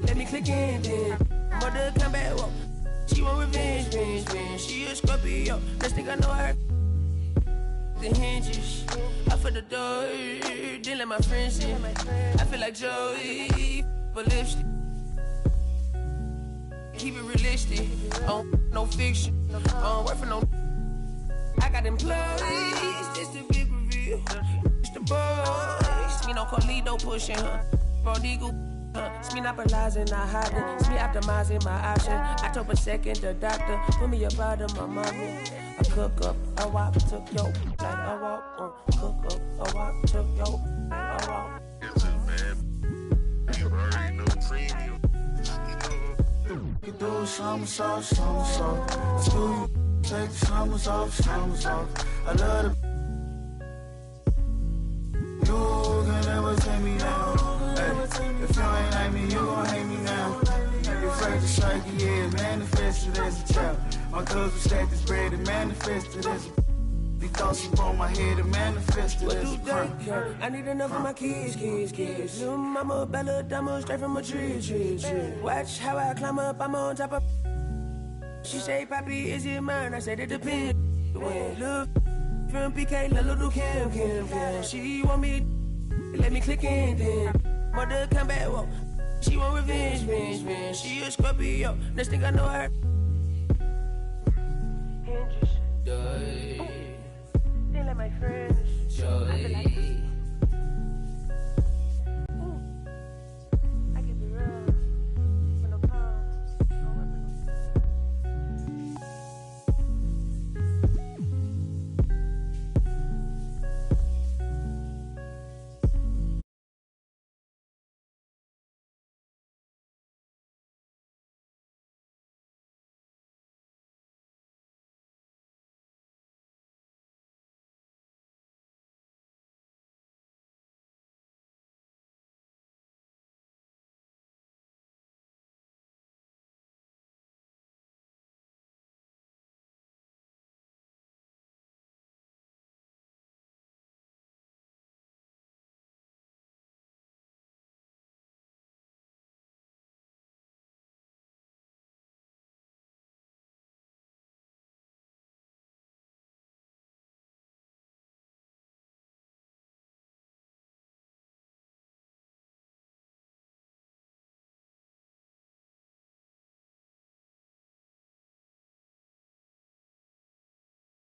S5: let me click in then. Mother come back, whoa. She want revenge. She a Scorpio, next thing I know her. The hinges, I for the door, didn't let my friends in. I feel like Joey, but lipstick. Keep it realistic, no fiction, work for no. I got employees, this the big reveal. It's the boys, me no Carlito pushing her. Prodigal, it's me not monopolizing, not hiding. It's me optimizing my option. I took a second, the doctor put me up out of my mommy. I cook up, I walk, took yo, like I walk. Cook up, I walk, took yo, like I walk.
S9: Yes, man. You already know premium.
S5: You do somersault. Let's do you. Take the summers off. I love the. You can never take me down. Hey, if you ain't like me, you gon' hate me now. You're afraid to strike, yeah, manifested as a child. My cousin stacked this bread and manifested as a. These thoughts upon my head and manifested as a crime. I need enough of my kids. Little mama, Bella, diamond straight from a tree. Watch how I climb up, I'm on top of. She say, Papi, is it mine? I said it depends. When look from PK, little Kim. She want me, let me click in then. Mother come back, whoa. She want revenge. She a Scorpio, next thing I know her. Hinges, didn't let my friends. I feel like